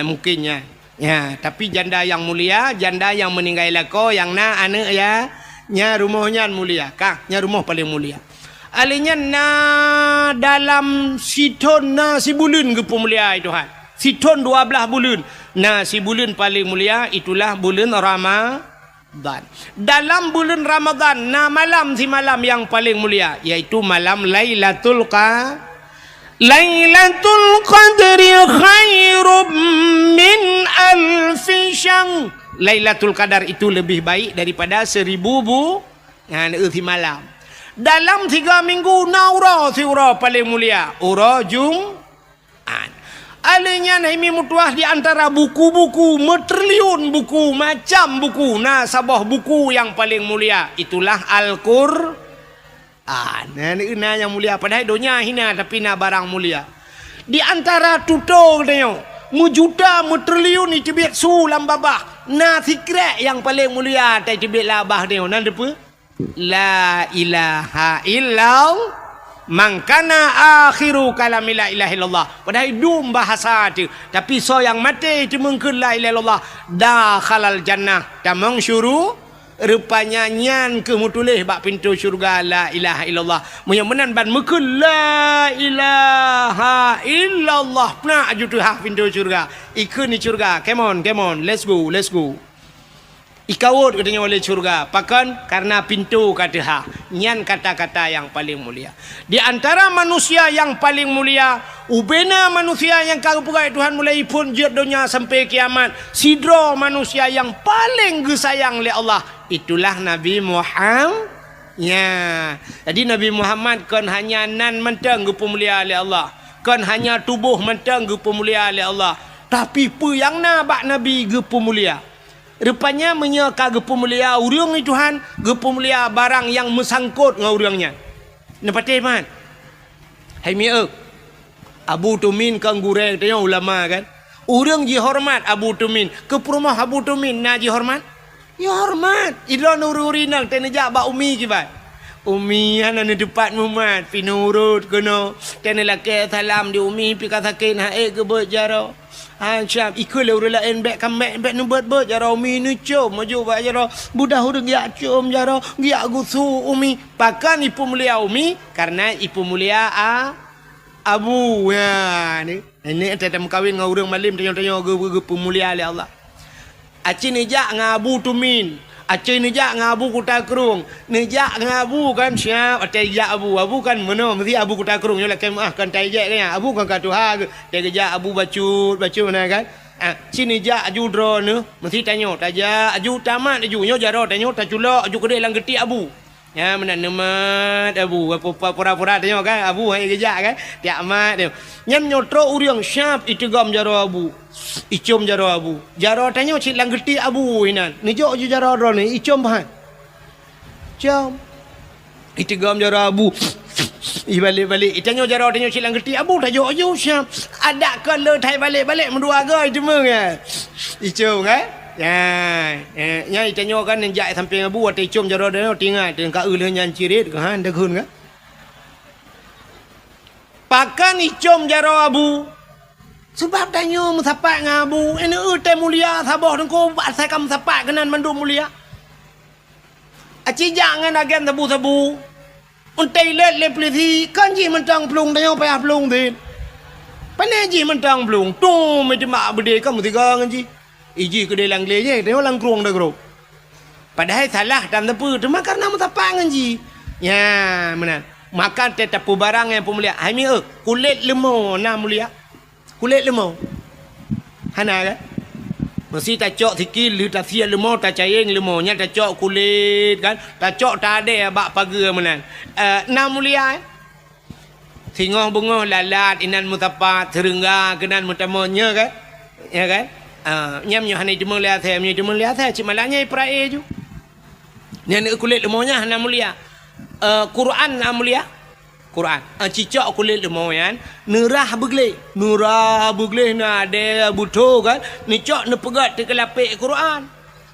Mungkinnya. Ya, tapi janda yang mulia, janda yang meninggal lako, yang na anak ya, nya rumahnya mulia. Kah, nya rumah paling mulia. Alinya na dalam siton na si bulan ke mulia itu Tuhan. Siton 12 bulan. Nah, si bulan paling mulia itulah bulan Ramadan. Dalam bulan Ramadan, na malam si malam yang paling mulia yaitu malam Lailatul Qadri khairum min alfi syahr. Lailatul Qadar itu lebih baik daripada 1000 malam. Dalam 3 minggu naura si ura paling mulia. Ura Jum'at. Alanya naimi mutuah di antara buku-buku, metriliun buku, macam buku. Nah, sabah buku yang paling mulia itulah Al-Qur'an. Nah yang mulia padahal dunia hina tapi na barang mulia. Di antara tutor tengok mujuta mutriliun itu biat sulam babah. Na sikret yang paling mulia tai cebit labah tengok nan depa. La ilaha illallah man kana akhiru kalami la ilaha illallah. Padahal dum bahasa tu tapi so yang mati tu mengkun la ilaha illallah dakhalal jannah tamang syuru. Rupanya nyan ke mutulih bak pintu syurga la ilaha illallah. Menyan ban mekul la ilaha illallah. Pernah aju tu hak pintu syurga. Ikut ni syurga. Come on. Let's go. Ikawut katanya oleh syurga. Pakan karena pintu kata hak. Nyan kata-kata yang paling mulia. Di antara manusia yang paling mulia, ubena manusia yang kagupugai Tuhan mulai pun jid dunia sampai kiamat. Sidro manusia yang paling gesayang oleh Allah. Itulah Nabi Muhammad. Ya. Jadi Nabi Muhammad kan hanya nan mentang gupu mulia oleh Allah. Kan hanya tubuh mentang gupu mulia oleh Allah. Tapi apa yang nak Nabi gupu mulia? Rupanya menyeka gupu mulia urang ni Tuhan, gupu mulia barang yang mesangkut dengan urangnya. Nepati man. Hai mi'ek. Abu Tumin kang gureng tanya ulama kan. Urang ji hormat Abu Tumin. Ke rumah Abu Tumin na ji hormat? Ya hormat. Idron ururi nang tenejak bak umi kibat. Umi hana ni depat mumat pi nurut kena. Tene laki salam di umi pi kasakin hae ke bet jaro. Syam ikut le urula en bek kambek bek nu bet jaro umi ni cum maju bak jaro. Budah urang giak cum jaro, giak gusu umi. Pakan ipu mulia umi karena ipu mulia Abu ya ni. Ini tetap kawin dengan urang malim tanya-tanya ge mulia oleh Allah. Acin nejak dengan Abu Tumin. Acin nejak dengan Abu Kutakrung. Nejak dengan Abu kan siap. Tajak Abu kan mana? Mesti Abu Kutakrung. Yolah kan tajak kan. Abu kan katuha. Dia kejak Abu bacu mana kan. Acin nejak aju dro ni. Mesti tanya. Tajak aju tamat aju. Nyo jaro tanya. Taculak aju kedai lang getik Abu. Ya mana nemat Abu. Pura-pura tanya kan. Abu hai kejak kan. Tiap mat dia. Nyan nyotro uriang syap itu gam jaro Abu. Icom jaro Abu. Jaro tanya cik lang geti Abu inan. Ni jok je jaro ro ni icom bahan. Jom. Itu gam jaro Abu. Balik. Tanya jaro tanya cik lang geti Abu dah jok je syap. Ada ke le thai balik mendua ke itu meng kan. Icom kan? Ya tanya kan njak samping Abu atau icom jaro dah tinggal dengan ka euleh nyan cirit ke han dah kun kan. Pakan icom jaro Abu. Sebab tanya mensapat dengan Abu. Ini utai mulia sabah dengku. Saya kamu sapat kenan mandu mulia. Aci jangan agen sabu-sabu. Untai let le polisi. Kan ji mentang pelung. Tanya payah pelung din. Pandai ji mentang pelung. Tu macam mak berdek kamu tiga kan ji. Iji kedai lang le je. Tanya lang kerung dah kerung. Padahal salah dalam tepu. Cuma karena mensapat dengan ji. Ya benar. Makan tetapu barang yang pemulia. Hai mi kulit lemah na mulia. kulit lemau. Hana kan? Mesti tak cok sikit lu tak sia lemau tak cair lemau nya tak cok kulit kan. Tak cok tak ada bak pagar menan. Nah mulia singoh bungoh lalat inan mutapat serengga kenan mutamanya kan. Ya kan? Nyam nyo hanai cuma lihat saya, nyo cuma lihat saya cuma lanya prae ju. Nya kulit lemau nya hana mulia. Quran na mulia. Quran. Cicak kulit lemau yan. Nerah begleh na ada buto kan. Ni cok ne pegat te kelapik Quran.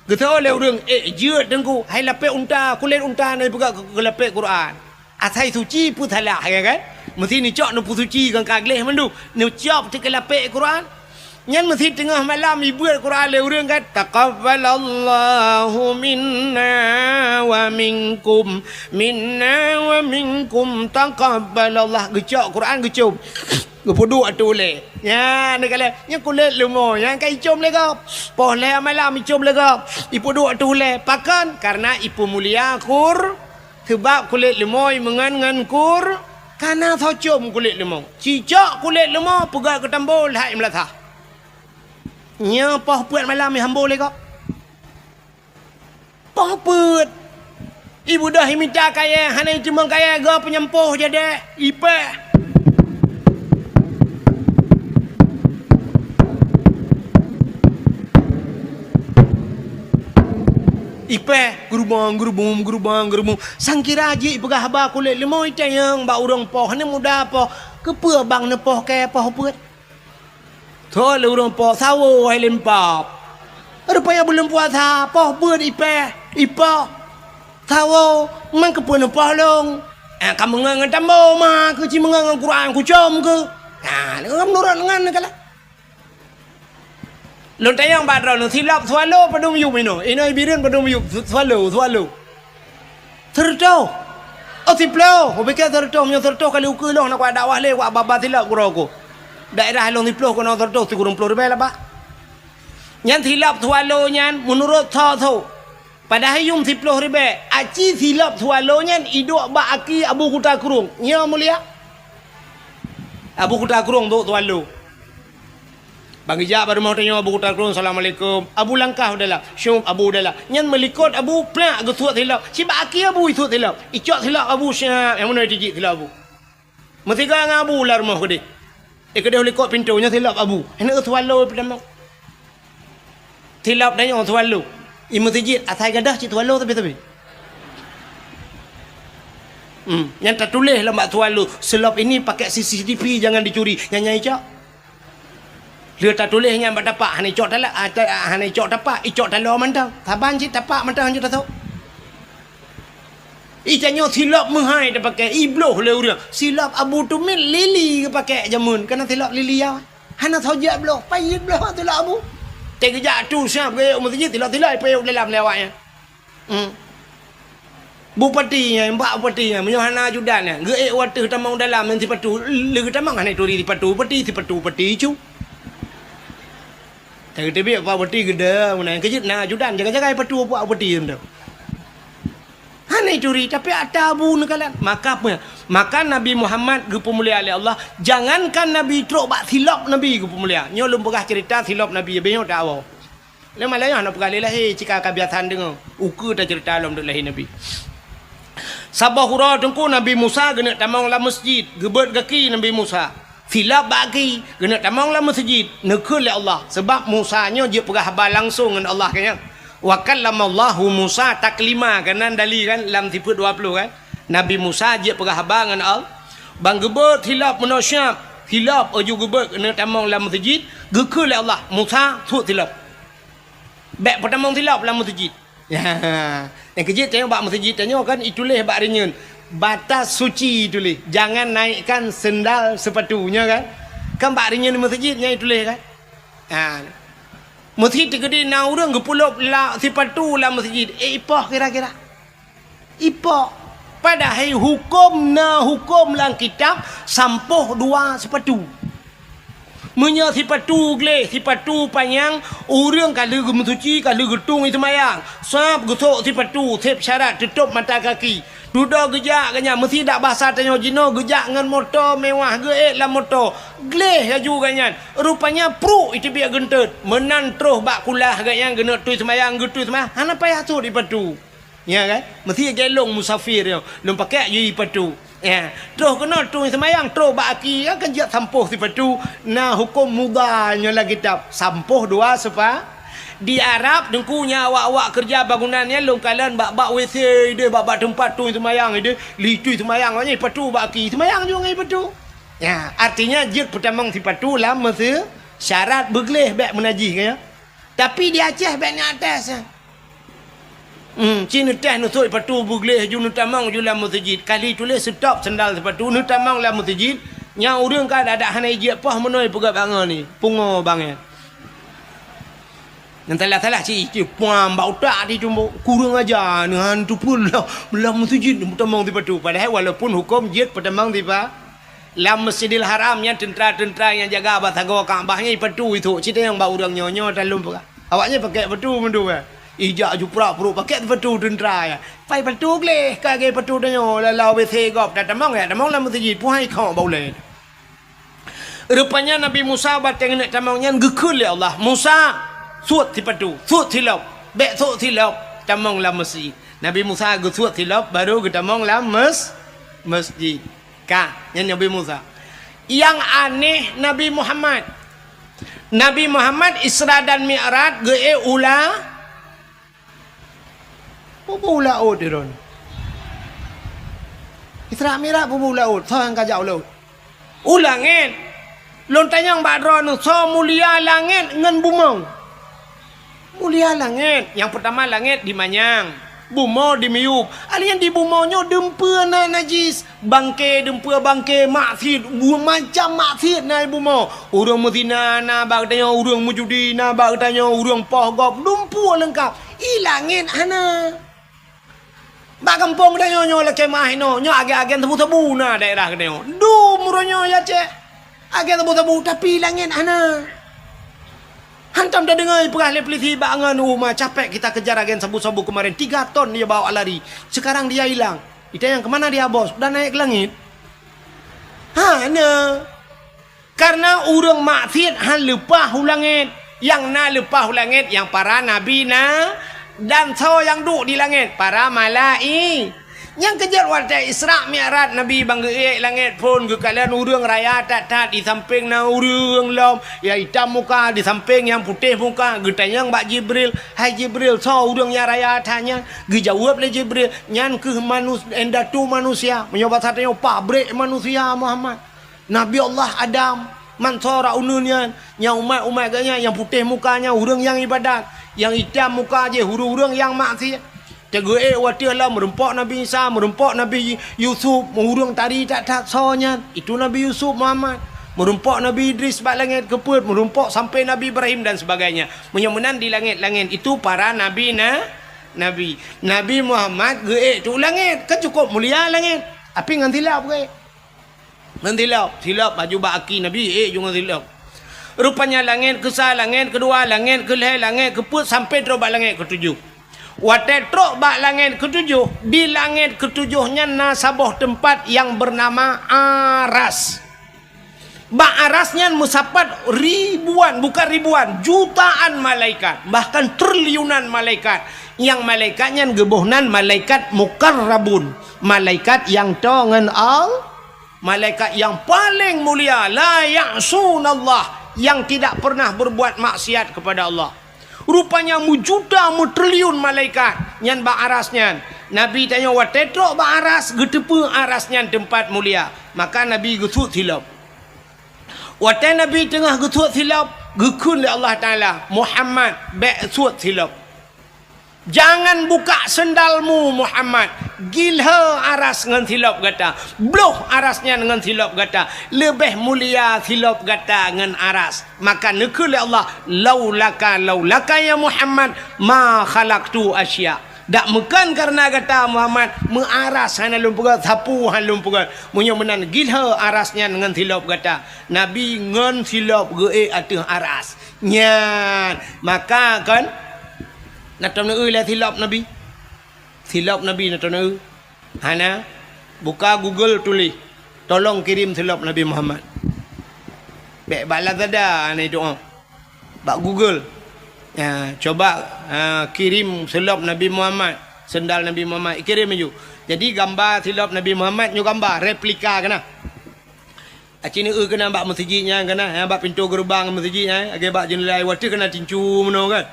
Getau le urang jeut dengku. Hai lapik unta, kulit unta ne pegat kelapik Quran. Atai suci putalah ya kan. Mesti ni cok ne suci kan kagleh mandu. Ni cok te kelapik Quran. Nyan mesti tengah malam ibu Quran le urang kan taqabbalallahu minna wa minkum taqabbalallah gecok Quran gecum gepoduk atu le ya ni kala nya kulit lumo yang kai cum le gap poh le malam icum le gap ipoduk atu le pakan karena ipu mulia kur sebab kulit lumo mengan kur karena thocum kulit lumo cicak kulit lumo pegat ke tambol hai melatah nya poh puat malam ni hambol le kok. Poh puat. Ibu dah minta kaya, hanai cuma kaya ga penyempoh jadi ipe. Ipe gerubang. Sangkira ji pegah ba kulit lemau itayang ba urang poh ni muda poh. Kepe bang ne poh kaya poh puat. Thôi lu orang po sawo hai lempap. Rupanya belum puasa poh buat ipa sawo mang kepun poh long. Kamu ngan tambo mah ke ci mengang Quran ku com ke. Ngam nurut ngan kala. Lon tayang badro no silap swalo padum yu mino. Ino ibirin padum yu swalo. Terto. Otiplo, obeke terto myo terto kali ukulong na kwa dakwah le kwa baba silap kuroko. Daerah long diploh kono terus kurang puluh ribu lah pak. Nyan silap tualo nyan menurut tho. Pada hayum 10 ribu. Aci silap tualo nyan iduk ba aki Abu Kuta Kurung. Nya mulia. Abu Kuta Kurung tu tualo. Bang Ijak baru mau tanya Abu Kuta Kurung assalamualaikum. Abu langkah udahlah. Syum Abu udahlah. Nyan melikot Abu plak getuat silap. Si ba aki Abu itu silap. Icok silap Abu syah. Yang mana dijik silap Abu. Mesti kan Abu lah rumah kau deh. Kedai oleh kok pintunya silap Abu. Hendak tualo pertama. Silap dan yang tualo. Imu tijit atai gadah cik tualo tapi. Yang tak tulis lah mak tualo. Silap ini pakai CCTV jangan dicuri. Yang cak. Dia tak tulis yang dapat. Hanai cok talak. Hanai cok dapat. Icok talo mantang. Taban cik dapat mantang je tak tahu. Icanyo silap menghai dia pakai ibloh le urang. Silap Abu Tumil lili ke pakai jamun. Kena silap lili ya. Hana thojak bloh. Payit bloh silap Abu. Tek kejak tu siap ke masjid tilap-tilap payuk dalam lewatnya. Bupatinya, mbak bupatinya menyohana judannya. Ge water tamang dalam nanti patu. Le tamang hanai turi di patu pati cu. Tak kete biak pak bupati gede mana kejit na judan jaga-jaga patu pak bupati ndak. Hanai curi tapi ada Abu nekalan. Maka Nabi Muhammad ge pemulia oleh Allah, jangankan Nabi truk bak silap Nabi ge pemulia. Nyo lum pegah cerita silap Nabi benyo tak awak. Le malaya nak pegah lahir cika kebiasaan dengar. Uku dah cerita dalam lahir Nabi. Sabah hura tengku Nabi Musa genak tamang la masjid, gebet kaki Nabi Musa. Silap bagi genak tamang la masjid, nekul oleh Allah sebab Musa nyo je pegah habal langsung dengan Allah kanya. Wa kallamallahu Musa taklima kanan dali kan lam tipe 20 kan. Nabi Musa je pegah habang dengan Allah. Bang gebet hilap menosyap. Hilap oju gebet kena tamang lam masjid, gekul Allah. Musa tu hilap. Bek pertamang hilap lam masjid. Ya. Yang kejit tengok bak masjid tengok kan itulah bak ringan. Batas suci tulis. Jangan naikkan sendal sepatunya kan. Kan bak ringan di masjidnya itulah kan. Masjid tegede na urang gepulop la sepatu la masjid. Ipah kira-kira. Ipah. Padahal hukum lang kitab sampuh 2 sepatu. Munya si patu gleh, si patu panjang, urang kalau gemuk suci, kalau getung itu mayang. Sab gosok si patu, sep syarat tutup mata kaki. Duduk gejak kanya, mesti tak bahasa tanya jino, gejak dengan motor mewah ge lah motor. Gleh laju kanyan. Rupanya pru itu biar gentut. Menan terus bak kulah kanyan kena tu semayang, gitu semayang. Hana payah tu di patu. Ya kan? Mesti gelong musafir yo. Lum pakai je patu. Ya, terus kena tu semayang terus baki akan jat sampuh si patu. Nah hukum mudahnya lagi kitab sampuh dua sepa. Di Arab dengkunya awak-awak kerja bangunannya lom kalian bak WC dia bak tempat tu semayang dia litu semayang ni patu baki semayang juga ngai patu. Ya, artinya jit pertama si patu lah mesti syarat bergelih bak menajih kaya. Tapi di Aceh baknya atas. Cina teh nusuk patu bugleh ju nutamang ju la masjid. Kali tulis stop sendal sepatu nutamang la masjid. Nya urang ka ada hanai je pah menoi pegak bangan ni. Pungo banget. Nanti salah cik puan bau tak di tumbo kurang aja ni hantu pun lah masjid nutamang di patu. Padahal walaupun hukum jid pertamang di pa la Masjidil Haram yang tentera-tentera yang jaga batago Kaabahnya patu itu. Cerita yang bau urang nyonyo dalam pegak. Awaknya pakai patu mendu ijak ju pura-pura pakai patu tentera ya. Pai patu gleh kage patu danyo lalau WC gop dah tamang ya tamang la masjid puhai kau baule. Rupanya Nabi Musa bateng nak tamangnya gekul ya Allah. Musa suat ti patu, suat tilap, bek suat tilap tamang la masjid. Nabi Musa suat tilap baru ke tamang la masjid. Ka yang Nabi Musa. Yang aneh Nabi Muhammad. Nabi Muhammad Isra dan Mi'raj ge ulah bubu laut dia don. Isra Mi'raj bubu laut, sang kajau laut. Ulangin. Lontanyang badron so mulia langit ngan bumau. Mulia langit. Yang pertama langit di manyang, bumau di miup. Alian di bumaunya dempua na najis, bangke dempua bangke maksiat, macam maksiat na bumau. Urang mezina na bagtanya urang mujudi na bagtanya urang pohgop dempua lengkap. Ilangin ana. Bak kampung dah nyo la kemah no nyo age-age tebu-tebu na daerah kene du muronyo ya cek age tebu-tebu tapi langit ana hantam dah dengar perah le polisi bangan rumah capek kita kejar agen sabu-sabu kemarin 3 ton dia bawa lari sekarang dia hilang itu yang kemana dia bos dah naik ke langit ana karena urang maksiat han lepah ulangit yang na lepah ulangit yang para nabi na dan so yang duduk di langit para malai yang kejar waktu Isra Mi'raj Nabi bangga langit pun ke kalian urang raya tak di samping na urang lom ya hitam muka di samping yang putih muka getanya Mbak Jibril hai Jibril so urang yang raya tanya dijawab le Jibril nyan ke endatu manusia menyobat satenya pabrik manusia Muhammad Nabi Allah Adam mansora ununyan yang umat-umat ganya yang putih mukanya urang yang ibadat yang hitam muka je hurung-hurung yang maksiat. Tegue watir lah merempok Nabi Isa, merempok Nabi Yusuf, mengurung tari tak sonya. Itu Nabi Yusuf Muhammad. Merempok Nabi Idris bak langit keput, merempok sampai Nabi Ibrahim dan sebagainya. Menyemenan di langit-langit itu para nabi Nabi Muhammad ge tu langit kan cukup mulia langit. Tapi ngan tilap ge. Ngan tilap baju baki Nabi juga tilap. Rupanya langit kesal, langit kedua, langit kelih, langit keput sampai terus bak langit ketujuh. Waktu terus bak langit ketujuh, di langit ketujuhnya nasabah tempat yang bernama Aras. Bak Arasnya musapat ribuan, bukan ribuan, jutaan malaikat, bahkan triliunan malaikat. Yang malaikatnya gebuhnan malaikat mukarrabun, malaikat yang tongan malaikat yang paling mulia, la ya'sunallah, yang tidak pernah berbuat maksiat kepada Allah. Rupanya mujuta mutriliun malaikat nyan bak arasnya. Nabi tanya watetrok bak aras getepe arasnya tempat mulia. Maka Nabi gesut silap. Wate Nabi tengah gesut silap gekun oleh Allah Taala Muhammad bek sut silap. Jangan buka sendalmu Muhammad. Gilha aras dengan silap kata. Bloh arasnya dengan silap kata. Lebih mulia silap kata dengan aras. Maka nekul Allah. Laulaka ya Muhammad. Ma khalaqtu asya. dak mekan karena kata Muhammad mengaras hana lumpuga sapu han lumpuga munyo menan gilha arasnya dengan silap kata Nabi ngan silap ge ateuh aras nyan maka kan natam neui lah silap Nabi natam neui hana buka Google tulis tolong kirim silap Nabi Muhammad bek bala tada ni doa bak Google ya, coba kirim silap Nabi Muhammad sendal Nabi Muhammad kirim je jadi gambar silap Nabi Muhammad nyu gambar replika kena acini kena bak masjidnya kena bak pintu gerbang masjidnya age bak jendela water kena tincu meno kan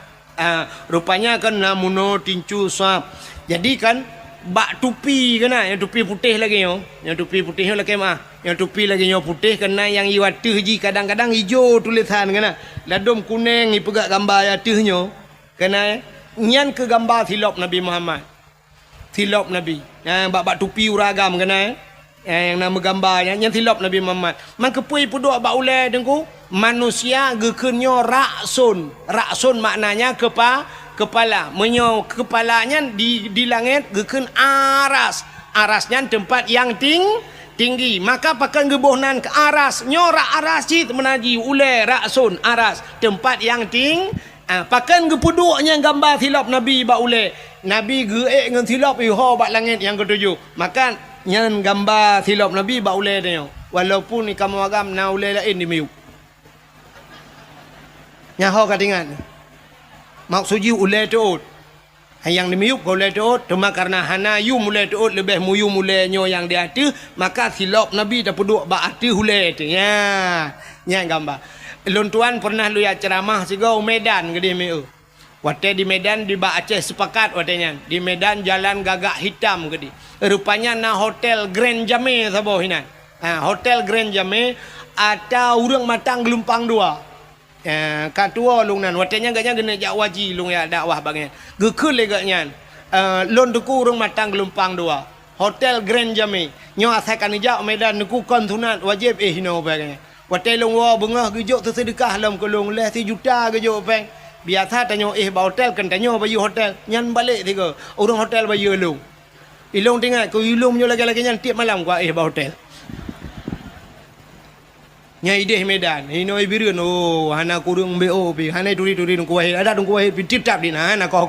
rupanya kan namuno tincu sap jadi kan bak tupi kena yang tupi putih lagi yang tupi putih lagi yang tupi lagi yang putih kena yang iwatih ji kadang-kadang hijau tulisan kena ladom kuning ipegak gambar atihnya kena nyan ke gambar silap Nabi Muhammad silap Nabi yang bak tupi uragam kena yang nama gambarnya yang silap Nabi Muhammad man kepui puduk bak ulai dengku manusia gekenyo raksun maknanya kepala menyo kepalanya di langit geken arasnya tempat yang tinggi maka pakai gebohnan ke aras nyorak aras cit menaji ule raksun aras tempat yang pakai gepuduknya gambar silap Nabi bak ule Nabi geek ngan silap iho bak langit yang ketujuh maka nyan gambar silap Nabi bak ule dia walaupun ni kamu agam na ule lain di miu nyaho katingan maksudnya ulai tuut yang dimiup ulai tuut cuma karena hana yu mulai tuut lebih muyu mulai nyo yang dia tu maka silap Nabi dah peduk ba ati ulai tu nya gambar lon tuan pernah lu ya ceramah sigo Medan gede meu wate di Medan di ba Aceh sepakat watenya di Medan jalan gagak hitam gede rupanya na hotel Grand Jame sabo hinan hotel Grand Jame ada urang matang gelumpang dua katua lung nan watenya ganya gena jak waji lung ya dakwah bagian gekul leganya lon duku urang matang gelumpang dua hotel Grand Jame nyo asakan jak Medan duku kontunat wajib hino bagian watel lung wa bengah gejuk tersedekah lam kolong leh 3 juta gejuk peng biasa tanyo ba hotel kan tanyo bayu hotel nyan balik tiga urang hotel bayu lung ilung tinggal ko ilung nyo lagi-lagi nyan tiap malam gua ba hotel nyai deh Medan hino ibireun hana kurung BO pi hana turi nungku wahid ada nungku wahid tip tap dina hana ko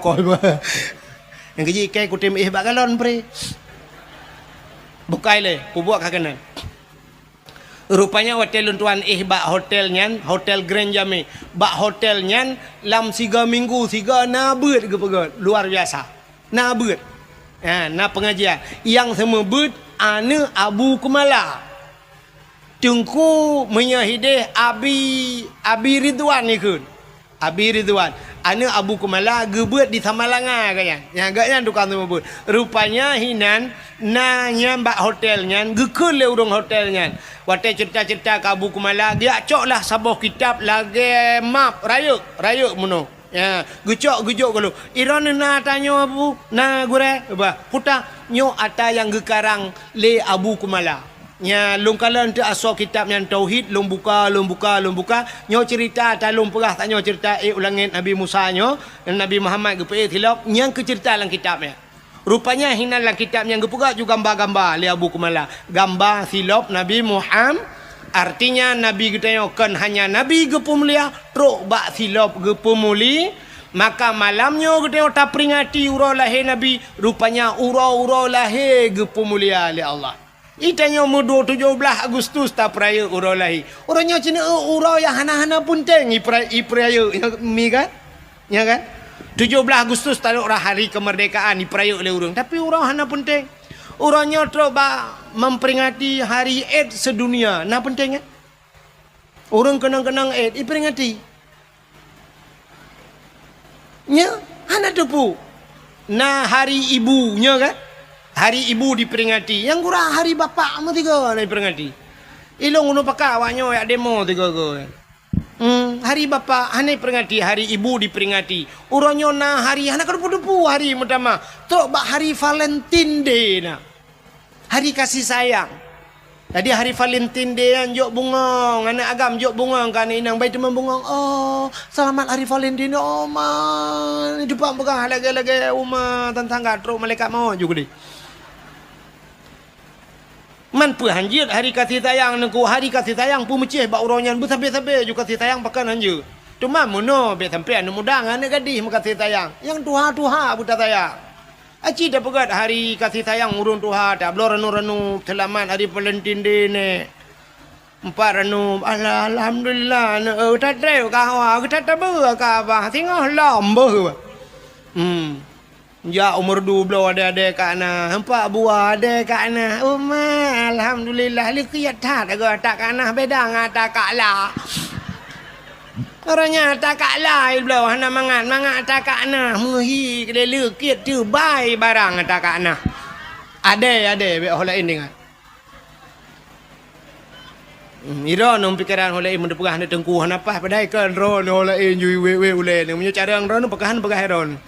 yang keji kai kutim bak galon pre bukai le pubuak kakenan rupanya hotel tuan bak hotel nyan hotel Grand Jame bak hotel nyan lam 3 minggu 3 na beut ke pegot luar biasa na beut na pengajian yang semua beut ane Abu Kumala tungku menyahideh Abi Ridwan ni kun Abi Ridwan ane Abu Kumala gebeut di Samalanga kaya yang agaknya tukang tu beut rupanya hinan nanya mbak hotelnya gekeul le urang hotelnya wate cerita-cerita ke Abu Kumala dia coklah sabuh kitab lagi map rayuk muno ya gecok kalau iron na tanyo Abu na gure ba puta nyo ata yang gekarang le Abu Kumala nya lung kalan tu asal kitab yang tauhid lung buka nyo cerita talung perah tak nyo cerita ulangin Nabi Musa nyo dan Nabi Muhammad gepe tilap yang ke cerita dalam kitabnya rupanya hina dalam kitab yang gepega juga gambar-gambar li Abu Kumala gambar silap Nabi Muhammad artinya Nabi kita kan hanya Nabi gepemulia truk bak silap gepemuli maka malamnya kita tak peringati urau lahir Nabi rupanya urau lahir gepemulia li Allah itanya mudo 17 Agustus ta peraya urau lahir. Orangnya cina urau yang hana-hana punteng peraya mi kan? Ya kan? 17 Agustus ta hari kemerdekaan peraya oleh urang. Tapi urau hana punteng. Orangnya coba memperingati hari AIDS sedunia. Nah penting kan? Orang kenang-kenang AIDS diperingati. Nya hana tepu. Nah hari ibunya kan? Hari ibu diperingati. Yang kurang hari bapak mu tiga diperingati. Ilong unu pakak awaknya ya demo tiga go. Hari bapak hane peringati, hari ibu diperingati. Uronyo na hari hana kedepu-depu hari pertama. Tok bak hari Valentine Day na. Hari kasih sayang. Tadi hari Valentine Day yang jok bungong, anak agam jok bungong kan inang baik teman bungong. Oh, selamat hari Valentino man. Jumpa pegang lagi rumah tentangga terus malaikat mau juga deh. Man pu hanjir hari kasih sayang nengku hari kasih sayang pu mecih bak uronyan bu sampai juga kasih sayang pakan hanjir. Cuma mono be sampai anu mudangan gadih makasih sayang. Yang tuha buta sayang. Aci dah pegat hari kasih sayang urun tuha dah belum renu selamat hari Valentine Day ne. Empat renu alhamdulillah ne tak treu ka tak tabu ka ba tengok lambo. Ya umur 12 ada kana empat buah ada kana alhamdulillah likiat tak kana beda ngata kala. Orangnya tak kalah belau hana mangat tak kana muhi kelele kiat tu bai barang tak kana. Ada be holain dengar. Ira nom pikiran holain mun pegah na tengku hana pas padai kan ron holain yui we ule ni munyo cara ron pegahan pegah ron.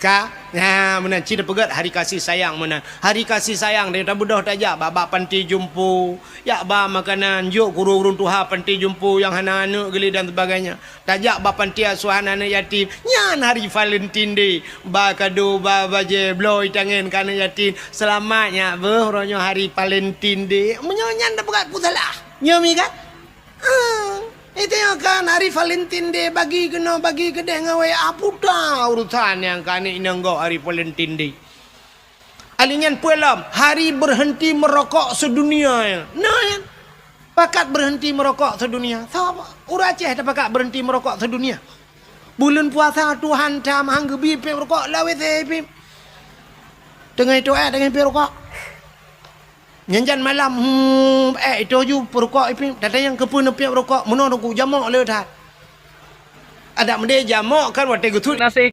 Ka nah menan cida pegat hari kasih sayang menan. Hari kasih sayang dia tak budah tajak baba panti jumpu. Ya ba makanan juk guru-guru tuha panti jumpu yang hana anak geli dan sebagainya. Tajak ba panti asuhan anak yatim. Nyan hari Valentine Day. Ba kado ba baje bloy tangan kana yatim. Selamatnya beronyo hari Valentine Day. Menyonyan dah pegat putalah. Nyomi kan? Itu yang kan hari Valentine Day bagi gede ngawe apuda urusan yang kan ini enggak hari Valentine Day. Alinyan puelam hari berhenti merokok sedunia. Nah, pakat berhenti merokok sedunia. Siapa? Urang Aceh dah pakat berhenti merokok sedunia. Bulan puasa Tuhan tam hanggebi pe rokok lawe te. Tengah itu dengan pe rokok. Nyanjan malam itu ju perokok ipim tata yang kepun piap rokok menon ku jamak le dah ada mende jamak kan wate gutut nasi